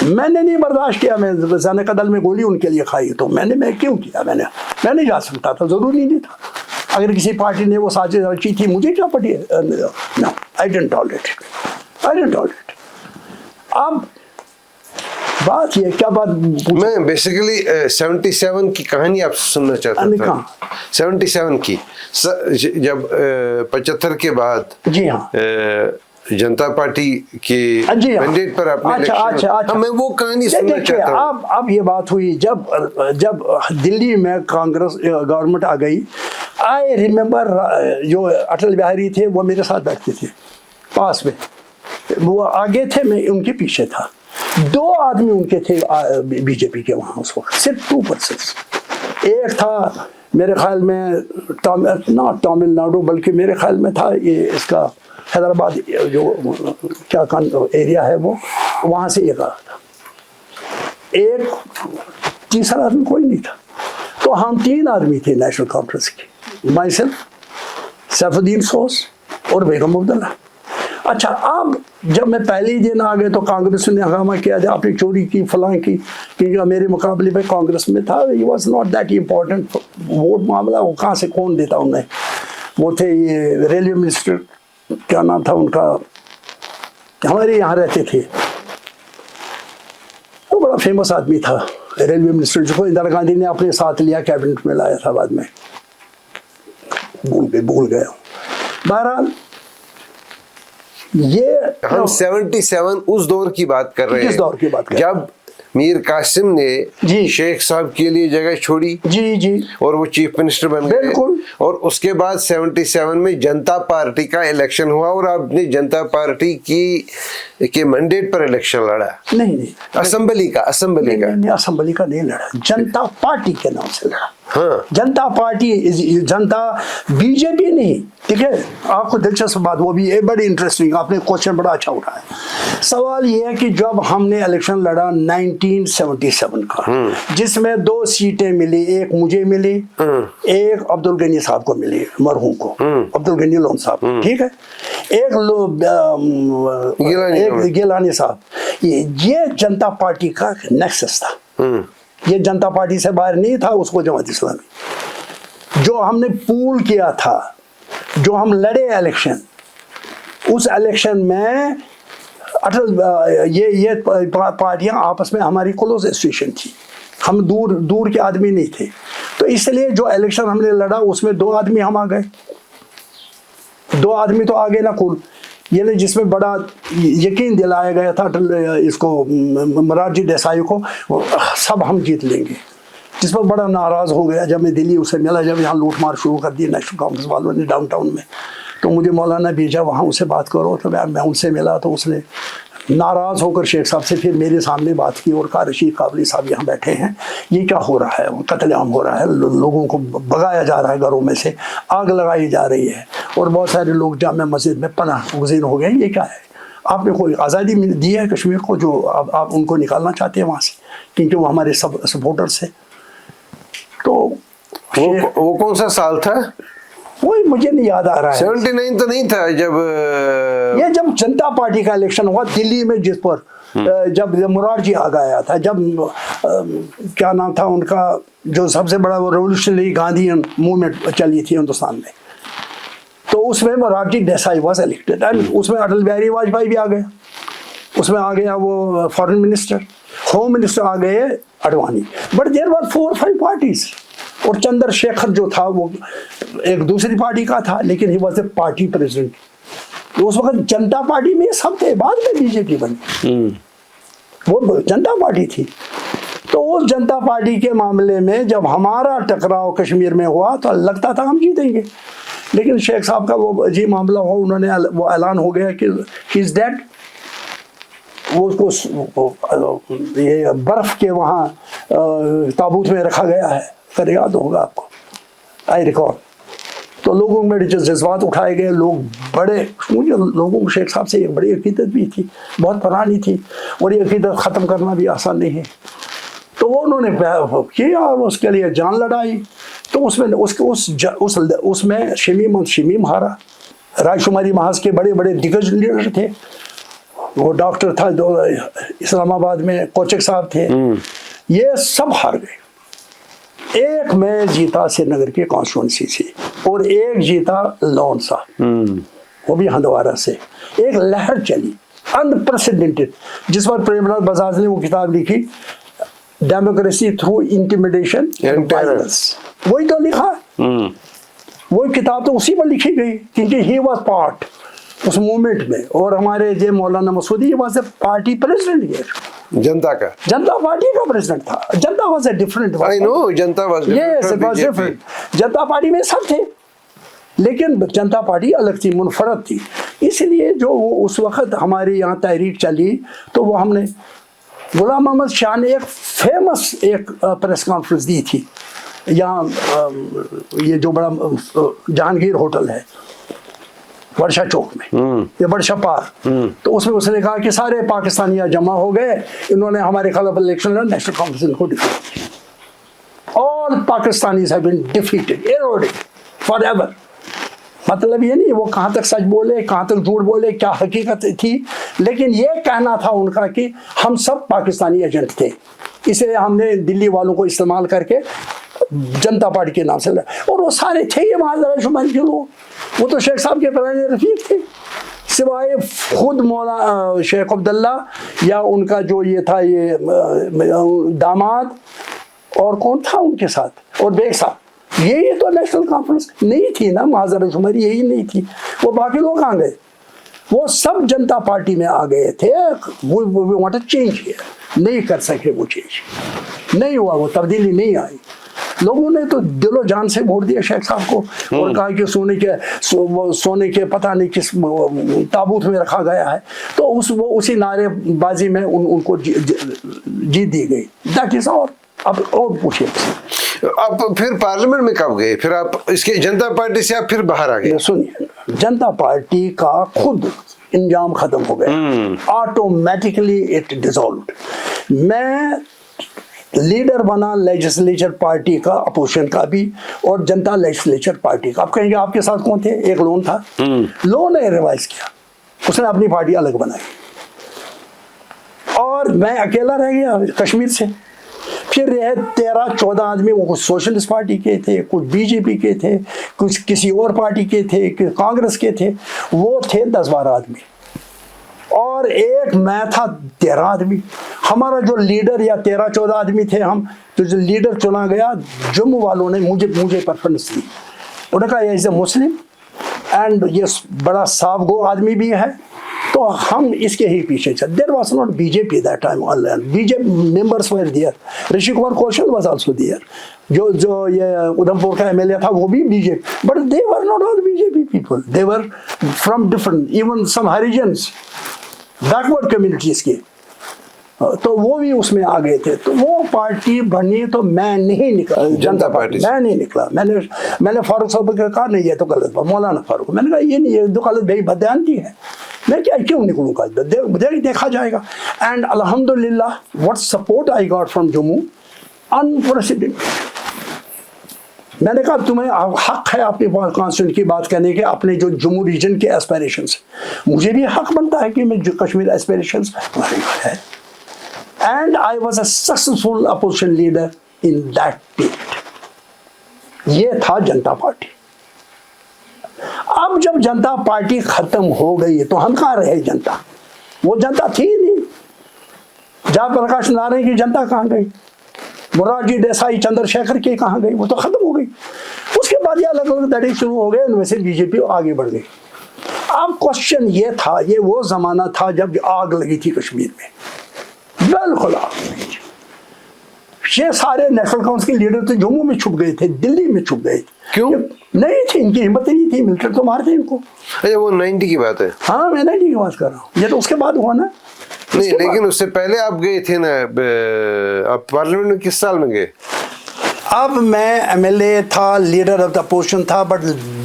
میں نے نہیں برداشت کیا, میں زانے قدل میں گولی ان کے لیے کھائی, تو میں کیوں کیا, میں نہیں جا سکتا تھا, ضروری نہیں تھا. اگر کسی پارٹی نے وہ سازش رچی تھی, مجھے کیا پڑی ہے, نو آئی ڈونٹ ٹالریٹ. اب بات یہ کیا بات, میں بیسیکلی 77 کی کہانی آپ سے سننا چاہتا تھا. 77 کی, جب 75 کے بعد جی ہاں جنتا پارٹی کے مینڈیٹ پر آپ نے اچھا میں وہ کہانی سننا چاہتا ہوں. اب یہ بات ہوئی جب دلی میں کانگریس گورنمنٹ آ گئی. آئی ریمبر جو اٹل بہاری تھے وہ میرے ساتھ بیٹھتے تھے پاس میں, وہ آگے تھے, میں ان کے پیچھے تھا. 2 آدمی ان کے تھے بی جے پی کے وہاں اس وقت, صرف 2 پرسنس. ایک تھا میرے خیال میں ناٹ تامل ناڈو, بلکہ میرے خیال میں تھا یہ اس کا حیدرآباد جو کیا ایریا ہے وہ, وہاں سے ایک آ تھا. ایک تیسرا آدمی کوئی نہیں تھا. تو ہم 3 آدمی تھے نیشنل کانفرنس کی, my self, safe Uddin sauce اور بیگم عبداللہ. اچھا, اب جب میں پہلے دن آ گئے تو کانگریس نے ہنگامہ کیا, آپ نے چوری کی فلاں کی, کیونکہ میرے مقابلے میں کانگریس میں تھا. ہی was not that important vote معاملہ, وہ کہاں سے کون دیتا انہیں. وہ تھے یہ ریلوے منسٹر, کیا نام تھا ان کا, ہمارے یہاں رہتے تھے, وہ بڑا فیمس آدمی تھا ریلوے منسٹر, جو اندرا گاندھی نے اپنے ساتھ لیا, کیبنٹ میں لایا تھا بعد میں, بھول گئے. بہرحال یہ ہم 77 اس دور کی بات کر رہے ہیں, کس دور کی بات کر رہے ہیں, جب میر قاسم نے شیخ صاحب کے لیے جگہ چھوڑی, جی اور وہ چیف منسٹر بن گئے. بالکل. اور اس کے بعد 77 میں جنتا پارٹی کا الیکشن ہوا, اور آپ نے جنتا پارٹی کے مینڈیٹ پر الیکشن لڑا. نہیں, اسمبلی کا نہیں لڑا, جنتا پارٹی کے نام سے لڑا. ہاں, جنتا پارٹی, جنتا بی جے پی نہیں. ٹھیک ہے, آپ کو دلچسپ بات, وہ بھی بڑی انٹرسٹنگ, آپ نے کوشچن بڑا اچھا اٹھایا. سوال یہ ہے کہ جب ہم نے الیکشن لڑا 1977 کا, جس میں 2 سیٹیں ملی, ایک مجھے ملی, ایک عبدالغنی صاحب کو ملی, مرحوم کو, عبدالغنی لون صاحب, ٹھیک ہے, ایک گیلانی صاحب. یہ جنتا پارٹی کا نیکسس تھا. یہ جنتا پارٹی سے باہر نہیں تھا, اس کو جماعت اسلامی. جو ہم نے پول کیا تھا, جو ہم لڑے الیکشن, اس الیکشن میں یہ پارٹیاں آپس میں ہماری کلوز ایسوسیشن تھی, ہم دور کے آدمی نہیں تھے. تو اس لیے جو الیکشن ہم نے لڑا اس میں 2 آدمی ہم آ گئے. 2 آدمی تو آگے نہ کل, یہ جس میں بڑا یقین دلایا گیا تھا اس کو, مرارجی دیسائی کو, سب ہم جیت لیں گے. جس پر بڑا ناراض ہو گیا جب میں دلی اسے ملا, جب یہاں لوٹ مار شروع کر دی نیشنل کانفرنس والوں نے ڈاؤن ٹاؤن میں. تو مجھے مولانا بھیجا وہاں, اسے بات کرو. تو میں ان سے ملا, تو اس نے ناراض ہو کر شیخ صاحب سے پھر میرے سامنے بات کی, اور کہا رشید قابلی صاحب یہاں بیٹھے ہیں, یہ کیا ہو رہا ہے, قتل عام ہو رہا ہے, لوگوں کو بھگایا جا رہا ہے, گھروں میں سے آگ لگائی جا رہی ہے, اور بہت سارے لوگ جامع مسجد میں پناہ گزین ہو گئے. یہ کیا ہے, آپ نے کوئی آزادی دی ہے کشمیر کو جو آپ ان کو نکالنا چاہتے ہیں وہاں سے, کیونکہ وہ ہمارے سپورٹرس ہیں. تو وہ کون سا سال تھا, وہی مجھے نہیں یاد آ رہا ہے. 79 تو نہیں تھا جب جنتا پارٹی کا الیکشن ہوا دلی میں, جس پر جب مرارجی آ گیا تھا, جب کیا نام تھا ان کا, جو سب سے بڑا وہ ریولوشنری گاندھین موومنٹ چلی تھی ہندوستان میں, تو اس میں مرارجی دیسائی واز الیکٹڈ. اس میں اٹل بہاری واجپئی بھی آ گیا, اس میں آ گیا وہ فارن منسٹر, ہوم منسٹر آ گئے Advani. But there were 4-5 parties, اور چندر شیکھر جو تھا وہ ایک دوسری پارٹی کا تھا, لیکن he was a party president. اس وقت جنتا پارٹی میں سب تھے, بعد میں بی جے پی بنی, وہ جنتا پارٹی تھی. تو اس جنتا پارٹی کے معاملے میں جب ہمارا ٹکراؤ کشمیر میں ہوا تو لگتا تھا ہم جیتیں گے, لیکن شیخ صاحب کا وہ عجیب معاملہ ہوا, انہوں نے وہ اعلان ہو گیا کہ ہی از ڈیڈ. وہ اس کو یہ برف کے وہاں تابوت میں رکھا گیا ہے, اگر یاد ہوگا آپ کو, آئی ریکارڈ. تو لوگوں میں جذبات اٹھائے گئے, لوگ بڑے, لوگوں کو شیخ صاحب سے ایک بڑی عقیدت بھی تھی, بہت پرانی تھی, اور یہ عقیدت ختم کرنا بھی آسان نہیں ہے. تو وہ انہوں نے کیا اور اس کے لیے جان لڑائی. تو اس میں شمیم ہارا, رائے شماری محاذ کے بڑے بڑے دگج لیڈر تھے. وہ ڈاکٹر تھا جو اسلام آباد میں, کوچک صاحب تھے, یہ سب ہار گئے. ایک میں جیتا سری نگر کی کانسٹیچوئنسی سے, اور ایک جیتا لون سا, وہ بھی ہندوارہ سے. ایک لہر چلی انپریسیڈنٹڈ, جس پر پریم ناتھ بجاج نے وہ کتاب لکھی, democracy through intimidation and violence. وہی تو لکھا, وہ کتاب تو اسی پر لکھی گئی, کیونکہ ہی واز پارٹ اس موومنٹ میں. اور ہمارے جو Maulana Masoodi was a party president, Janata کا, جنتا پارٹی کا پریزیڈنٹ تھا. Janata was a different, I know, Janata was different. Janata party میں سب تھے, لیکن جنتا پارٹی الگ تھی, منفرد تھی. اس لیے جو وہ اس وقت ہمارے یہاں تحریک چلی, تو وہ ہم نے, غلام محمد شاہ نے ایک فیمس ایک پریس کانفرنس دی تھی یہاں, یہ جو بڑا جہانگیر ہوٹل ہے ورشا چوک میں, یہ ورشا پارک. تو اس میں اس نے کہا کہ سارے پاکستانی جمع ہو گئے, انہوں نے ہمارے خلاف الیکشن لڑا, نیشنل کانفرنس کو ڈیفیٹ کیا. All Pakistanis have been defeated, eroded forever. مطلب یہ نہیں وہ کہاں تک سچ بولے, کہاں تک جھوٹ بولے, کیا حقیقت تھی, لیکن یہ کہنا تھا ان کا کہ ہم سب پاکستانی ایجنٹ تھے, اس لیے ہم نے دلی والوں کو استعمال کر کے جنتا پارٹی کے نام سے لڑا. اور وہ سارے تھے یہ معذرہ شمار کے لوگ, وہ تو شیخ صاحب کے پرانے رفیق تھے, سوائے خود مولانا شیخ عبداللہ یا ان کا جو یہ تھا یہ داماد, اور کون تھا ان کے ساتھ, اور بیگ صاحب. یہی تو نیشنل کانفرنس نہیں تھی نا, معذرہ شماری یہی نہیں تھی. وہ باقی لوگ کہاں گئے, وہ سب جنتا پارٹی میں آ گئے تھے. وہ وانٹ ٹو چینج کیا, نہیں کر سکے وہ چینج, نہیں ہوا, وہ تبدیلی نہیں آئی. لوگوں نے تو دل و جان سے ووٹ دیا شیخ صاحب کو, اور کہا کہ سونے کے پتہ نہیں کس تابوت میں رکھا گیا ہے. تو اسی نعرے بازی میں ان کو جیت دی گئی. دیٹ از آل. اب اور پوچھیے, اب پھر پارلیمنٹ میں کب گئے, پھر آپ اس کے جنتا پارٹی سے آپ پھر باہر آ گئے؟ سنیے, جنتا پارٹی کا خود انجام ختم ہو گیا, آٹومیٹکلی اٹ ڈیزالوڈ. میں لیڈر بنا لیجسلیچر پارٹی کا, اپوزیشن کا بھی, اور جنتا لیجسلیچر پارٹی کا. آپ کہیں گے آپ کے ساتھ کون تھے؟ ایک لون تھا, لون نے ریوائز کیا, اس نے اپنی پارٹی الگ بنائی, اور میں اکیلا رہ گیا کشمیر سے. پھر رہے 13-14 آدمی, وہ کچھ سوشلسٹ پارٹی کے تھے, کچھ بی جے پی کے تھے, کچھ کسی اور پارٹی کے تھے, کانگریس کے تھے. وہ تھے 10-12 آدمی, اور ایک میں تھا 13 آدمی. ہمارا جو لیڈر یا 13-14 آدمی تھے ہم, تو جو لیڈر چنا گیا, جموں والوں نے مجھے پریفرنس دی. انہوں نے کہا یہ از اے مسلم اینڈ یہ بڑا صاف گو آدمی بھی ہے, تو ہم اس کے ہی پیچھے چل. There was not be J P that time, be J P members were there, Rishi Kumar Kaushal was also there, جو یہ ادھم پور کا ایم ایل اے تھا وہ بھی B J P, but they were not all B J P people, they were from different, even some Harijans, backward communities کے, تو وہ بھی اس میں آ گئے تھے. تو وہ پارٹی بنی, تو میں نہیں نکلا جنتا پارٹی, میں نہیں نکلا. میں نے فاروق صاحب کو کہا نہیں یہ تو غلط بات, مولانا فاروق, میں نے کہا یہ نہیں, یہ تو غلط بھائی بدیانتی ہے, میں کیوں نکلوں گا, دیکھا جائے گا. اینڈ الحمدللہ what support I got from Jammu, unprecedented. میں نے کہا تمہیں حق ہے اپنی کانسٹیٹیوشن کی بات کرنے کے, اپنے جو جموں ریجن کے ایسپائریشنس, مجھے بھی حق بنتا ہے کہ میں جو کشمیر ایسپائریشنس ہے. And I was a successful opposition leader in that period. یہ تھا جنتا پارٹی. اب جب جنتا پارٹی ختم ہو گئی تو ہم کہاں رہے جنتا, وہ جنتا تھی نہیں. جے پرکاش نارائن کی جنتا کہاں گئی, مرارجی دیسائی, چندر شیکھر کی کہاں گئی, وہ تو ختم ہو گئی. اس کے بعد یہ الگ الگ دھڑے شروع ہو گئے, ان میں سے بی جے پی آگے بڑھ گئی. اب کوشچن یہ تھا, یہ وہ زمانہ تھا جب آگ لگی تھی کشمیر میں, بالکل آگ لگی تھی. ये सारे नेशनल काउंसिल के लीडर थे जम्मू में छुप गए थे, दिल्ली में छुप गए थे। क्यों? नहीं थी, इनकी हिम्मत नहीं थी, मिलिट्री तो मारते इनको। अच्छा, वो 90 की बात है। हाँ, मैं 90 की बात कर रहा हूँ, ये तो उसके बाद हुआ ना। नहीं, लेकिन उससे पहले आप गए थे ना, आप पार्लियामेंट में किस साल में गए? अब मैं एमएलए था, लीडर ऑफ द अपोजिशन था, बट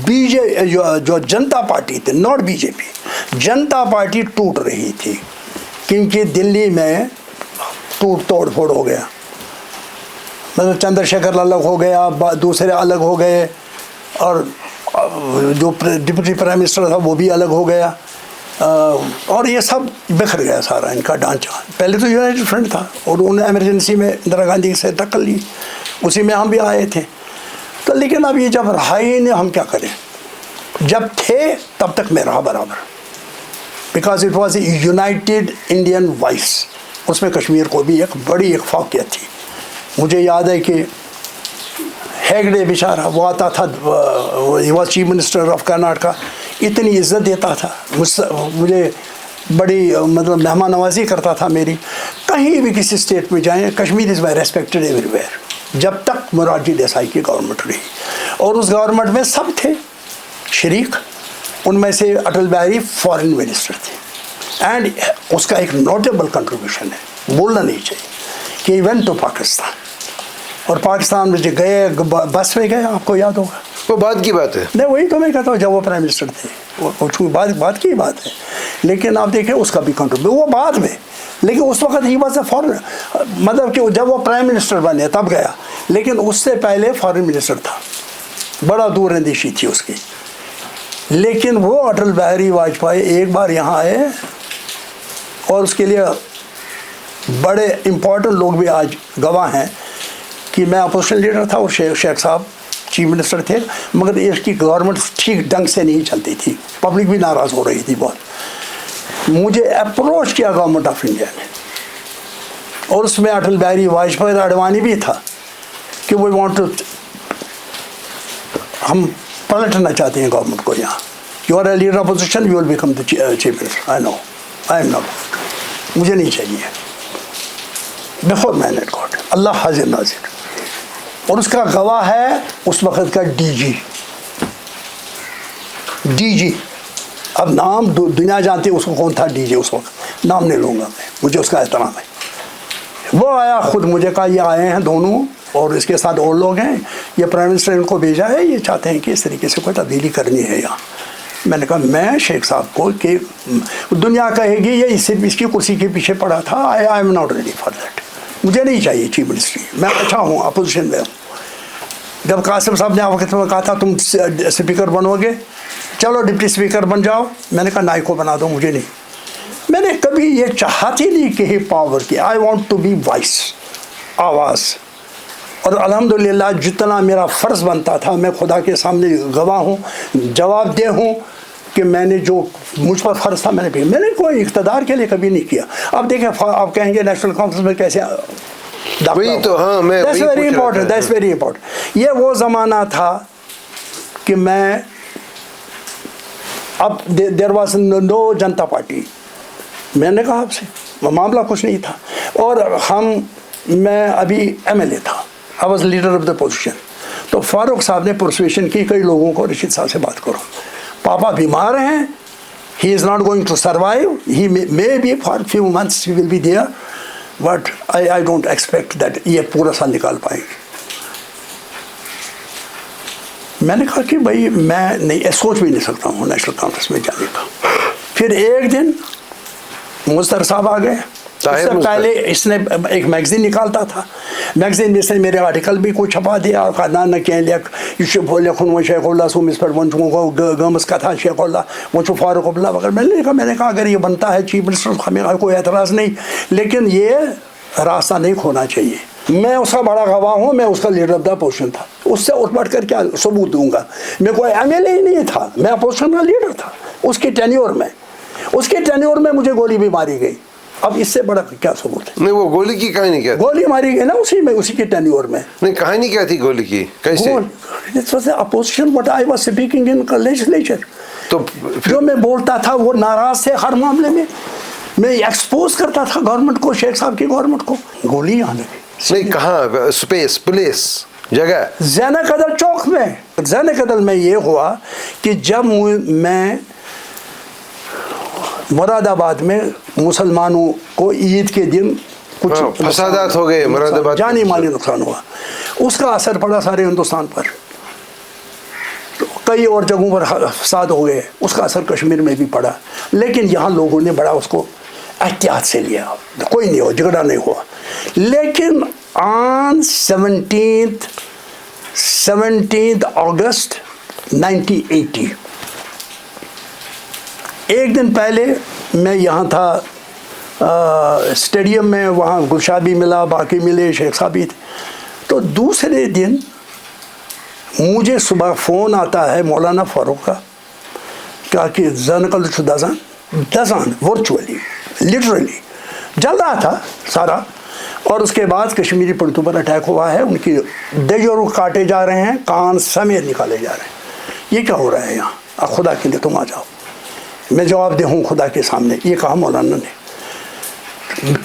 जो जनता पार्टी थी, नॉट बीजेपी, जनता पार्टी टूट रही थी क्योंकि दिल्ली में तोड़ फोड़ हो गया। मतलब चंद्रशेखर अलग हो गया, दूसरे अलग हो गए, और जो डिप्टी प्राइम मिनिस्टर था वो भी अलग हो गया, और ये सब बिखर गया सारा इनका ढांचा। पहले तो यूनाइटेड फ्रंट था और उन्होंने इमरजेंसी में इंदिरा गांधी की सहायता कर ली, उसी में हम भी आए थे। तो लेकिन अब ये जब रहा ही नहीं, हम क्या करें? जब थे तब तक मैं रहा बराबर, because it was a United Indian voice. उसमें कश्मीर को भी एक बड़ी एक फौकियत थी। मुझे याद है कि हेगड़े बेचारा, वो आता था, he was chief minister of Karnataka, इतनी इज्जत देता था मुझे, बड़ी मतलब मेहमान नवाजी करता था मेरी। कहीं भी किसी स्टेट में जाएं, Kashmir is very respected everywhere, जब तक मोरारजी देसाई की गवर्नमेंट रही। और उस गवर्नमेंट में सब थे शरीक, उनमें से अटल बिहारी फॉरेन मिनिस्टर थे। एंड उसका एक नोटेबल कंट्रीब्यूशन है, बोलना नहीं चाहिए, कि इवेंट तो पाकिस्तान, और पाकिस्तान में जो गए बस में गए, आपको याद होगा, वो बाद की बात है। नहीं, वही तो मैं कहता हूँ, जब वो प्राइम मिनिस्टर थे, वो बात की बात है। लेकिन आप देखें उसका भी कंट्रीब्यूशन, वो बाद में, लेकिन उस वक्त ही बात से फॉरेन, मतलब कि जब वो प्राइम मिनिस्टर बने तब गया, लेकिन उससे पहले फॉरेन मिनिस्टर था, बड़ा दूरअंदेशी थी उसकी। लेकिन वो अटल बिहारी वाजपेयी एक बार यहाँ आए, और उसके लिए बड़े इम्पोर्टेंट लोग भी आज गवाह हैं कि मैं अपोजिशन लीडर था और शेख साहब चीफ मिनिस्टर थे, मगर इसकी गवर्नमेंट ठीक ढंग से नहीं चलती थी, पब्लिक भी नाराज़ हो रही थी बहुत। मुझे अप्रोच किया गवर्नमेंट ऑफ इंडिया ने, और उसमें अटल बिहारी वाजपेयी, अडवाणी भी था, कि वो वांट टू, हम पलटना चाहते हैं गवर्नमेंट को यहाँ। You are a leader opposition, you will become the chief minister. I know, I am not, मुझे नहीं चाहिए। बिफोर मैन एट गॉड, अल्लाह हाजिर नाजिर। और उसका गवाह है उस वक्त का डीजी। अब नाम दुनिया जानती है उसको कौन था डीजी उस वक्त, नाम नहीं लूँगा मैं, मुझे उसका एहतराम है। वो आया खुद, मुझे कहा ये आए हैं दोनों, और इसके साथ और लोग हैं, ये प्राइम मिनिस्टर इनको भेजा है, ये चाहते हैं कि इस तरीके से कोई तब्दीली करनी है यहाँ। मैंने कहा मैं शेख साहब को, कि दुनिया कहेगी ये सिर्फ इसकी कुर्सी के पीछे पड़ा था, आई am not ready for that, मुझे नहीं चाहिए चीफ मिनिस्ट्री, मैं अच्छा हूँ, अपोजिशन में हूँ। जब कासिम साहब ने वक्त में कहा था तुम स्पीकर बनोगे, चलो डिप्टी स्पीकर बन जाओ, मैंने कहा नाई को बना दो, मुझे नहीं। मैंने कभी ये चाहती नहीं कि पावर की, I want to be voice, आवाज़। और अल्हम्दुलिल्लाह जितना मेरा फ़र्ज़ बनता था, मैं खुदा के सामने गवाह हूँ, जवाबदेह हूँ कि मैंने जो मुझ पर फ़र्ज़ था मैंने कोई इक़्तिदार के लिए कभी नहीं किया। अब देखें, आप कहेंगे नेशनल कॉन्फ्रेंस में कैसे, वही तो, हाँ, मैं that's very important, that's very important. ये वो ज़माना था कि मैं, अब there was no Janata party, मैंने कहा आपसे मामला कुछ नहीं था, और मैं अभी एमएलए था, I was leader of the position. तो फारूक साहब ने परसुएशन की कई लोगों को, रशीद साहब से बात करो, पापा बीमार हैं, he is not going to survive, he may be for few months he will be there, but I don't expect that ये पूरा साल निकाल पाएंगे। मैंने कहा कि भाई मैं नहीं, सोच भी नहीं सकता हूँ नेशनल कॉन्फ्रेंस में जाने का। फिर एक दिन मुस्तफा साहब आ गए, उससे पहले इसने एक मैगज़ीन निकालता था, मैगज़ीन में इसने मेरे आर्टिकल भी कुछ छपा दिया, और खाना न कह लिखन शेखुल्ला सुमिस पर गमस का था शेखुल्ला वो फारूक अब्दुल्ला वगैरह। मैंने कहा अगर ये बनता है चीफ मिनिस्टर, हमें कोई एतराज़ नहीं, लेकिन ये रास्ता नहीं खोना चाहिए। मैं उसका बड़ा गवाह हूँ, मैं उसका लीडर ऑफ द अपोजिशन था, उससे उठ बढ़ कर क्या सबूत दूंगा। मैं कोई एमएलए ही नहीं था, मैं अपोजिशन का लीडर था। उसके टेन्योर में मुझे गोली भी मारी गई, अब इससे बड़ा क्या सबूत है? नहीं, वो गोली की कहानी क्या थी? गोली मारी गई ना उसी के टेन्योर में। नहीं, कहानी क्या थी गोली की, कैसे? It was the opposition what I was speaking in legislature। तो जो मैं बोलता था वो नाराज थे हर मामले में, मैं एक्सपोज करता था गवर्नमेंट को, शेख साहब की गवर्नमेंट को। गोली आने लगी, نہیں کہاں اسپیس پلیس جگہ؟ زین قدل چوک میں. زین قدل میں یہ ہوا کہ جب میں مراد آباد میں مسلمانوں کو عید کے دن کچھ فسادات ہو گئے مراد آباد، جانی مالی نقصان ہوا، اس کا اثر پڑا سارے ہندوستان پر. کئی اور جگہوں پر فساد ہو گئے، اس کا اثر کشمیر میں بھی پڑا، لیکن یہاں لوگوں نے بڑا اس کو احتیاط سے لیا، کوئی نہیں ہوا، جھگڑا نہیں ہوا. لیکن آن 17 اگست 1980 ایک دن پہلے میں یہاں تھا اسٹیڈیم میں، وہاں گلشاہ بھی ملا، باقی ملے، شیخ صاحب بھی تھے. تو دوسرے دن مجھے صبح فون آتا ہے مولانا فاروق کا، کہا کہ زنقل دزان ورچولی لٹرلی جل رہا تھا سارا. اور اس کے بعد کشمیری پڑتوں پر اٹیک ہوا ہے، ان کی دیجورو کاٹے جا رہے ہیں، کان سمیت نکالے جا رہے ہیں. یہ کیا ہو رہا ہے یہاں؟ خدا کے لیے تم آ جاؤ، میں جواب دے ہوں خدا کے سامنے. یہ کہا مولانا نے،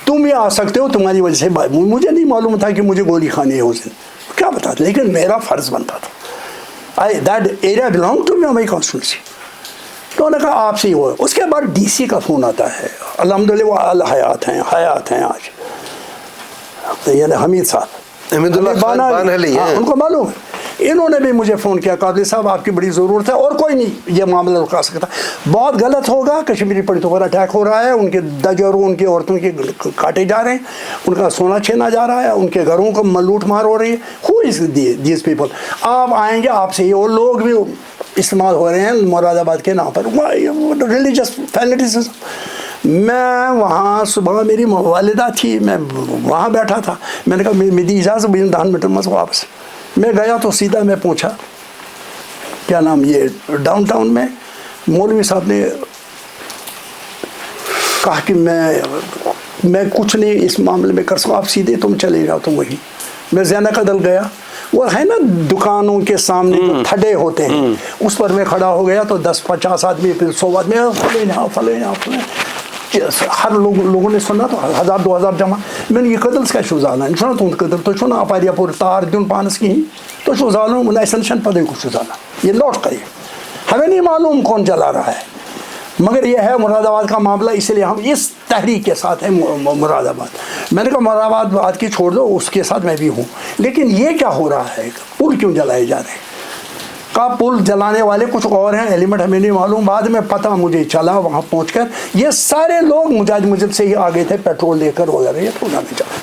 تم یہ آ سکتے ہو، تمہاری وجہ سے. مجھے نہیں معلوم تھا کہ مجھے گولی کھانی ہے اس دن، کیا بتا، لیکن میرا فرض بنتا تھا. That area belong to my constituency. تو انہوں نے کہا آپ سے ہی ہوا. اس کے بعد ڈی سی کا فون آتا ہے، الحمدللہ وہ حیات ہیں آج، یعنی حمید صاحب، حمید اللہ خان بانہلی ہیں، ان کو معلوم ہے. انہوں نے بھی مجھے فون کیا، قادری صاحب آپ کی بڑی ضرورت ہے، اور کوئی نہیں یہ معاملہ رکا سکتا، بہت غلط ہوگا، کشمیری پڑتوں پر اٹیک ہو رہا ہے، ان کے دجوروں، ان کی عورتوں کے کاٹے جا رہے ہیں، ان کا سونا چھینا جا رہا ہے، ان کے گھروں کو لوٹ مار ہو رہی ہے. ہو از دیز پیپل؟ آپ آئیں گے، آپ سے ہی، اور لوگ بھی استعمال ہو رہے ہیں مراد آباد کے نام پر، ریلیجس فینیٹزم. میں وہاں صبح میری والدہ تھی، میں وہاں بیٹھا تھا، میں نے کہا میری اجازت 10 منٹ میں واپس. میں گیا تو سیدھا میں پہنچا کیا نام یہ ڈاؤن ٹاؤن میں. مولوی صاحب نے کہا کہ میں کچھ نہیں اس معاملے میں کر سکوں، آپ سیدھے تم چلے جاؤ تم وہیں. میں زین قدل گیا، وہ ہے نا دکانوں کے سامنے جو تھڈے ہوتے ہیں، اس پر میں کھڑا ہو گیا تو 10-50 آدمی، پھر 100 آدمی، فلے ہر لوگوں نے سنا تو 1000-2000 جمع. میں نے یہ قدل کا شو زالان سنا تو قدل تو چھو نا اپاریا پور تار دن پانس کی تو شو زالوں انہیں ایسنشن پدے کو شو زالا. یہ لوٹ کریے، ہمیں نہیں معلوم کون جلا رہا ہے، مگر یہ ہے مراد آباد کا معاملہ، اس لیے ہم اس تحریک کے ساتھ ہیں مراد آباد. میں نے کہا مراد آباد کی چھوڑ دو، اس کے ساتھ میں بھی ہوں، لیکن یہ کیا ہو رہا ہے، پل کیوں جلائے جا رہے ہیں؟ کا پل جلانے والے کچھ اور ہیں، ایلیمنٹ ہمیں نہیں معلوم. بعد میں پتہ مجھے چلا وہاں پہنچ کر، یہ سارے لوگ مجاہد سے ہی آگے تھے، پیٹرول لے کر وغیرہ، یہ تو جانے چاہتے.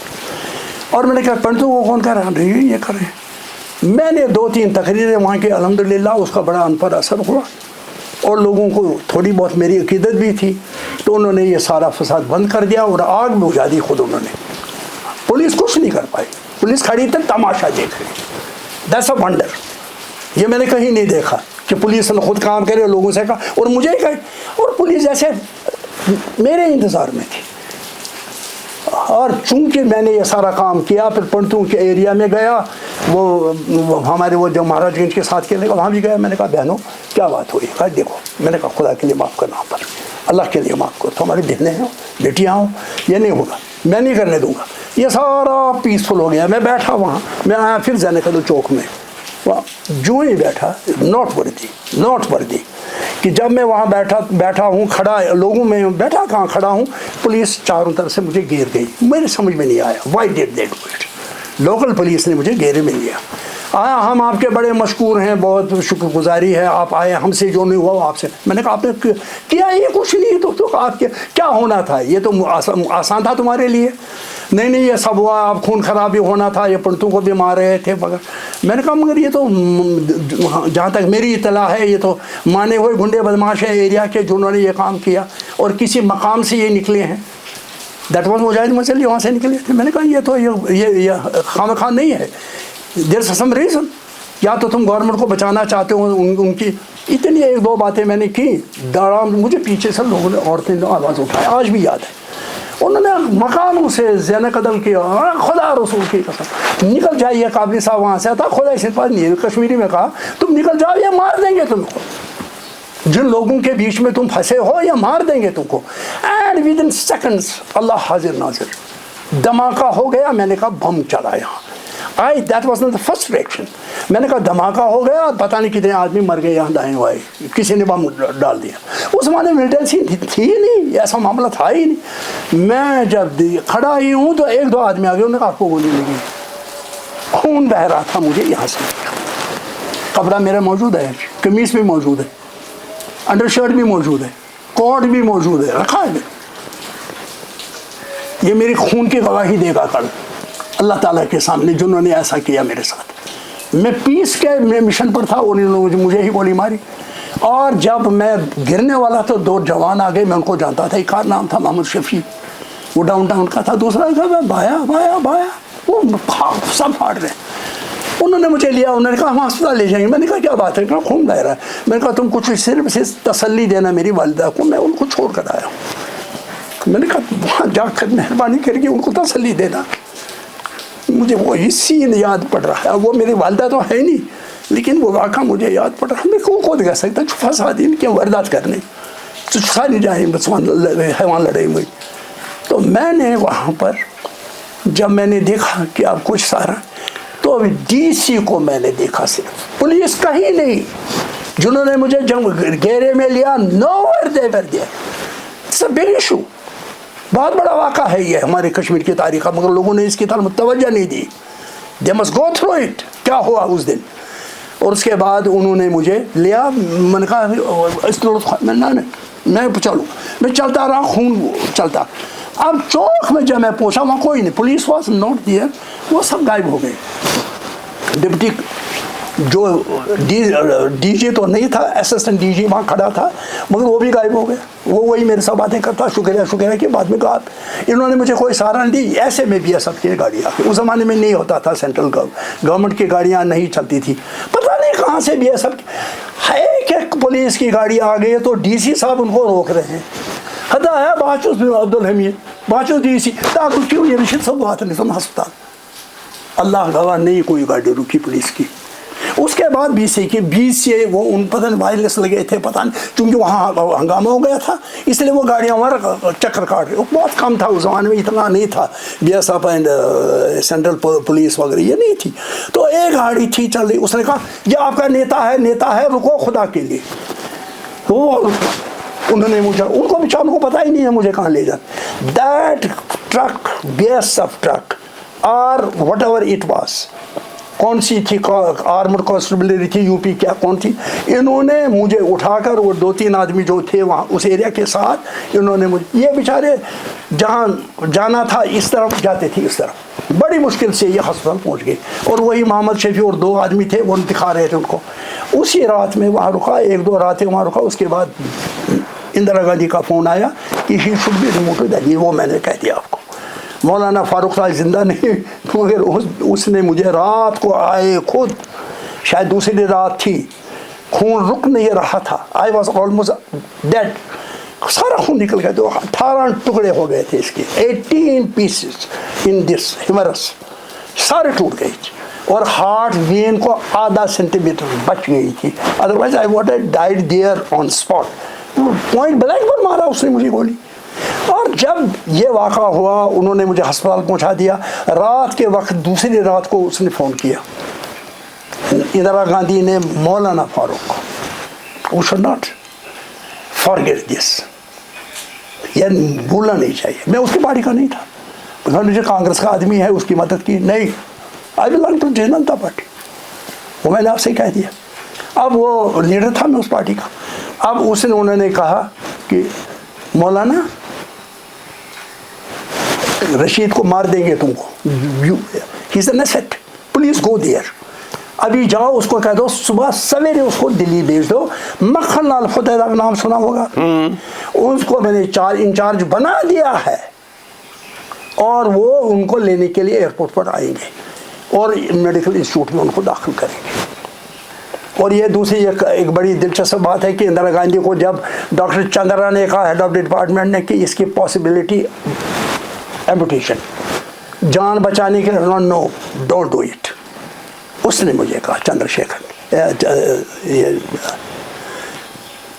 اور میں نے کہا پنٹو وہ کون کر رہا ہے؟ یہ کر رہے ہیں. میں نے 2-3 تقریریں وہاں کے، الحمدللہ اس کا بڑا ان پر اثر ہوا، اور لوگوں کو تھوڑی بہت میری عقیدت بھی تھی، تو انہوں نے یہ سارا فساد بند کر دیا اور آگ میں بجھا دی خود انہوں نے. پولیس کچھ نہیں کر پائی، پولیس کھڑی تھی تماشا دیکھ رہی. That's a wonder. یہ میں نے کہیں نہیں دیکھا کہ پولیس نے خود کام کرے اور لوگوں سے کہا، اور مجھے ہی کہے، اور پولیس جیسے میرے انتظار میں تھی. اور چونکہ میں نے یہ سارا کام کیا، پھر پنٹوں کے ایریا میں گیا، وہ ہمارے وہ جو مہاراج گنج کے ساتھ کھیلنے کا، وہاں بھی گیا. میں نے کہا بہنوں کیا بات ہوئی؟ کہا دیکھو، میں نے کہا خدا کے لیے معاف کرنا پر، اللہ کے لیے معاف کرو، تو ہماری بہنیں ہیں، بیٹیاں ہوں، یہ نہیں ہوگا، میں نہیں کرنے دوں گا. یہ سارا پیسفل ہو گیا. میں بیٹھا وہاں، میں آیا پھر زین قدل چوک میں، جو ہی بیٹھا، نوٹ وردی کہ جب میں وہاں بیٹھا ہوں، کھڑا لوگوں میں بیٹھا، کہاں کھڑا ہوں، پولیس چاروں طرف سے مجھے گھیر گئی. میرے سمجھ میں نہیں آیا why did they do it. Local police نے مجھے گھیرے میں لیا. آیا ہم آپ کے بڑے مشکور ہیں، بہت شکر گزاری ہے، آپ آئے، ہم سے جو نہیں ہوا آپ سے. میں نے کہا آپ نے کیا یہ کچھ نہیں، تو آپ کیا ہونا تھا، یہ تو آسان تھا تمہارے لیے. نہیں یہ سب ہوا، آپ خون خرابی ہونا تھا، یہ پنٹوں کو بھی مار رہے تھے مگر. میں نے کہا مگر یہ تو جہاں تک میری اطلاع ہے یہ تو مانے ہوئے گنڈے بدماش ہیں ایریا کے جنہوں نے یہ کام کیا اور کسی مقام سے یہ نکلے ہیں. دیٹ واز مجاہد مسلی، وہاں سے نکلے تھے. میں نے کہا یہ تو یہ خام خواہ نہیں ہے، دیر سے سم ریزن. یا تو تم گورنمنٹ کو بچانا چاہتے ہو، ان کی اتنی 1-2 باتیں میں نے کی. مجھے پیچھے سے لوگوں نے، عورتیں نے آواز اٹھائی، آج بھی یاد ہے. انہوں نے مقاموں سے زین قدل کی، خدا رسول کی قسم، نکل جائیے. قادری صاحب وہاں سے آتا، خدا اس پاس نہیں، کشمیری میں کہا تم نکل جاؤ یا مار دیں گے تم کو. جن لوگوں کے بیچ میں تم پھنسے ہو یا مار دیں گے تم کو. اینڈ ود ان سیکنڈس اللہ حاضر ناظر. धमाका हो गया, मैंने कहा बम चला यहाँ। That was not the first reaction. मैंने कहा धमाका हो गया, पता नहीं कितने आदमी मर गए यहाँ दाएं बाएं, किसी ने बम डाल दिया। उस जमाने में मिलिटेंसी थी ही नहीं, ऐसा मामला था ही नहीं। मैं जब खड़ा ही हूँ तो एक दो आदमी आ गए, उन्होंने कहा आपको गोली लगी। खून बह रहा था मुझे यहाँ से। कपड़ा मेरा मौजूद है, कमीज भी मौजूद है, अंडर शर्ट भी मौजूद है, कोट भी मौजूद है, रखा है। ये मेरी खून की गवाही देगा कल अल्लाह ताला के सामने, जिन्होंने ऐसा किया मेरे साथ। मैं पीस के मिशन पर था, उन्होंने मुझे ही गोली मारी। और जब मैं गिरने वाला तो दो जवान आ गए, मैं उनको जानता था। एक का नाम था मोहम्मद शफी, वो डाउन टाउन का था। दूसरा का भाया भाया भाया, वो सब फाड़ रहे। उन्होंने मुझे लिया, उन्होंने कहा हम अस्पताल ले जाएंगे। मैंने कहा क्या बात है? कहा खून बह रहा है। मैंने कहा तुम कुछ सिर्फ से तसल्ली देना मेरी वालिदा को, मैं उनको छोड़ कर आया हूँ। मैंने कहा वहाँ जाकर मेहरबानी करके उनको तसल्ली देना। मुझे वही सीन याद पड़ रहा है। वो मेरी वालिदा तो है नहीं, लेकिन वो वाक़ा मुझे याद पड़ रहा है। मैं कौन कह सकता फंसा दिन क्यों वारदात करने, तो सारी जाए हैवान लड़े हुए। तो मैंने वहाँ पर जब मैंने देखा कि अब कुछ सारा, तो अभी डीसी को मैंने देखा, सिर्फ पुलिस का ही नहीं, जिन्होंने मुझे जब घेरे में लिया, nowhere they were there. It's a big issue, बहुत बड़ा वाक़ा है ये हमारे कश्मीर की तारीख़ का, मगर लोगों ने इसकी तरफ तवज्जो नहीं दी। They must go through it. क्या हुआ उस दिन? और उसके बाद उन्होंने मुझे लिया। मैंने कहा मैं चलूँ, मैं चलता रहा, खून चलता। अब चौक में जब मैं पहुंचा, वहाँ कोई नहीं, पुलिस वाज नॉट देयर, वो सब गायब हो गए। डिप्टी जो डीजी तो नहीं था, असिस्टेंट डीजी वहाँ खड़ा था, मगर वो भी गायब हो गया। वो वही मेरे साथ बातें करता, शुक्रिया शुक्रिया कि बाद में कहा इन्होंने मुझे कोई सहारा नहीं दी। ऐसे में भी सब की गाड़ियाँ, उस ज़माने में नहीं होता था, सेंट्रल गवर्नमेंट की गाड़ियाँ नहीं चलती थी। पता नहीं कहाँ से भी सब है कि पुलिस की गाड़ी आ गई तो डीसी साहब उनको रोक रहे हैं। हदा है बाचूस अब्दुल हमीद, बाचूस डीसी ताकि क्यों ये रिश्ते सब बात नहीं, तुम अस्पताल। अल्लाह गवाह नहीं कोई गाड़ी रुकी पुलिस की। उसके बाद 20 से वो उन पता नहीं वायरलेस लगे थे, पता नहीं, क्योंकि वहाँ हंगामा हो गया था, इसलिए वो गाड़ियाँ हमारा चक्कर काट रही। बहुत कम था उस ज़माने में, इतना नहीं था। BSF एंड सेंट्रल पुलिस वगैरह ये नहीं थी। तो एक गाड़ी थी चल रही, उसने कहा ये आपका नेता है, रुको खुदा के लिए। वो उन्होंने मुझे, उनको बेचारों को पता ही नहीं है मुझे कहाँ ले जाना। दैट ट्रक, BSF ट्रक और वट एवर इट वाज, कौन सी थी, आर्मर कॉन्स्टेबलरी थी, यूपी क्या कौन थी, इन्होंने मुझे उठाकर, वो 2-3 आदमी जो थे वहाँ उस एरिया के साथ, इन्होंने मुझे, ये बेचारे जहाँ जाना था इस तरफ जाते थे, इस तरफ बड़ी मुश्किल से ये अस्पताल पहुँच गए। और वही मोहम्मद शफी और 2 आदमी थे, वो दिखा रहे थे उनको। उसी रात में वहाँ रुका, 1-2 रातें वहाँ रुका। उसके बाद इंदिरा गांधी का फ़ोन आया कि ही शुड बी रिमूव्ड, वो मैंने कह दिया आपको। मौलाना फारूक साहब जिंदा नहीं, मगर उसने मुझे रात को आए खुद, शायद दूसरी रात थी, खून रुक नहीं रहा था, आई वॉज ऑलमोस्ट डेड, सारा खून निकल गया। तो 18 टुकड़े हो गए थे इसके, 18 पीसेस इन दिस ह्यूमरस, सारे टूट गए। और हार्ट वेन को आधा सेंटीमीटर बच गई थी, otherwise I would have died there on spot. Point blank पर मारा उसने मुझे गोली। और जब ये वाक़ा हुआ, उन्होंने मुझे अस्पताल पहुंचा दिया। रात के वक्त, दूसरी रात को उसने फ़ोन किया, इंदिरा गांधी ने मौलाना फारूक को, we should not forget this, ये भूलना नहीं चाहिए। मैं उसकी पार्टी का नहीं था, उन्होंने मुझे कांग्रेस का आदमी है उसकी मदद की, नहीं, I belong to Janata party, वो मैंने आपसे कह दिया। अब वो लीडर था मैं उस पार्टी का। अब उसने, उन्होंने कहा कि मौलाना रशीद को मार देंगे तुमको, he is an asset, please go there, अभी जाओ, उसको कह दो सुबह सवेरे उसको दिल्ली भेज दो। मक्खन लाल फतेह का नाम सुना होगा, उसको मैंने इंचार्ज बना दिया है, और वो उनको लेने के लिए एयरपोर्ट पर आएंगे और मेडिकल इंस्टीट्यूट में उनको दाखिल करेंगे। और ये दूसरी एक बड़ी दिलचस्प बात है कि इंदिरा गांधी को जब डॉक्टर चंद्रा ने कहा, हेड ऑफ डिपार्टमेंट ने, कि इसकी पॉसिबिलिटी एम्पुटेशन, जान बचाने के लिए, नो डोंट डू इट, उसने मुझे कहा,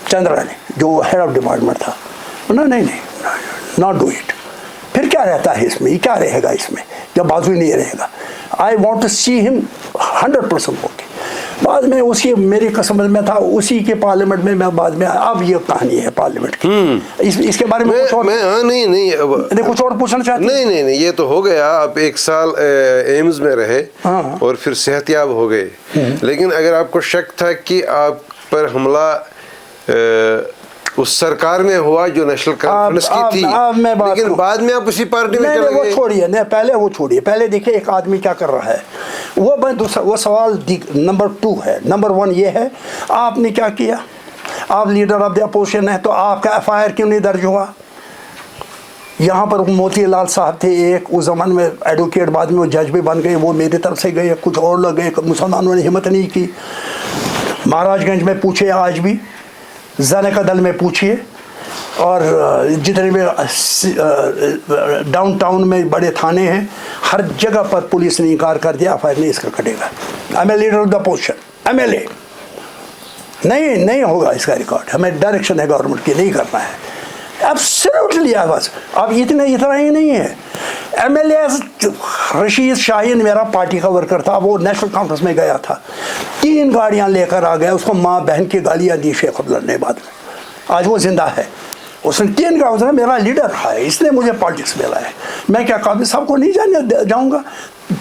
चंद्रा ने, जो हेड ऑफ डिपार्टमेंट था, नहीं, नॉट डू इट। फिर क्या रहता है इसमें, ये क्या रहेगा इसमें जब बाजू ही नहीं रहेगा। I want to see him 100% होके। बाद में उसी मेरी किस्मत में था, उसी के पार्लियामेंट में मैं बाद में, अब ये कहानी है पार्लियामेंट की। इसके बारे में कुछ और नहीं कुछ और पूछना चाहते? नहीं, ये तो हो गया। आप 1 साल एम्स में रहे और फिर सेहतयाब हो गए, लेकिन अगर आपको शक था कि आप पर हमला उस सरकार में हुआ जो नेशनल कॉन्फ्रेंस की थी, लेकिन बाद में आप उसी पार्टी में चले गए। वो छोड़िए, नहीं पहले वो छोड़िए, पहले देखिए एक आदमी क्या कर रहा है। वो सवाल नंबर 2 है। नंबर 1 ये है, आपने क्या किया, आप लीडर ऑफ द अपोजिशन है, तो आपका FIR क्यों नहीं दर्ज हुआ? यहाँ पर मोती लाल साहब थे एक, उस ज़माने में एडवोकेट, बाद में वो जज भी बन गए, वो मेरी तरफ से गए, कुछ और लोग गए, मुसलमानों ने हिम्मत नहीं की। महाराजगंज में पूछे, आज भी ज़ाने का दल में पूछिए, और जितने भी डाउन टाउन में बड़े थाने हैं, हर जगह पर पुलिस ने इनकार कर दिया, FIR नहीं इसका कटेगा। I am leader of the opposition, MLA, नहीं होगा इसका रिकॉर्ड। हमें डायरेक्शन है गवर्नमेंट की, नहीं करना है एब्सोल्युटली। बस अब इतना ही नहीं है। MLA रशीद शाहीन मेरा पार्टी का वर्कर था, वो नेशनल कॉन्फ्रेंस में गया था, 3 गाड़ियां लेकर आ गया, उसको माँ बहन की गालियां दी शेख अब्दुल्ला ने। बाद में आज वो जिंदा है, उसने 3 गाड़ियां, मेरा लीडर रहा है, इसलिए मुझे पॉलिटिक्स मिला है। मैं क्या काबिल साहब को नहीं जाने जाऊँगा?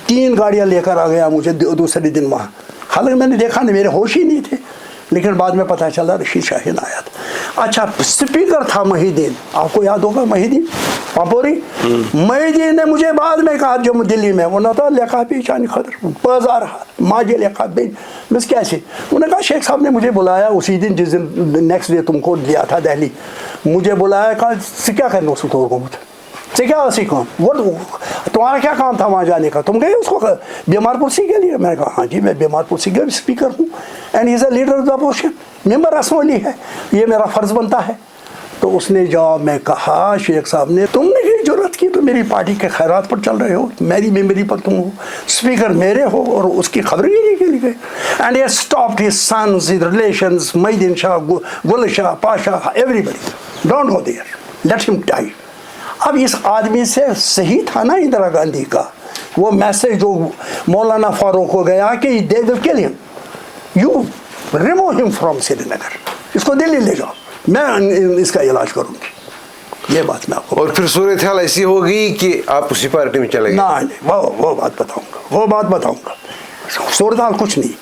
3 गाड़ियाँ लेकर आ गया मुझे दूसरे दिन वहाँ, हालांकि मैंने देखा नहीं, मेरे होश ही नहीं थे, लेकिन बाद में पता चला रशीद शाहीन आया था। अच्छा, स्पीकर था महिदीन, आपको याद होगा महिदीन पापोरी। महिदीन ने मुझे बाद में कहा, जब दिल्ली में वो ना था लेखा पीछानी खतर बाजार माजे लेखा बेन बस कैसे, उन्होंने कहा शेख साहब ने मुझे बुलाया उसी दिन जिस दिन नेक्स्ट डे तुमको दिया था दिल्ली, मुझे बुलाया, कहा से क्या करना उसको तो से क्या सीखो, वो तुम्हारा क्या काम था वहाँ जाने का, तुम गए उसको बीमार कुर्सी के लिए? मैंने कहा हाँ जी मैं बीमार कुर्सी के स्पीकर हूँ, and he is a leader of the opposition, member assembly है, ये मेरा फ़र्ज़ बनता है। तो उसने जवाब में कहा, शेख साहब ने, तुमने ये जरूरत की तो मेरी पार्टी के खैरात पर चल रहे हो, मेरी मेमोरी पर तुम हो, स्पीकर मेरे हो, और उसकी खबरगिरी के लिए। And he stopped his sons, his relations, Maidin Shah, Gul Shah, Pasha, everybody. Don't go there. Let him die. अब इस आदमी से सही था ना इंदिरा गांधी का वो मैसेज जो मौलाना फारूक को गया कि they will kill him. You remove him from Srinagar, इसको दिल्ली ले जाओ, मैं इसका इलाज करूँगी। ये बात मैं आपको, और फिर सूरत हाल ऐसी होगी कि आप उसी पार्टी में चले गए? नहीं, वो बात बताऊँगा, सूरत हाल कुछ नहीं।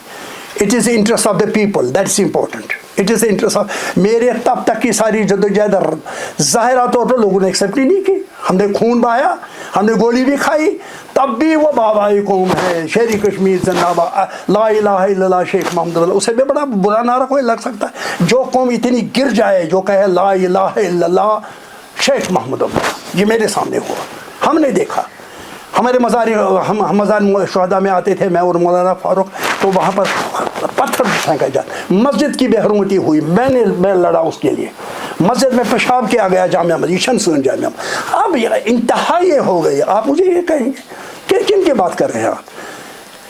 It is interest of the people, that's important. It is interest of मेरे तब तक की सारी जद्दोजहद ज़ाहिरा तौर पर लोगों ने एक्सेप्ट ही नहीं की। हमने खून बहाया, हमने गोली भी खाई, तब भी वो बाबाई कौम है, शेरी कश्मीर जिंदाबाद, ला इलाहा इल्लल्लाह शेख मोहम्मद, उसे भी बड़ा बुरा नारा कोई लग सकता है। जो कौम इतनी गिर जाए, जो कहे ला इलाहा इल्लल्लाह शेख मोहम्मद, ये मेरे सामने हुआ, हमने देखा। हमारे हम मज़ार शुहदा में आते थे, मैं और मौलाना फारूक, तो वहाँ पर पत्थर फेंका जाता, मस्जिद की बेहरमती हुई, मैं लड़ा उसके लिए, मस्जिद में पेशाब किया गया जामिया मस्जिद शमसून जामिया। अब इंतहा ये हो गई, आप मुझे ये कहेंगे कि किन की बात कर रहे हैं आप,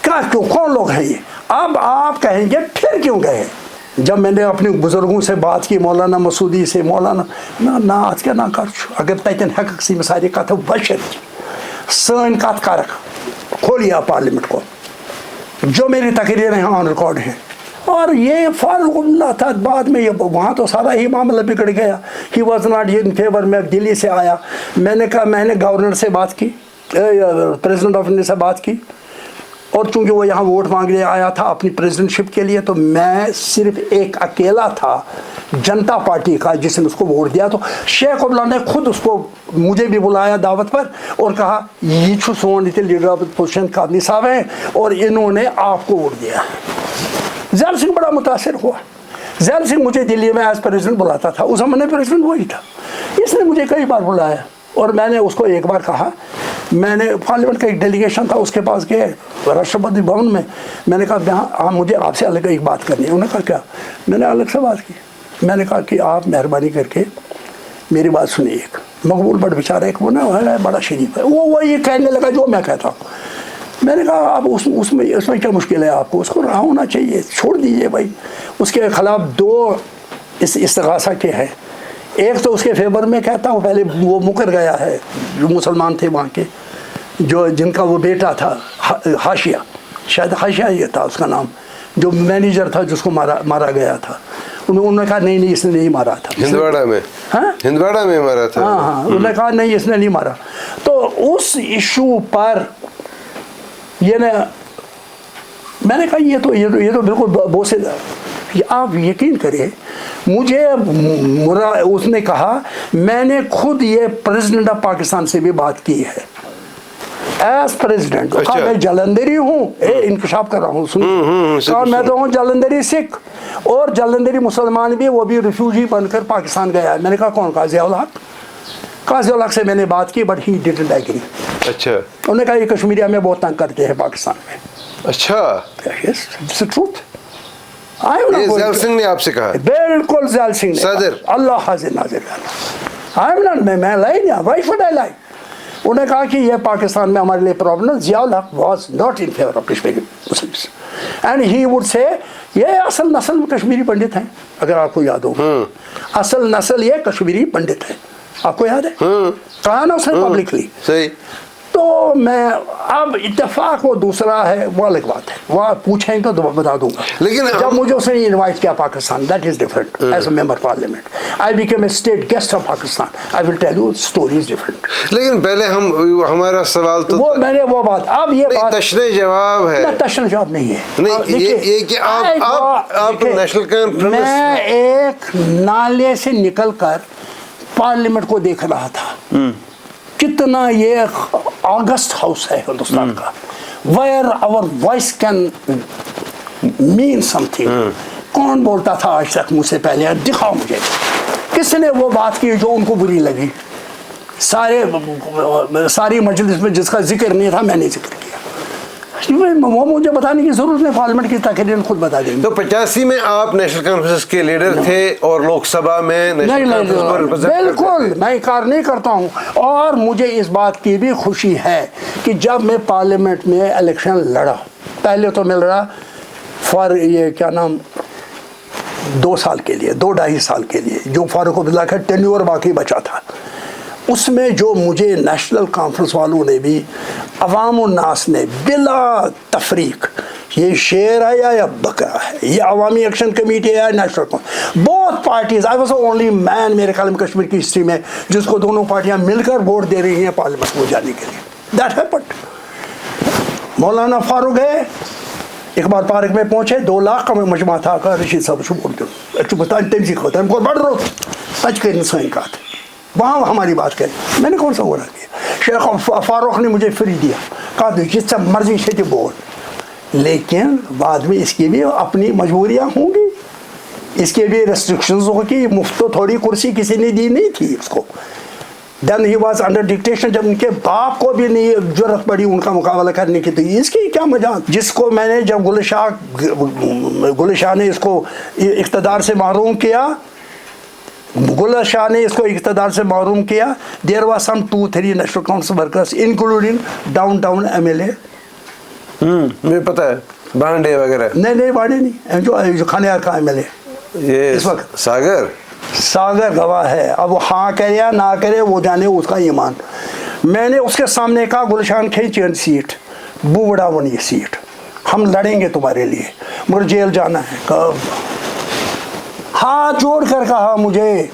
क्या क्यों, कौन लोग हैं ये? अब आप कहेंगे फिर क्यों गए? जब मैंने अपने बुज़ुर्गों से बात की, मौलाना मसूदी से, मौलाना ना आज क्या ना कर, अगर तैतन हक सी में सारी कथ बशर सन कत कर खोलिए पार्लियामेंट को, जो मेरी तकरीरें हैं ऑन रिकॉर्ड हैं। और ये फारूक था, बाद में ये वहाँ तो सारा ही मामला बिगड़ गया। He was not in favour. मैं दिल्ली से आया, मैंने कहा, मैंने गवर्नर से बात की, प्रेसिडेंट ऑफ इंडिया से बात की, और चूँकि वो यहाँ वोट मांगने आया था अपनी प्रेसिडेंटशिप के लिए, तो मैं सिर्फ एक अकेला था जनता पार्टी का जिसने उसको वोट दिया। तो शेख अब्दुल्ला ने खुद उसको, मुझे भी बुलाया दावत पर और कहा ये सोन लीडर ऑफ अपोजिशन कादनी साहब हैं और इन्होंने आपको वोट दिया। ज़ैल सिंह बड़ा मुतासिर हुआ। ज़ैल सिंह मुझे दिल्ली में एज प्रेसिडेंट बुलाता था, उस समय प्रेसिडेंट वही था, इसने मुझे कई बार बुलाया, और मैंने उसको एक बार कहा, मैंने पार्लियामेंट का एक डेलीगेशन था उसके पास गए राष्ट्रपति भवन में, मैंने कहा हाँ मुझे आपसे अलग एक बात करनी है। उन्होंने कहा क्या? मैंने अलग से बात की, मैंने कहा कि आप मेहरबानी करके मेरी बात सुनिए। एक मकबूल बड़ बेचारा एक वो ना है, बड़ा शरीफ है, वो ये कहने लगा जो मैं कहता हूँ। मैंने कहा आप उसमें क्या मुश्किल है, आपको उसको रहा होना चाहिए, छोड़ दीजिए भाई। उसके ख़िलाफ़ 2 इस इस्तिग़ासा के हैं, ایک تو اس کے فیور میں کہتا ہوں، پہلے وہ مکر گیا ہے جو مسلمان تھے وہاں کے، جو جن کا وہ بیٹا تھا حاشیہ، شاید حاشیہ یہ تھا اس کا نام، جو مینیجر تھا جس کو مارا گیا تھا، انہوں نے کہا نہیں اس نے نہیں مارا تھا، ہندواڑہ میں، ہاں ہندواڑہ میں مارا تھا، ہاں انہوں نے کہا نہیں اس نے نہیں مارا. تو اس ایشو پر یہ میں نے کہا یہ تو بالکل بہت سے، آپ یقین کریں مجھے اس نے کہا میں نے خود یہ پریزیڈنٹ آف پاکستان سے بھی بات کی ہے ایز پریزیڈنٹ. کہا میں جلندری ہوں، انکشاف کر رہا ہوں، کہا میں تو ہوں جلندری سکھ، اور جلندری مسلمان بھی، وہ بھی ریفیوجی بن کر پاکستان گیا ہے. میں نے کہا کون؟ قاضی الحق. قاضی الحق سے میں نے بات کی بٹ ہی ڈیڈنٹ ایگری. اچھا انہوں نے کہا یہ کشمیری ہمیں بہت تنگ کرتے ہیں پاکستان میں. اچھا ٹروتھ. یہ زیال سنگھ نے آپ سے کہا؟ بالکل زیال سنگھ نے صدر اللہ حاضر ناظر. میں لائی نہیں، وائی شوڈ آئی لائی. انہوں نے کہا کہ یہ پاکستان میں ہمارے لیے problem. Zia ul Haq was not in favour of Kashmiri Muslims and he would say یہ اصل نسل میں کشمیری پنڈت ہیں، اگر آپ کو یاد ہو، اصل نسل یہ کشمیری پنڈت ہے. آپ کو یاد ہے کہا نا اس نے پبلکلی. صحیح. تو میں اب اتفاق وہ دوسرا ہے، وہ الگ بات ہے، وہ پوچھیں تو بتا دوں گا. لیکن جب مجھے اس نے انوائٹ کیا Pakistan, that is different. As a member parliament I became a state guest of Pakistan. I will tell you stories different. لیکن پہلے ہمارا سوال تو وہ میں نے وہ بات، اب یہ بات تشریح جواب ہے، تشن جواب نہیں ہے. نہیں یہ کہ آپ نیشنل کانفرنس، میں ایک نالے سے نکل کر پارلیمنٹ کو دیکھ رہا تھا، کتنا یہ آگسٹ ہاؤس ہے ہندوستان کا، where our voice can mean something. کون بولتا تھا آج تک مجھ سے پہلے؟ دکھاؤ مجھے کس نے وہ بات کی جو ان کو بری لگی. ساری مجلس میں جس کا ذکر نہیں تھا میں نے ذکر کیا. وہ مجھے بتانے کی ضرورت نہیں، پارلیمنٹ کی تقریر خود بتا دیں گے. تو 85 میں آپ نیشنل کانفرنس کے لیڈر تھے اور لوک سبھا میں بالکل میں انکار نہیں کرتا ہوں. اور مجھے اس بات کی بھی خوشی ہے کہ جب میں پارلیمنٹ میں الیکشن لڑا، پہلے تو میں لڑا فار یہ کیا نام 2 سال کے لیے، 2-2.5 سال کے لیے، جو فاروق عبداللہ کا ٹینیور باقی بچا تھا. اس میں جو مجھے نیشنل کانفرنس والوں نے بھی، عوام الناس نے بلا تفریق، یہ شیر ہے یا بکرا ہے، یہ عوامی ایکشن کمیٹی ہے یا نیشنل کانفرنس، بہت پارٹیز. آئی واز اونلی مین میرے خیال میں کشمیر کی ہسٹری میں جس کو دونوں پارٹیاں مل کر ووٹ دے رہی ہیں پارلیمنٹ کو جانے کے لیے. That happened. مولانا فاروق ہے اقبال پارک میں پہنچے، 2 لاکھ کا مجمع تھا. کہا رشید صاحب چھو بول دو تنظیم ہوتا ہے بڑھ رہو اچ کے انسان کا وہاں ہماری بات کریں. میں نے کون سا بولا کیا؟ شیخ فاروق نے مجھے فری دیا، کہا جس سے مرضی سے بول، لیکن بعد میں اس کی بھی اپنی مجبوریاں ہوں گی، اس کے بھی ریسٹرکشنز ہوگی. مفت تو تھوڑی کرسی کسی نے دی نہیں تھی اس کو. دین ہی واز انڈر ڈکٹیشن. جب ان کے باپ کو بھی نہیں ضرورت پڑی ان کا مقابلہ کرنے کی، تو اس کی کیا مجال؟ جس کو میں نے جب گل شاہ نے اس کو اقتدار سے محروم کیا، گل شاہ نے اس کو اقتدار سے محروم کیا، there was some 2-3 National Conference workers including downtown M L A. مجھے پتا ہے بانڈے وغیرہ. نہیں بانڈے نہیں، جو کھانیار کا ایم ایل اے یہ اس وقت ساگر گواہ ہے. اب وہ ہاں کرے یا نہ کرے وہ جانے اس کا ایمان. میں نے اس کے سامنے کہا گلشان کھینچ سیٹ، بوڑا ونی سیٹ، ہم لڑیں گے تمہارے لیے، مگر جیل جانا ہے. ہاتھ جوڑ کر کہا مجھے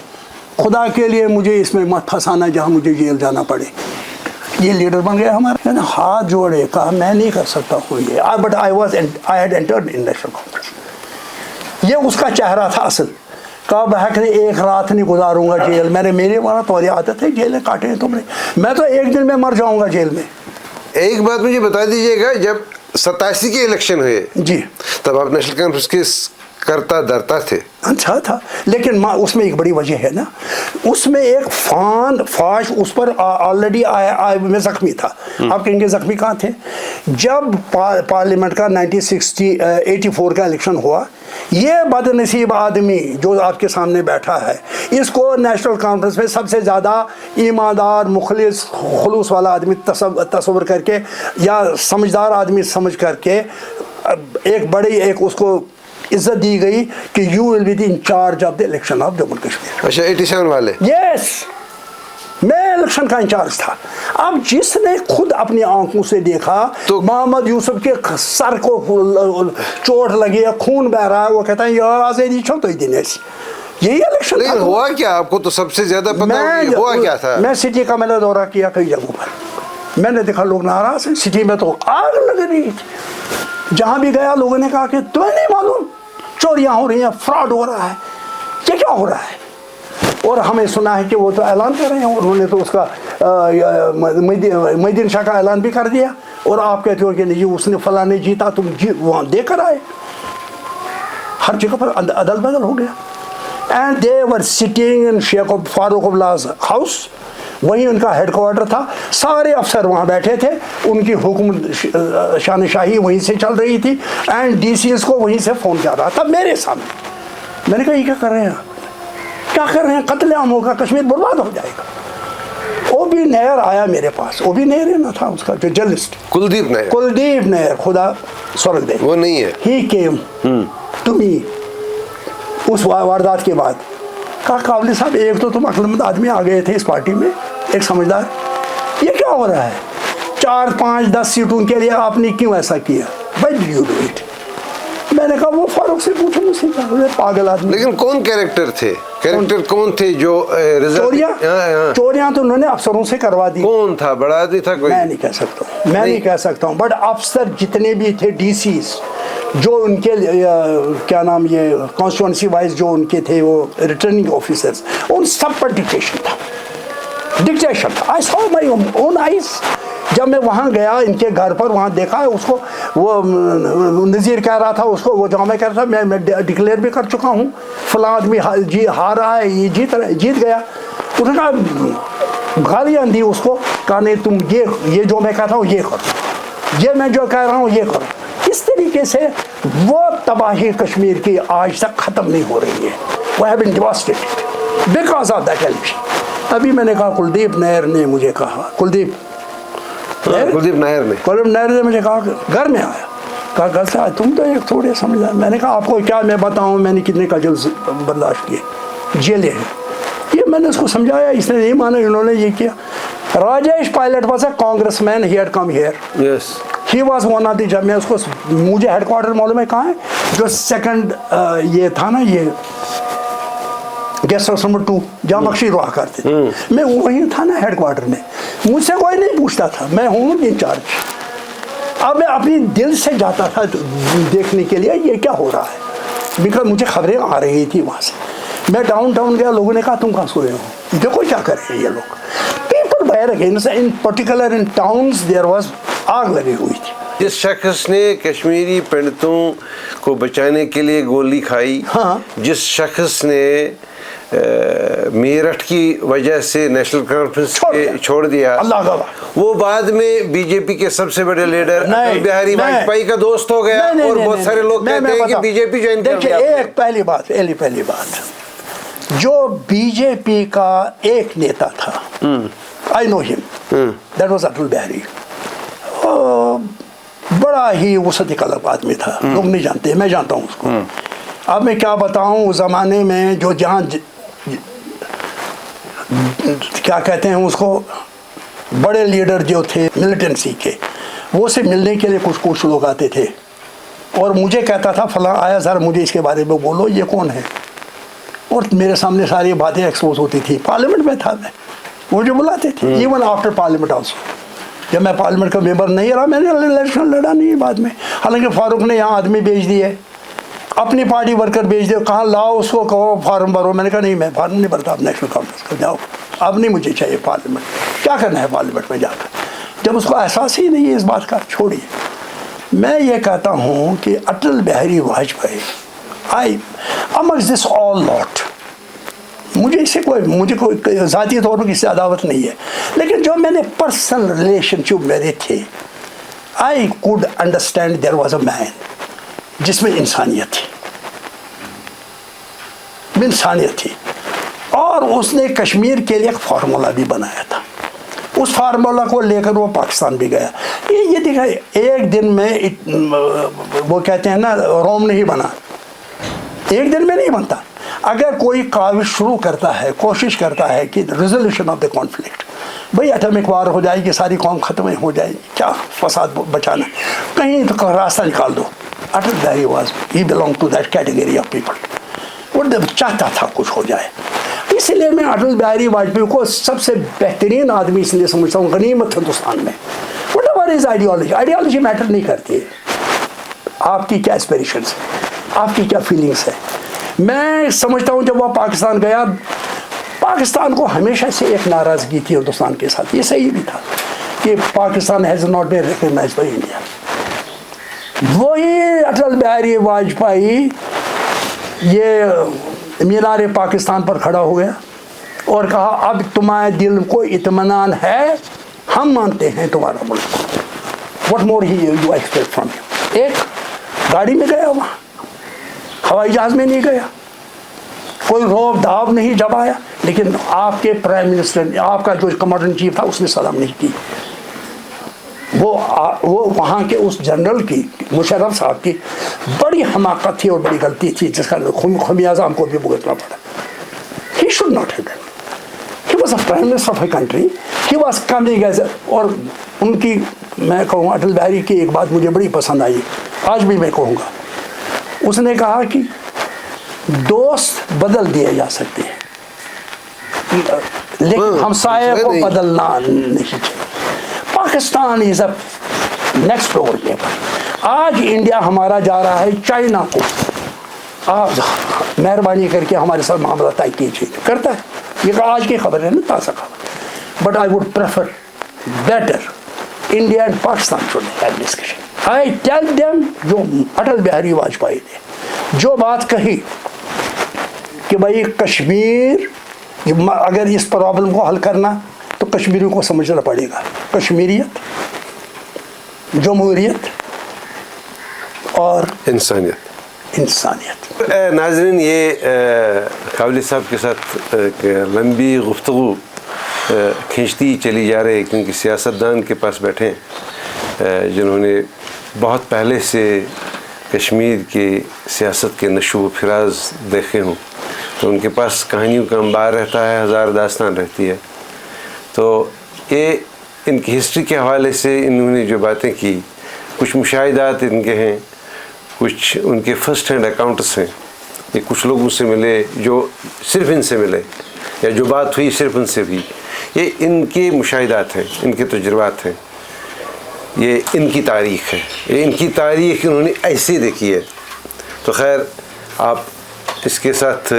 خدا کے لیے مجھے اس میں مت پھنسانا جہاں مجھے جیل جانا پڑے. یہ لیڈر بن گیا ہمارا. میں نے ہاتھ جوڑے، کہا میں نہیں کر سکتا ہوں یہ، but I had entered in national conference. یہ اس کا چہرہ تھا اصل. کہا بحق نے 1 رات نہیں گزاروں گا جیل. میرے وہاں تمہاری عادت ہے جیلیں کاٹے ہیں تم نے، میں تو 1 دن میں مر جاؤں گا جیل میں. ایک بات مجھے بتا دیجیے گا، جب 87 کے الیکشن ہوئے جی تب آپ نیشنل کانفرنس کے کرتا درتا تھے. اچھا تھا، لیکن اس میں ایک بڑی وجہ ہے نا، اس میں ایک فاش اس پر آلریڈی میں زخمی تھا. آپ کہیں گے زخمی کہاں تھے؟ جب پارلیمنٹ کا 1984 کا الیکشن ہوا، یہ بد نصیب آدمی جو آپ کے سامنے بیٹھا ہے، اس کو نیشنل کانفرنس میں سب سے زیادہ ایماندار، مخلص، خلوص والا آدمی تصور کر کے، یا سمجھدار آدمی سمجھ کر کے، ایک اس کو इज्जत दी गई कि you will be the in charge of the election of Jammu Kashmir. अच्छा 87 वाले? यस, मैं इलेक्शन का इंचार्ज था। अब जिसने खुद अपनी आंखों से देखा तो मोहम्मद यूसुफ के सर को चोट लगी है, खून बह रहा है, वो कहता है यार आज़ादी छो तो ही दिन ऐसी, यही इलेक्शन लेकिन हुआ क्या? आपको तो सबसे ज्यादा पता होगा, हुआ क्या था? मैं सिटी का मैंने दौरा किया कई जगहों पर, मैंने देखा लोग नाराज हैं, सिटी में तो आग लग रही थी। जहाँ भी गया लोगों ने कहा कि तुम्हें नहीं मालूम चोरियाँ हो रही हैं, फ्रॉड हो रहा है, ये क्या हो रहा है? और हमें सुना है कि वो तो ऐलान कर रहे हैं, उन्होंने तो उसका मोइनुद्दीन शाह का ऐलान भी कर दिया, और आप कहते हो कि नहीं उसने फलां ने जीता, तुम वहाँ देकर आए। हर जगह पर अदल बदल हो गया। And they were sitting in Sheikh Farooq Abdullah house, वहीं उनका हेडक्वार्टर था, सारे अफसर वहाँ बैठे थे, उनकी हुक्म शानशाही वहीं से चल रही थी, एंड DCS को वहीं से फ़ोन कर रहा था मेरे सामने। मैंने कहा ये क्या कर रहे हैं, क्या कर रहे हैं, कत्लेआम होगा, कश्मीर बर्बाद हो जाएगा। ओबी नैयर आया मेरे पास, ओबी नैयर ना था उसका जो जर्नलिस्ट, कुलदीप नैयर, खुदा स्वर्ग दे, वो नहीं है। ही केम टू मी उस वारदात के बाद, कहा काबली साहब एक तो तुम अक्लमंद आदमी आ गए थे इस पार्टी में, एक समझदार, ये क्या हो रहा है, 4, 5, 10 सीटों के लिए आपने क्यों ऐसा किया, why did you do it? मैंने कहा वो फारूक से पूछो मुझसे, पागल आदमी। लेकिन कौन कैरेक्टर थे, कौन थे जो चोरियां तो उन्होंने अफसरों से करवा दी। कौन था, बड़ा आदमी था कोई? मैं नहीं कह सकता हूँ, बट अफसर जितने भी थे DCs जो उनके क्या नाम ये कॉन्स्टिट्यूंसी वाइज जो उनके थे वो रिटर्निंग ऑफिसर्स, उन सब पर डिक्टेशन था। I saw my own eyes. जब मैं वहाँ गया इनके घर पर, वहाँ देखा उसको, वो नज़ीर कह रहा था उसको, वो जहाँ मैं कह रहा था मैं डिक्लेयर भी कर चुका हूँ, फलां आदमी हार रहा है, ये जीत गया। उसने कहा गालियाँ दी उसको, कहा नहीं तुम ये जो मैं कहता हूँ ये करो, ये मैं जो कह रहा हूँ ये करो। इस तरीके से वो तबाही कश्मीर की आज तक ख़त्म नहीं हो रही है। वो have been devastated because of that election. तभी मैंने कहा कुलदीप नैयर ने मुझे कहा, कुलदीप नायर ने मुझे कहा, घर में आया, कहा घर से आया, तुम तो एक थोड़े समझदार। मैंने कहा आपको क्या मैं बताऊं, मैंने कितने कजल बर्दाश्त किए, जेलें हैं। ये मैंने उसको समझाया, इसने नहीं माना, इन्होंने ये किया। Rajesh Pilot was a congressman, he had come here, yes he was one of the, जब मैं उसको, मुझे हेडक्वार्टर मालूम है कहाँ है, जो सेकंड ये था ना, ये गेस्ट हाउस नंबर 2 जहाँ बख्शी रहा करते थे, मैं वहीं था ना हेडक्वार्टर में। मुझसे कोई नहीं पूछता था, मैं हूँ इंचार्ज। अब मैं अपनी दिल से जाता था देखने के लिए ये क्या हो रहा है, बिकॉज मुझे खबरें आ रही थी वहाँ से। मैं डाउन गया, लोगों ने कहा तुम कहाँ सोए हो, देखो क्या कर रहे हैं ये लोग। पीपल बाहर against, in particular in towns there was, आग लगी हुई थी। जिस शख्स ने कश्मीरी पंडितों को बचाने के लिए गोली खाई, हाँ, जिस शख्स ने मेरठ की वजह से नेशनल कॉन्फ्रेंस छोड़ दिया, अल्लाह का, वो बाद में बीजेपी के सबसे बड़े लीडर अटल बिहारी वाजपेयी का दोस्त हो गया। और बहुत सारे लोग कहते हैं कि बीजेपी ज्वाइन कर लिया। एक पहली बात, जो बीजेपी का एक नेता था, I know him, that was Atal Bihari. बड़ा ही वसत कलब आदमी था, लोग नहीं जानते, मैं जानता हूँ उसको। अब मैं क्या बताऊँ, उस ज़माने में जो जहाँ क्या कहते हैं उसको, बड़े लीडर जो थे मिलिटेंसी के, वो से मिलने के लिए कुछ लोग आते थे, और मुझे कहता था फलां आया सर मुझे इसके बारे में बोलो, ये कौन है, और मेरे सामने सारी बातें एक्सपोज होती थी। पार्लियामेंट में था मैं, मुझे बुलाते थे, इवन आफ्टर पार्लियामेंट आल्सो। जब मैं पार्लियामेंट का मेंबर नहीं रहा, मैंने इलेक्शन लड़ा नहीं बाद में, हालांकि फारूक ने यहाँ आदमी भेज दिए, अपनी पार्टी वर्कर भेज दो, कहाँ लाओ उसको, कहो फार्म भरो। मैंने कहा नहीं, मैं फार्म नहीं भरता, अब नेशनल कांफ्रेंस को जाओ, अब नहीं मुझे चाहिए पार्लियामेंट, क्या करना है पार्लियामेंट में जाकर। जब उसको एहसास ही नहीं है इस बात का, छोड़िए। मैं ये कहता हूँ कि अटल बिहारी वाजपेयी, आई अमंग्स दिस ऑल लॉट, मुझे कोई ज़ाती तौर पर किसी अदावत नहीं है, लेकिन जो मैंने पर्सनल रिलेशनशिप मेरे थे, I could understand there was a man जिसमें इंसानियत थी, और उसने कश्मीर के लिए एक फार्मूला भी बनाया था। उस फार्मूला को लेकर वो पाकिस्तान भी गया। ये दिखा, एक दिन में वो कहते हैं ना, रोम नहीं बना, एक दिन में नहीं बनता। अगर कोई काविश शुरू करता है, कोशिश करता है कि रेजोल्यूशन ऑफ द कॉन्फ्लिक्ट, भाई एटॉमिक वार हो जाएगी, सारी कौम खत्म हो जाएगी, क्या फसाद बचाना, कहीं तो रास्ता निकाल दो। Atal Bihari was he belong to that category of people, वो चाहता था कुछ हो जाए। इसलिए मैं अटल बिहारी वाजपेयी को सबसे बेहतरीन आदमी इसलिए समझता हूँ गनीमत हिंदुस्तान में। What ever is ideology, ideology matter नहीं करती है, आपकी क्या एस्पिरेशंस है, आपकी क्या फीलिंग्स है। मैं समझता हूँ जब वह पाकिस्तान गया, पाकिस्तान को हमेशा से एक नाराज़गी थी हिंदुस्तान के साथ, ये सही भी था कि Pakistan has not been recognised by India. वही अटल बिहारी वाजपेयी ये मीनार पाकिस्तान पर खड़ा हो गया और कहा अब तुम्हारे दिल को इत्मीनान है, हम मानते हैं तुम्हारा मुल्क। What more he you expect from you. एक गाड़ी में गया, वहाँ हवाई जहाज़ में नहीं गया, कोई रोब दाव नहीं जमाया, लेकिन आपके प्राइम मिनिस्टर ने, आपका जो कमांडर इन चीफ था, उसने सलाम नहीं की। वो वहाँ के उस जनरल की, मुशर्रफ साहब की बड़ी हमाकत थी और बड़ी गलती थी, जिसका खमियाजा हमको भी भुगतना पड़ा। He should not have done, he was a prime minister of a country, he was coming age. और उनकी, मैं कहूँ अटल बिहारी की एक बात मुझे बड़ी पसंद आई, आज भी मैं कहूँगा, उसने कहा कि दोस्त बदल दिए जा सकते हैं, लेकिन हमसाये को बदलना नहीं चाहिए। Pakistan is a next door neighbour. आज इंडिया हमारा जा रहा है चाइना को, आप मेहरबानी करके हमारे साथ मामला तय कीजिए, करता है। ये आज की खबर है ना, ताज़ा खबर। But I would prefer better India and Pakistan should have discussion. I tell them, जो अटल बिहारी वाजपेयी ने जो बात कही कि भाई कश्मीर, अगर इस प्रॉब्लम को हल करना तो कश्मीरियों को समझना पड़ेगा, कश्मीरियत, जमहूरियत और इंसानियत। नाज़रीन, ये काबली साहब के साथ लंबी गुफ्तगू खींचती चली जा रही है, क्योंकि सियासतदान के पास बैठे हैं जिन्होंने बहुत पहले से कश्मीर के सियासत के नशो फिराज देखे हों, तो उनके पास कहानियों का अंबार रहता है, हज़ार दास्तान रहती है। तो ये इनकी हिस्ट्री के हवाले से इन्होंने जो बातें की, कुछ मुशाहिदात इनके हैं, कुछ उनके फ़र्स्ट हैंड अकाउंट्स हैं, ये कुछ लोगों से मिले जो सिर्फ इनसे मिले, या जो बात हुई सिर्फ उनसे भी, ये इनके मुशाहिदात हैं, इनके तजुर्बात हैं, ये इनकी तारीख़ है, ये इनकी तारीख़ इन्होंने ऐसे देखी है। तो खैर, आप इसके साथ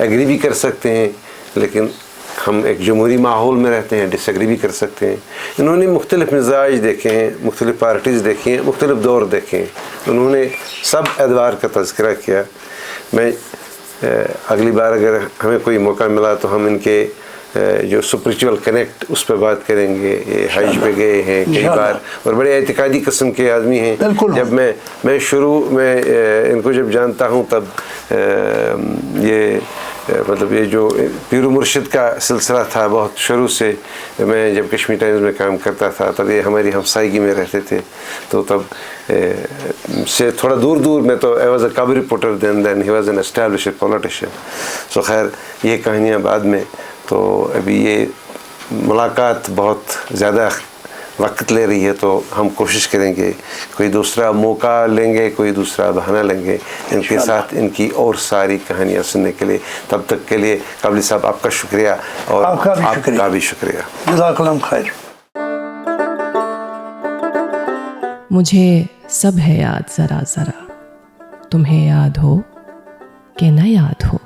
एग्री भी कर सकते हैं, लेकिन हम एक जमहूरी माहौल में रहते हैं, डिसएग्री भी कर सकते हैं। इन्होंने मुख्तलिफ़ मिजाज देखे हैं, मुख्तलिफ़ पार्टीज़ देखी हैं, मुख्तलिफ़ दौर देखे हैं, उन्होंने सब एतबार का तज़किरा किया। मैं अगली बार अगर हमें कोई मौका मिला तो हम इनके जो स्पिरिचुअल कनेक्ट उस पर बात करेंगे। ये हज पे गए हैं कई बार और बड़े एतिकादी किस्म के आदमी हैं। जब मैं शुरू में इनको जब जानता हूँ तब ये मतलब ये जो पीर मुर्शिद का सिलसिला था, बहुत शुरू से मैं जब कश्मीर टाइम्स में काम करता था तब ये हमारी हमसायगी में रहते थे, तो तब से थोड़ा दूर दूर में तो आई was a cub reporter then he was an established politician. So खैर, ये कहानियाँ बाद में। तो अभी ये मुलाकात बहुत ज़्यादा वक्त ले रही है, तो हम कोशिश करेंगे कोई दूसरा मौका लेंगे, कोई दूसरा बहाना लेंगे इनके साथ इनकी और सारी कहानियाँ सुनने के लिए। तब तक के लिए काबली साहब आपका शुक्रिया और आपका भी शुक्रिया। जज़ाकल्लाह खैर। मुझे सब है याद ज़रा ज़रा, तुम्हें याद हो कि न याद हो।